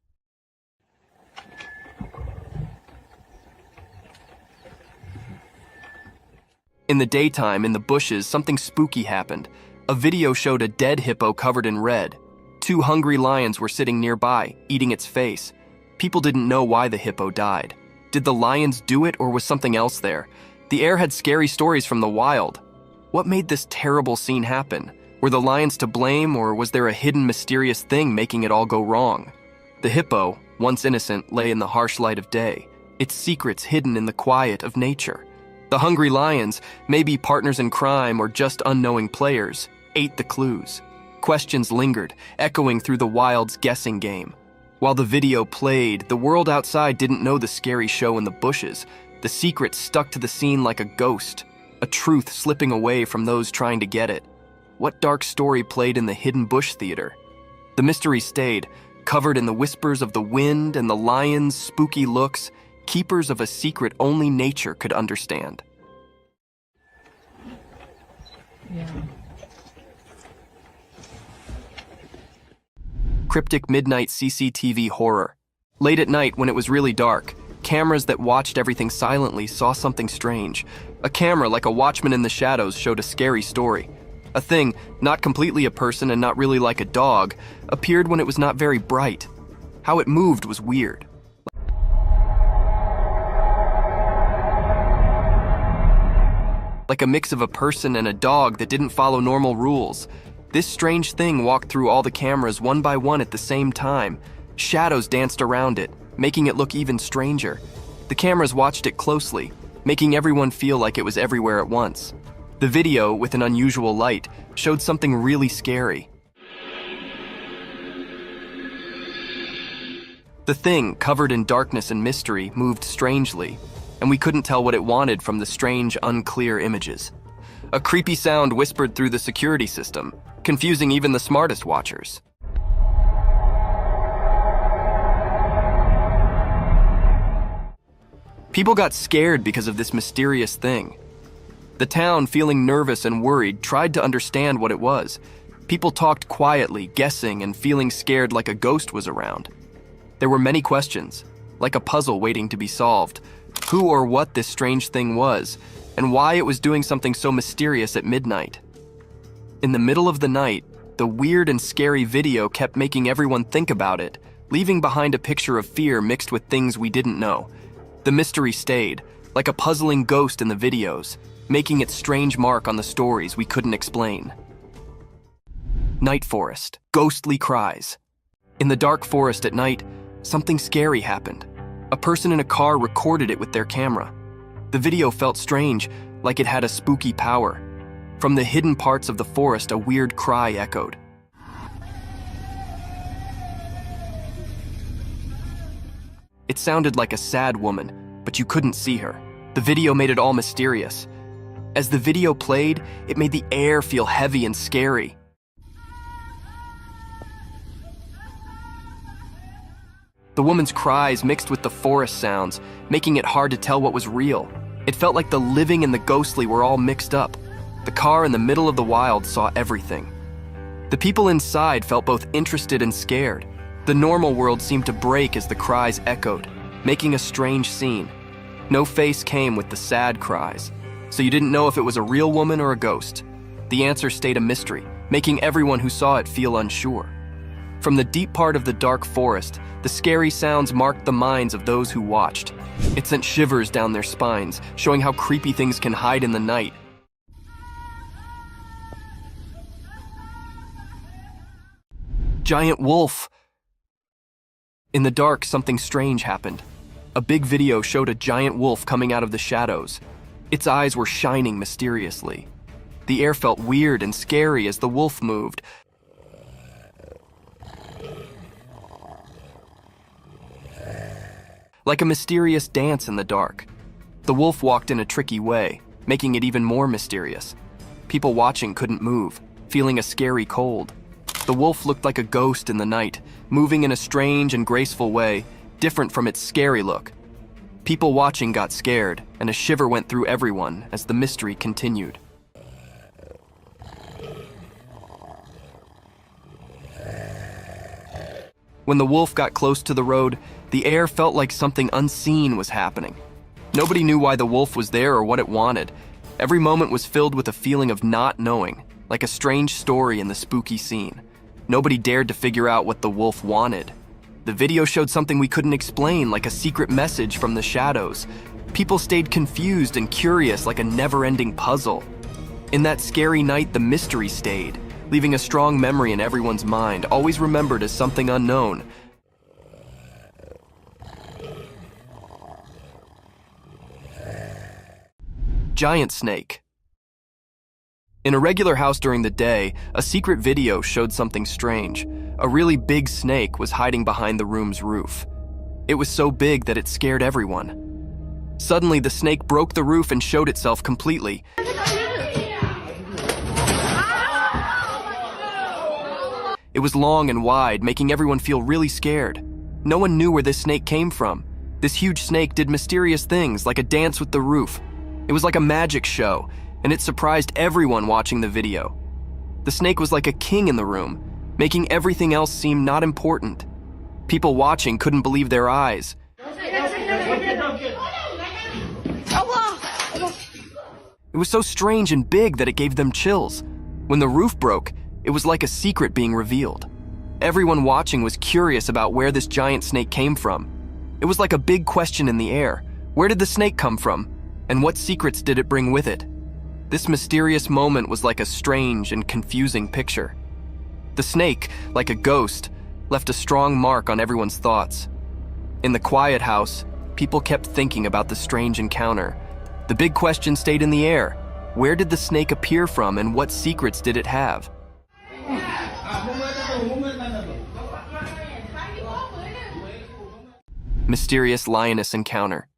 In the daytime, in the bushes, something spooky happened. A video showed a dead hippo covered in red. 2 hungry lions were sitting nearby, eating its face. People didn't know why the hippo died. Did the lions do it, or was something else there? The air had scary stories from the wild. What made this terrible scene happen? Were the lions to blame, or was there a hidden mysterious thing making it all go wrong? The hippo, once innocent, lay in the harsh light of day, its secrets hidden in the quiet of nature. The hungry lions, maybe partners in crime or just unknowing players, ate the clues. Questions lingered, echoing through the wild's guessing game. While the video played, the world outside didn't know the scary show in the bushes. The secret stuck to the scene like a ghost, a truth slipping away from those trying to get it. What dark story played in the hidden bush theater? The mystery stayed, covered in the whispers of the wind and the lions' spooky looks, keepers of a secret only nature could understand. Cryptic midnight CCTV horror. Late at night, when it was really dark, cameras that watched everything silently saw something strange. A camera, like a watchman in the shadows, showed a scary story. A thing, not completely a person and not really like a dog, appeared when it was not very bright. How it moved was weird. Like a mix of a person and a dog that didn't follow normal rules. This strange thing walked through all the cameras one by one at the same time. Shadows danced around it, making it look even stranger. The cameras watched it closely, making everyone feel like it was everywhere at once. The video, with an unusual light, showed something really scary. The thing, covered in darkness and mystery, moved strangely, and we couldn't tell what it wanted from the strange, unclear images. A creepy sound whispered through the security system, confusing even the smartest watchers. People got scared because of this mysterious thing. The town, feeling nervous and worried, tried to understand what it was. People talked quietly, guessing and feeling scared like a ghost was around. There were many questions, like a puzzle waiting to be solved. Who or what this strange thing was, and why it was doing something so mysterious at midnight. In the middle of the night, the weird and scary video kept making everyone think about it, leaving behind a picture of fear mixed with things we didn't know. The mystery stayed, like a puzzling ghost in the videos, making its strange mark on the stories we couldn't explain. Night forest, ghostly cries. In the dark forest at night, something scary happened. A person in a car recorded it with their camera. The video felt strange, like it had a spooky power. From the hidden parts of the forest, a weird cry echoed. It sounded like a sad woman, but you couldn't see her. The video made it all mysterious. As the video played, it made the air feel heavy and scary. The woman's cries mixed with the forest sounds, making it hard to tell what was real. It felt like the living and the ghostly were all mixed up. The car in the middle of the wild saw everything. The people inside felt both interested and scared. The normal world seemed to break as the cries echoed, making a strange scene. No face came with the sad cries, so you didn't know if it was a real woman or a ghost. The answer stayed a mystery, making everyone who saw it feel unsure. From the deep part of the dark forest, the scary sounds marked the minds of those who watched. It sent shivers down their spines, showing how creepy things can hide in the night. Giant wolf! In the dark, something strange happened. A big video showed a giant wolf coming out of the shadows. Its eyes were shining mysteriously. The air felt weird and scary as the wolf moved. Like a mysterious dance in the dark. The wolf walked in a tricky way, making it even more mysterious. People watching couldn't move, feeling a scary cold. The wolf looked like a ghost in the night, moving in a strange and graceful way, different from its scary look. People watching got scared, and a shiver went through everyone as the mystery continued. When the wolf got close to the road, the air felt like something unseen was happening. Nobody knew why the wolf was there or what it wanted. Every moment was filled with a feeling of not knowing, like a strange story in the spooky scene. Nobody dared to figure out what the wolf wanted. The video showed something we couldn't explain, like a secret message from the shadows. People stayed confused and curious, like a never-ending puzzle. In that scary night, the mystery stayed, leaving a strong memory in everyone's mind, always remembered as something unknown. Giant snake. In a regular house during the day, a secret video showed something strange. A really big snake was hiding behind the room's roof. It was so big that it scared everyone. Suddenly, the snake broke the roof and showed itself completely. It was long and wide, making everyone feel really scared. No one knew where this snake came from. This huge snake did mysterious things, like a dance with the roof. It was like a magic show, and it surprised everyone watching the video. The snake was like a king in the room, making everything else seem not important. People watching couldn't believe their eyes. It was so strange and big that it gave them chills. When the roof broke, it was like a secret being revealed. Everyone watching was curious about where this giant snake came from. It was like a big question in the air. Where did the snake come from? And what secrets did it bring with it? This mysterious moment was like a strange and confusing picture. The snake, like a ghost, left a strong mark on everyone's thoughts. In the quiet house, people kept thinking about the strange encounter. The big question stayed in the air. Where did the snake appear from, and what secrets did it have? Mysterious lioness encounter.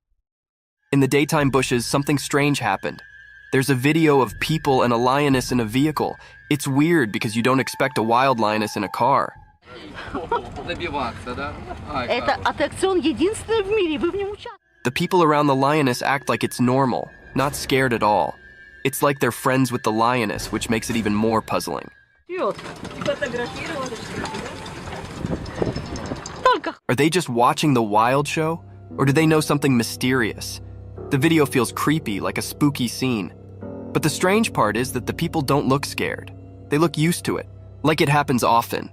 In the daytime bushes, something strange happened. There's a video of people and a lioness in a vehicle. It's weird because you don't expect a wild lioness in a car. The people around the lioness act like it's normal, not scared at all. It's like they're friends with the lioness, which makes it even more puzzling. Are they just watching the wild show? Or do they know something mysterious? The video feels creepy, like a spooky scene. But the strange part is that the people don't look scared. They look used to it, like it happens often.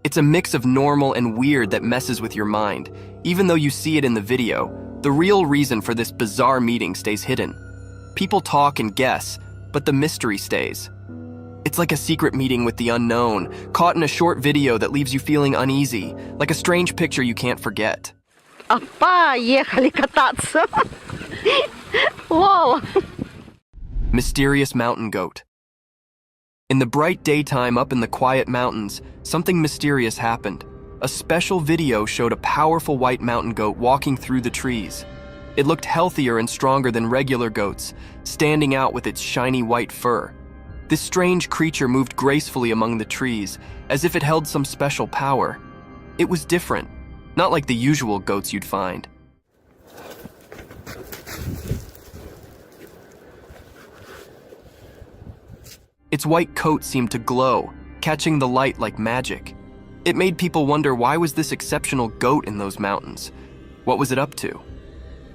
It's a mix of normal and weird that messes with your mind. Even though you see it in the video, the real reason for this bizarre meeting stays hidden. People talk and guess, but the mystery stays. It's like a secret meeting with the unknown, caught in a short video that leaves you feeling uneasy, like a strange picture you can't forget. Mysterious mountain goat. In the bright daytime up in the quiet mountains, something mysterious happened. A special video showed a powerful white mountain goat walking through the trees. It looked healthier and stronger than regular goats, standing out with its shiny white fur. This strange creature moved gracefully among the trees, as if it held some special power. It was different, not like the usual goats you'd find. Its white coat seemed to glow, catching the light like magic. It made people wonder, why was this exceptional goat in those mountains? What was it up to?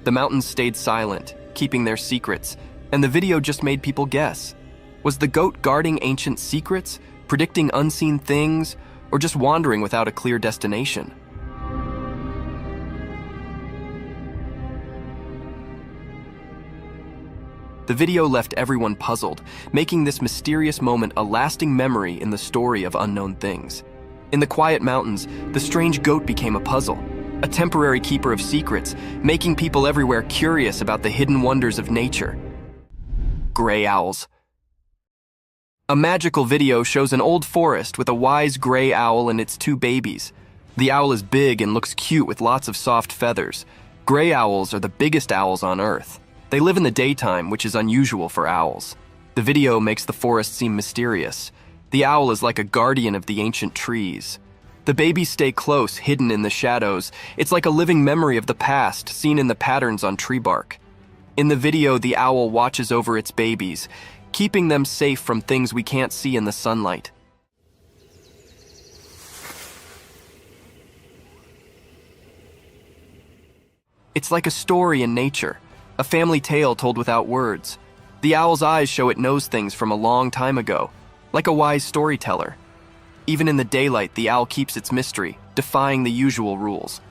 The mountains stayed silent, keeping their secrets, and the video just made people guess. Was the goat guarding ancient secrets, predicting unseen things, or just wandering without a clear destination? The video left everyone puzzled, making this mysterious moment a lasting memory in the story of unknown things. In the quiet mountains, the strange goat became a puzzle, a temporary keeper of secrets, making people everywhere curious about the hidden wonders of nature. Gray owls. A magical video shows an old forest with a wise gray owl and its two babies. The owl is big and looks cute with lots of soft feathers. Gray owls are the biggest owls on Earth. They live in the daytime, which is unusual for owls. The video makes the forest seem mysterious. The owl is like a guardian of the ancient trees. The babies stay close, hidden in the shadows. It's like a living memory of the past, seen in the patterns on tree bark. In the video, the owl watches over its babies, keeping them safe from things we can't see in the sunlight. It's like a story in nature, a family tale told without words. The owl's eyes show it knows things from a long time ago, like a wise storyteller. Even in the daylight, the owl keeps its mystery, defying the usual rules.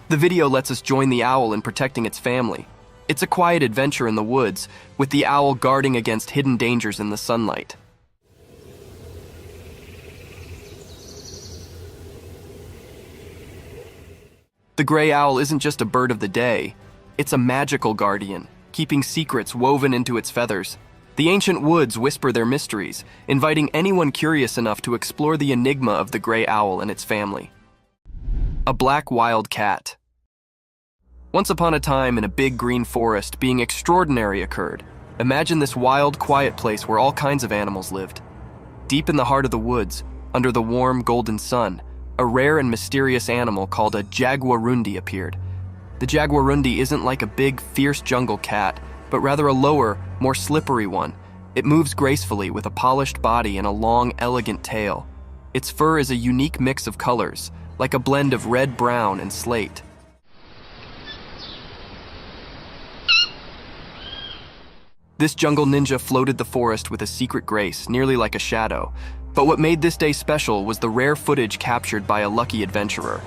The video lets us join the owl in protecting its family. It's a quiet adventure in the woods, with the owl guarding against hidden dangers in the sunlight. The gray owl isn't just a bird of the day. It's a magical guardian, keeping secrets woven into its feathers. The ancient woods whisper their mysteries, inviting anyone curious enough to explore the enigma of the gray owl and its family. A black wild cat. Once upon a time in a big green forest, being extraordinary occurred. Imagine this wild, quiet place where all kinds of animals lived. Deep in the heart of the woods, under the warm, golden sun, a rare and mysterious animal called a jaguarundi appeared. The jaguarundi isn't like a big, fierce jungle cat, but rather a lower, more slippery one. It moves gracefully with a polished body and a long, elegant tail. Its fur is a unique mix of colors, like a blend of red, brown, and slate. This jungle ninja floated the forest with a secret grace, nearly like a shadow. But what made this day special was the rare footage captured by a lucky adventurer.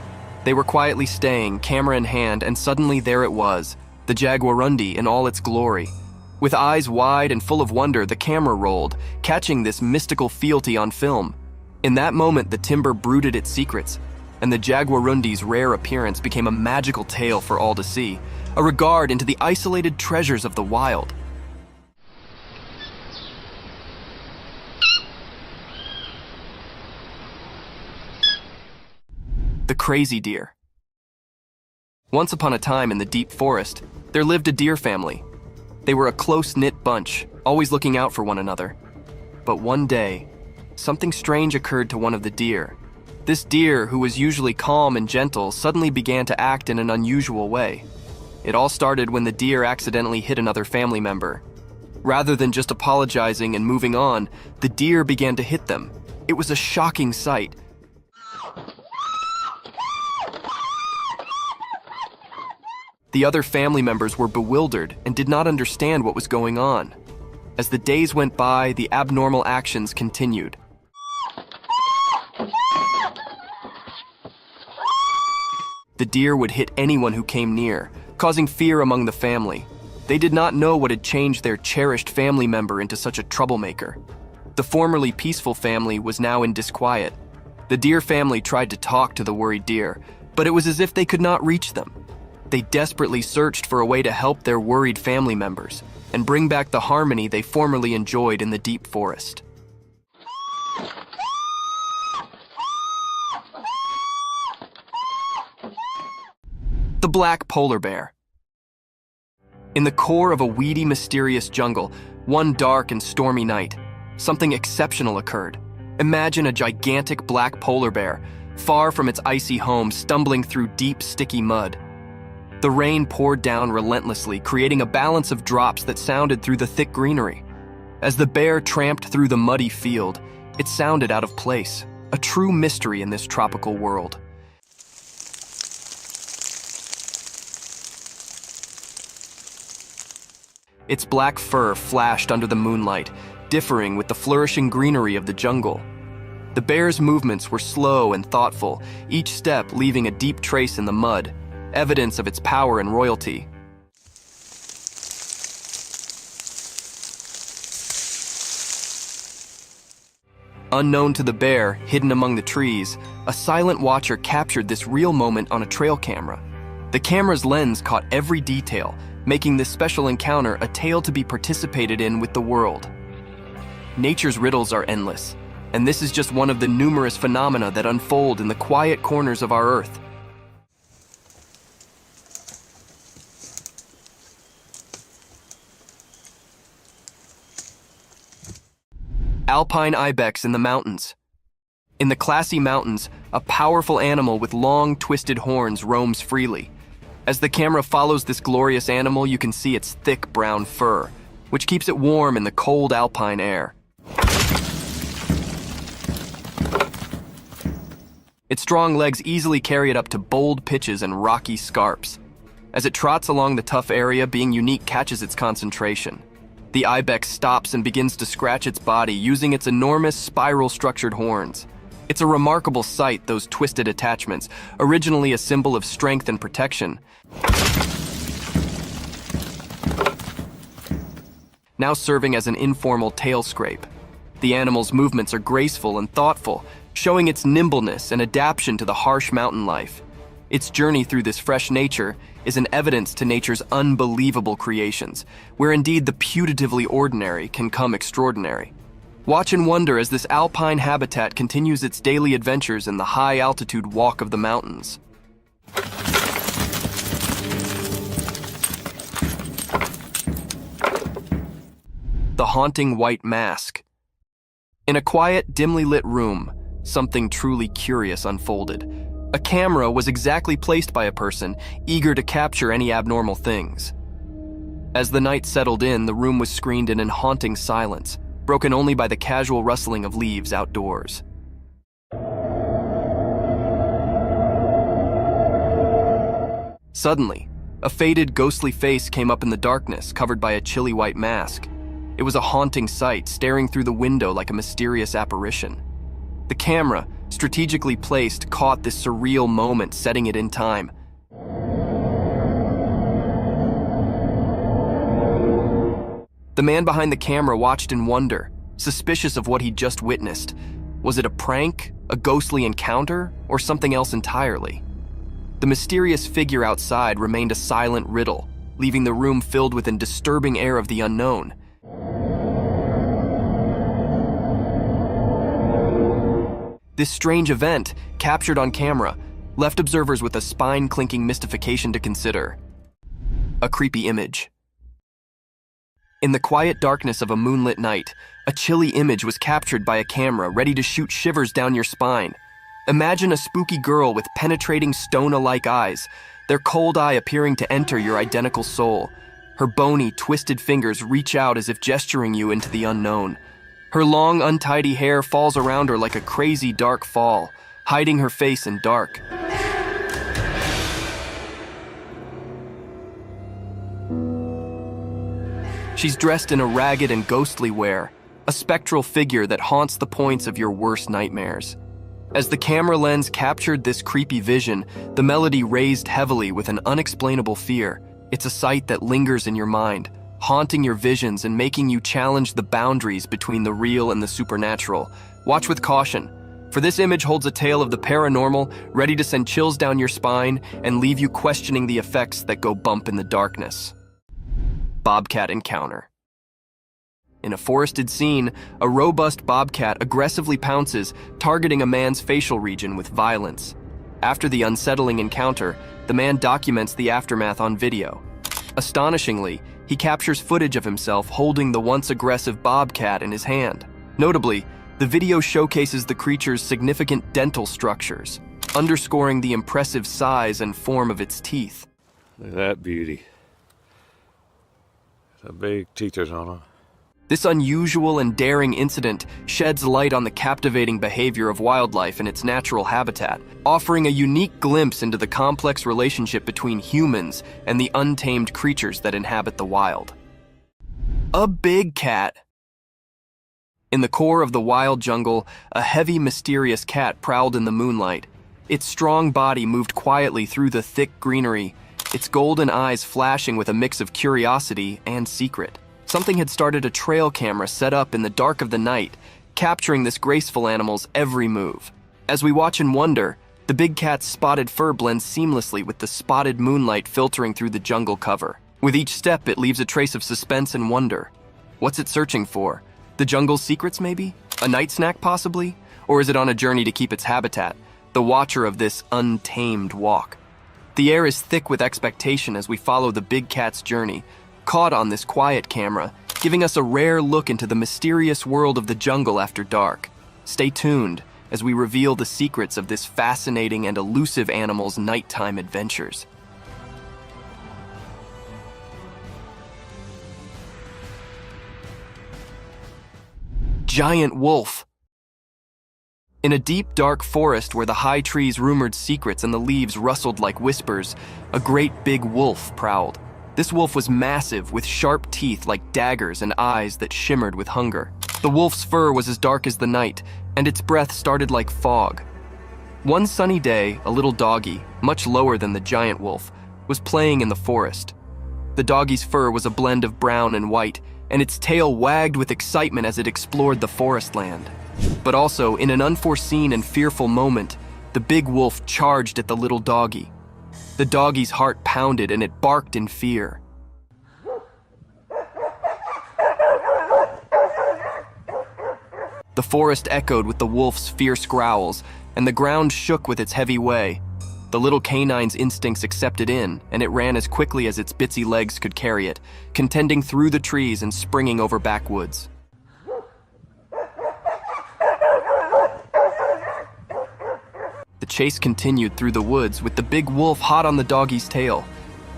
They were quietly staying, camera in hand, and suddenly there it was, the jaguarundi in all its glory. With eyes wide and full of wonder, the camera rolled, catching this mystical fealty on film. In that moment, the timber brooded its secrets, and the jaguarundi's rare appearance became a magical tale for all to see, a regard into the isolated treasures of the wild. The crazy deer. Once upon a time in the deep forest, there lived a deer family. They were a close-knit bunch, always looking out for one another. But one day, something strange occurred to one of the deer. This deer, who was usually calm and gentle, suddenly began to act in an unusual way. It all started when the deer accidentally hit another family member. Rather than just apologizing and moving on, the deer began to hit them. It was a shocking sight. The other family members were bewildered and did not understand what was going on. As the days went by, the abnormal actions continued. The deer would hit anyone who came near, causing fear among the family. They did not know what had changed their cherished family member into such a troublemaker. The formerly peaceful family was now in disquiet. The deer family tried to talk to the worried deer, but it was as if they could not reach them. They desperately searched for a way to help their worried family members and bring back the harmony they formerly enjoyed in the deep forest. The black polar bear. In the core of a weedy, mysterious jungle, one dark and stormy night, something exceptional occurred. Imagine a gigantic black polar bear, far from its icy home, stumbling through deep, sticky mud. The rain poured down relentlessly, creating a balance of drops that sounded through the thick greenery. As the bear tramped through the muddy field, it sounded out of place, a true mystery in this tropical world. Its black fur flashed under the moonlight, differing with the flourishing greenery of the jungle. The bear's movements were slow and thoughtful, each step leaving a deep trace in the mud, evidence of its power and royalty. Unknown to the bear, hidden among the trees, a silent watcher captured this real moment on a trail camera. The camera's lens caught every detail, making this special encounter a tale to be participated in with the world. Nature's riddles are endless, and this is just one of the numerous phenomena that unfold in the quiet corners of our Earth. Alpine ibex in the mountains. In the Classy Mountains, a powerful animal with long, twisted horns roams freely. As the camera follows this glorious animal, you can see its thick brown fur, which keeps it warm in the cold alpine air. Its strong legs easily carry it up to bold pitches and rocky scarps. As it trots along the tough area, being unique catches its concentration. The ibex stops and begins to scratch its body using its enormous spiral-structured horns. It's a remarkable sight, those twisted attachments, originally a symbol of strength and protection, now serving as an informal tail scrape. The animal's movements are graceful and thoughtful, showing its nimbleness and adaptation to the harsh mountain life. Its journey through this fresh nature is an evidence to nature's unbelievable creations, where indeed the putatively ordinary can come extraordinary. Watch and wonder as this alpine habitat continues its daily adventures in the high-altitude walk of the mountains. The haunting white mask. In a quiet, dimly lit room, something truly curious unfolded. A camera was exactly placed by a person, eager to capture any abnormal things. As the night settled in, the room was screened in haunting silence, broken only by the casual rustling of leaves outdoors. Suddenly, a faded, ghostly face came up in the darkness, covered by a chilly white mask. It was a haunting sight, staring through the window like a mysterious apparition. The camera, strategically placed, caught this surreal moment, setting it in time. The man behind the camera watched in wonder, suspicious of what he'd just witnessed. Was it a prank, a ghostly encounter, or something else entirely? The mysterious figure outside remained a silent riddle, leaving the room filled with a disturbing air of the unknown. This strange event, captured on camera, left observers with a spine-clinking mystification to consider. A creepy image. In the quiet darkness of a moonlit night, a chilly image was captured by a camera ready to shoot shivers down your spine. Imagine a spooky girl with penetrating stone-alike eyes, their cold eye appearing to enter your identical soul. Her bony, twisted fingers reach out as if gesturing you into the unknown. Her long, untidy hair falls around her like a crazy dark fall, hiding her face in dark. She's dressed in a ragged and ghostly wear, a spectral figure that haunts the points of your worst nightmares. As the camera lens captured this creepy vision, the melody raised heavily with an unexplainable fear. It's a sight that lingers in your mind, haunting your visions and making you challenge the boundaries between the real and the supernatural. Watch with caution, for this image holds a tale of the paranormal, ready to send chills down your spine and leave you questioning the effects that go bump in the darkness. Bobcat encounter. In a forested scene, a robust bobcat aggressively pounces, targeting a man's facial region with violence. After the unsettling encounter, the man documents the aftermath on video. Astonishingly, he captures footage of himself holding the once aggressive bobcat in his hand. Notably, the video showcases the creature's significant dental structures, underscoring the impressive size and form of its teeth. Look at that beauty. The big teeth on her. This unusual and daring incident sheds light on the captivating behavior of wildlife in its natural habitat, offering a unique glimpse into the complex relationship between humans and the untamed creatures that inhabit the wild. A big cat. In the core of the wild jungle, a heavy, mysterious cat prowled in the moonlight. Its strong body moved quietly through the thick greenery, its golden eyes flashing with a mix of curiosity and secret. Something had started a trail camera set up in the dark of the night, capturing this graceful animal's every move. As we watch and wonder, the big cat's spotted fur blends seamlessly with the spotted moonlight filtering through the jungle cover. With each step, it leaves a trace of suspense and wonder. What's it searching for? The jungle's secrets, maybe? A night snack, possibly? Or is it on a journey to keep its habitat, the watcher of this untamed walk? The air is thick with expectation as we follow the big cat's journey, caught on this quiet camera, giving us a rare look into the mysterious world of the jungle after dark. Stay tuned as we reveal the secrets of this fascinating and elusive animal's nighttime adventures. Giant wolf. In a deep, dark forest where the high trees rumored secrets and the leaves rustled like whispers, a great big wolf prowled. This wolf was massive, with sharp teeth like daggers and eyes that shimmered with hunger. The wolf's fur was as dark as the night, and its breath started like fog. One sunny day, a little doggy, much lower than the giant wolf, was playing in the forest. The doggy's fur was a blend of brown and white, and its tail wagged with excitement as it explored the forest land. But also, in an unforeseen and fearful moment, the big wolf charged at the little doggy. The doggy's heart pounded and it barked in fear. The forest echoed with the wolf's fierce growls, and the ground shook with its heavy way. The little canine's instincts accepted in, and it ran as quickly as its bitsy legs could carry it, contending through the trees and springing over backwoods. The chase continued through the woods with the big wolf hot on the doggy's tail.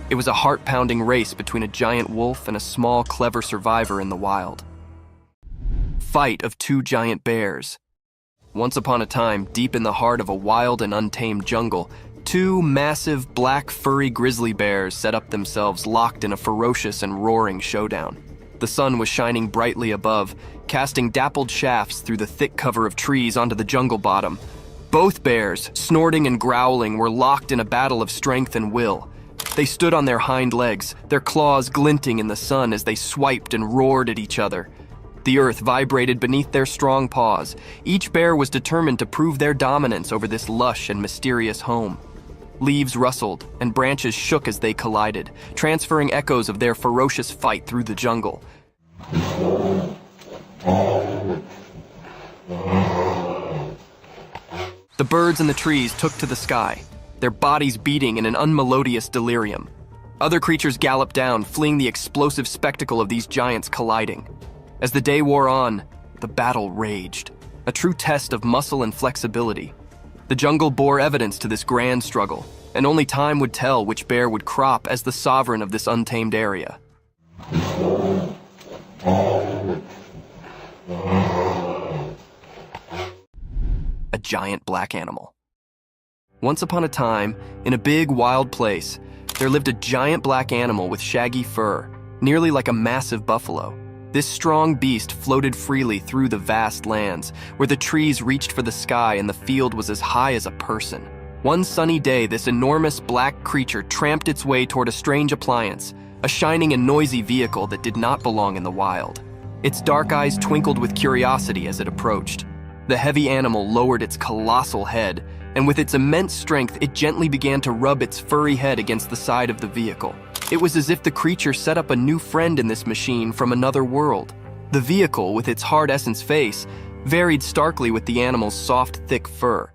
It was a heart-pounding race between a giant wolf and a small, clever survivor in the wild. Fight of two giant bears. Once upon a time, deep in the heart of a wild and untamed jungle, two massive, black, furry grizzly bears set up themselves locked in a ferocious and roaring showdown. The sun was shining brightly above, casting dappled shafts through the thick cover of trees onto the jungle bottom. Both bears, snorting and growling, were locked in a battle of strength and will. They stood on their hind legs, their claws glinting in the sun as they swiped and roared at each other. The earth vibrated beneath their strong paws. Each bear was determined to prove their dominance over this lush and mysterious home. Leaves rustled, and branches shook as they collided, transferring echoes of their ferocious fight through the jungle. The birds in the trees took to the sky, their bodies beating in an unmelodious delirium. Other creatures galloped down, fleeing the explosive spectacle of these giants colliding. As the day wore on, the battle raged, a true test of muscle and flexibility. The jungle bore evidence to this grand struggle, and only time would tell which bear would crop as the sovereign of this untamed area. A giant black animal. Once upon a time, in a big wild place, there lived a giant black animal with shaggy fur, nearly like a massive buffalo. This strong beast floated freely through the vast lands, where the trees reached for the sky and the field was as high as a person. One sunny day, this enormous black creature tramped its way toward a strange appliance, a shining and noisy vehicle that did not belong in the wild. Its dark eyes twinkled with curiosity as it approached. The heavy animal lowered its colossal head, and with its immense strength, it gently began to rub its furry head against the side of the vehicle. It was as if the creature set up a new friend in this machine from another world. The vehicle, with its hard essence face, varied starkly with the animal's soft, thick fur.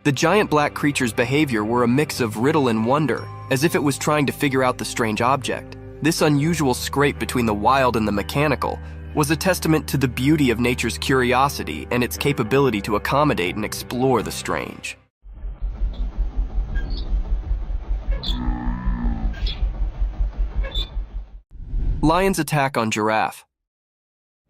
The giant black creature's behavior were a mix of riddle and wonder, as if it was trying to figure out the strange object. This unusual scrape between the wild and the mechanical was a testament to the beauty of nature's curiosity and its capability to accommodate and explore the strange. Lion's attack on giraffe.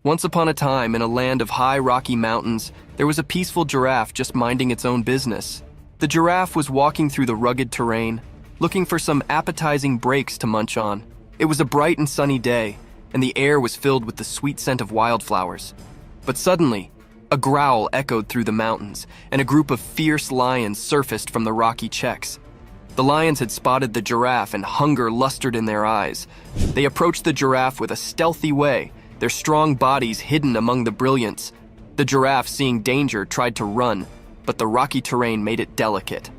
Once upon a time, in a land of high rocky mountains, there was a peaceful giraffe just minding its own business. The giraffe was walking through the rugged terrain, looking for some appetizing breaks to munch on. It was a bright and sunny day, and the air was filled with the sweet scent of wildflowers. But suddenly, a growl echoed through the mountains, and a group of fierce lions surfaced from the rocky checks. The lions had spotted the giraffe, and hunger lustered in their eyes. They approached the giraffe with a stealthy way, their strong bodies hidden among the brilliance. The giraffe, seeing danger, tried to run, but the rocky terrain made it delicate.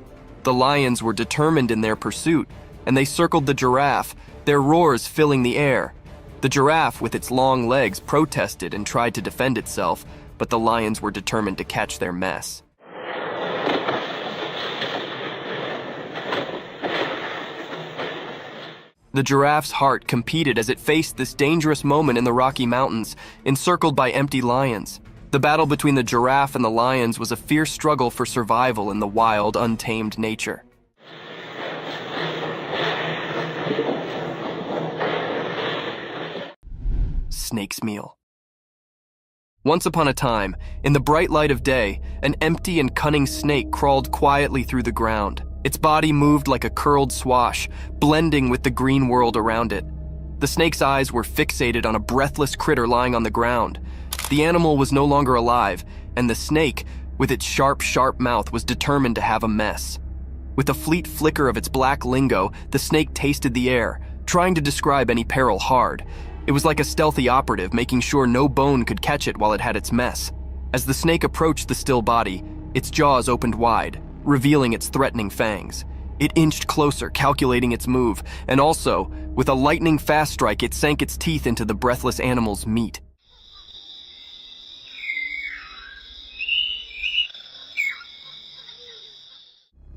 The lions were determined in their pursuit, and they circled the giraffe, their roars filling the air. The giraffe, with its long legs, protested and tried to defend itself, but the lions were determined to catch their mess. The giraffe's heart competed as it faced this dangerous moment in the Rocky Mountains, encircled by empty lions. The battle between the giraffe and the lions was a fierce struggle for survival in the wild, untamed nature. snake's meal. Once upon a time, in the bright light of day, an empty and cunning snake crawled quietly through the ground. Its body moved like a curled swash, blending with the green world around it. The snake's eyes were fixated on a breathless critter lying on the ground. The animal was no longer alive, and the snake, with its sharp mouth, was determined to have a mess. With a fleet flicker of its black lingo, the snake tasted the air, trying to describe any peril hard. It was like a stealthy operative, making sure no bone could catch it while it had its mess. As the snake approached the still body, its jaws opened wide, revealing its threatening fangs. It inched closer, calculating its move, and also, with a lightning-fast strike, it sank its teeth into the breathless animal's meat.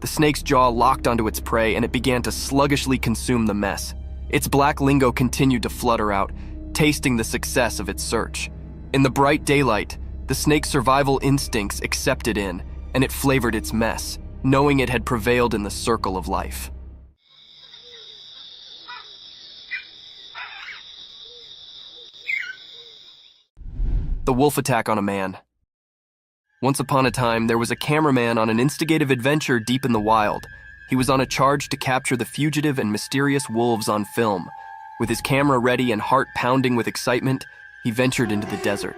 The snake's jaw locked onto its prey, and it began to sluggishly consume the mess. Its black lingo continued to flutter out, tasting the success of its search. In the bright daylight, the snake's survival instincts accepted in, and it flavored its mess, knowing it had prevailed in the circle of life. The wolf attack on a man. Once upon a time, there was a cameraman on an instigative adventure deep in the wild. He was on a charge to capture the fugitive and mysterious wolves on film. With his camera ready and heart pounding with excitement, he ventured into the desert.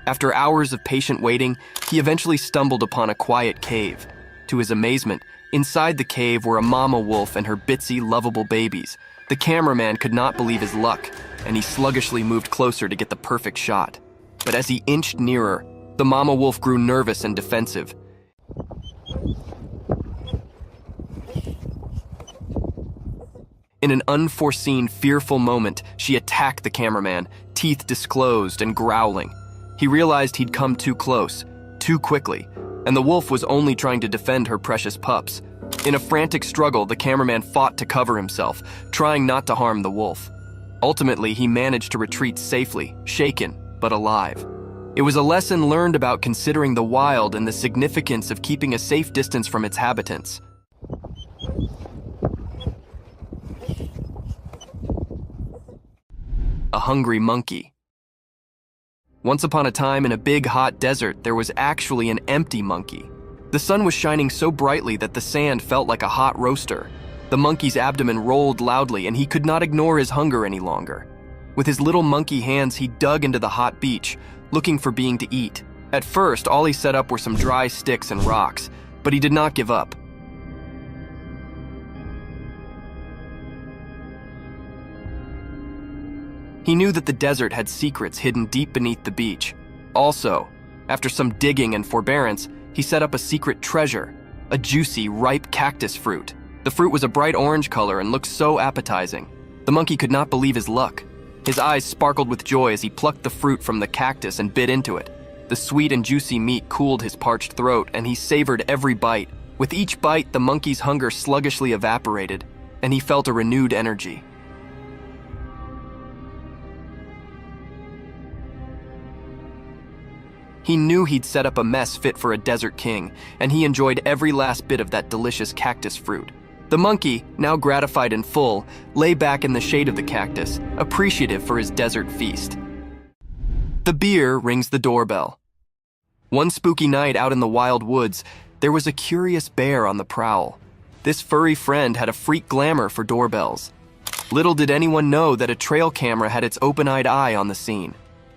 After hours of patient waiting, he eventually stumbled upon a quiet cave. To his amazement, inside the cave were a mama wolf and her bitsy, lovable babies. The cameraman could not believe his luck, and he sluggishly moved closer to get the perfect shot. But as he inched nearer, the mama wolf grew nervous and defensive. In an unforeseen, fearful moment, she attacked the cameraman, teeth disclosed and growling. He realized he'd come too close, too quickly, and the wolf was only trying to defend her precious pups. In a frantic struggle, the cameraman fought to cover himself, trying not to harm the wolf. Ultimately, he managed to retreat safely, shaken, but alive. It was a lesson learned about considering the wild and the significance of keeping a safe distance from its habitants. A hungry monkey. Once upon a time, in a big hot desert, there was actually an empty monkey. The sun was shining so brightly that the sand felt like a hot roaster. The monkey's abdomen rolled loudly, and he could not ignore his hunger any longer. With his little monkey hands, he dug into the hot beach, looking for being to eat. At first, all he set up were some dry sticks and rocks, but he did not give up. He knew that the desert had secrets hidden deep beneath the beach. Also, after some digging and forbearance, he set up a secret treasure, a juicy, ripe cactus fruit. The fruit was a bright orange color and looked so appetizing. The monkey could not believe his luck. His eyes sparkled with joy as he plucked the fruit from the cactus and bit into it. The sweet and juicy meat cooled his parched throat, and he savored every bite. With each bite, the monkey's hunger sluggishly evaporated, and he felt a renewed energy. He knew he'd set up a mess fit for a desert king, and he enjoyed every last bit of that delicious cactus fruit. The monkey, now gratified and full, lay back in the shade of the cactus, appreciative for his desert feast. The bear rings the doorbell. One spooky night out in the wild woods, there was a curious bear on the prowl. This furry friend had a freak glamour for doorbells. Little did anyone know that a trail camera had its open-eyed eye on the scene.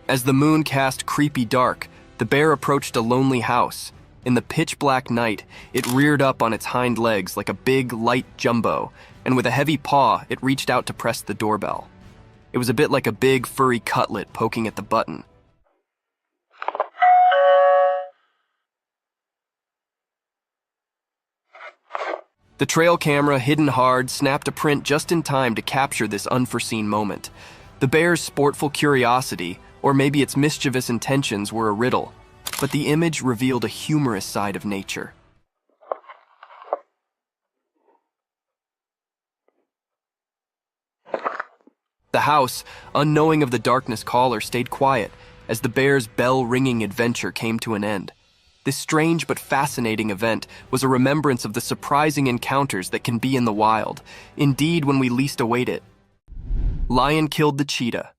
As the moon cast creepy dark, the bear approached a lonely house. In the pitch-black night, it reared up on its hind legs like a big, light jumbo, and with a heavy paw, it reached out to press the doorbell. It was a bit like a big, furry cutlet poking at the button. The trail camera, hidden hard, snapped a print just in time to capture this unforeseen moment. The bear's sportful curiosity, or maybe its mischievous intentions, were a riddle, but the image revealed a humorous side of nature. The house, unknowing of the darkness caller, stayed quiet as the bear's bell-ringing adventure came to an end. This strange but fascinating event was a remembrance of the surprising encounters that can be in the wild, indeed when we least await it. Lion killed the cheetah.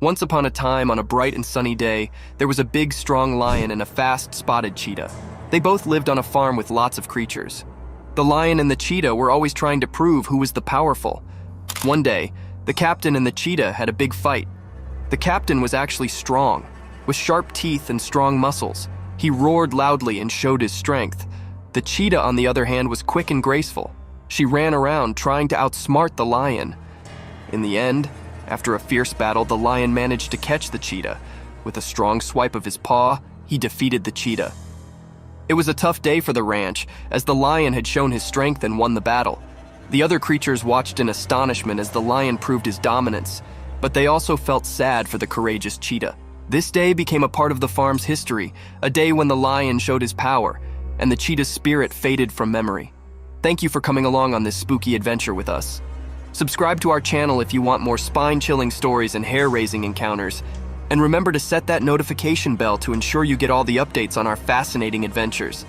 Once upon a time, on a bright and sunny day, there was a big, strong lion and a fast, spotted cheetah. They both lived on a farm with lots of creatures. The lion and the cheetah were always trying to prove who was the powerful. One day, the captain and the cheetah had a big fight. The captain was actually strong, with sharp teeth and strong muscles. He roared loudly and showed his strength. The cheetah, on the other hand, was quick and graceful. She ran around trying to outsmart the lion. In the end, after a fierce battle, the lion managed to catch the cheetah. With a strong swipe of his paw, he defeated the cheetah. It was a tough day for the ranch, as the lion had shown his strength and won the battle. The other creatures watched in astonishment as the lion proved his dominance, but they also felt sad for the courageous cheetah. This day became a part of the farm's history, a day when the lion showed his power, and the cheetah's spirit faded from memory. Thank you for coming along on this spooky adventure with us. Subscribe to our channel if you want more spine-chilling stories and hair-raising encounters. And remember to set that notification bell to ensure you get all the updates on our fascinating adventures.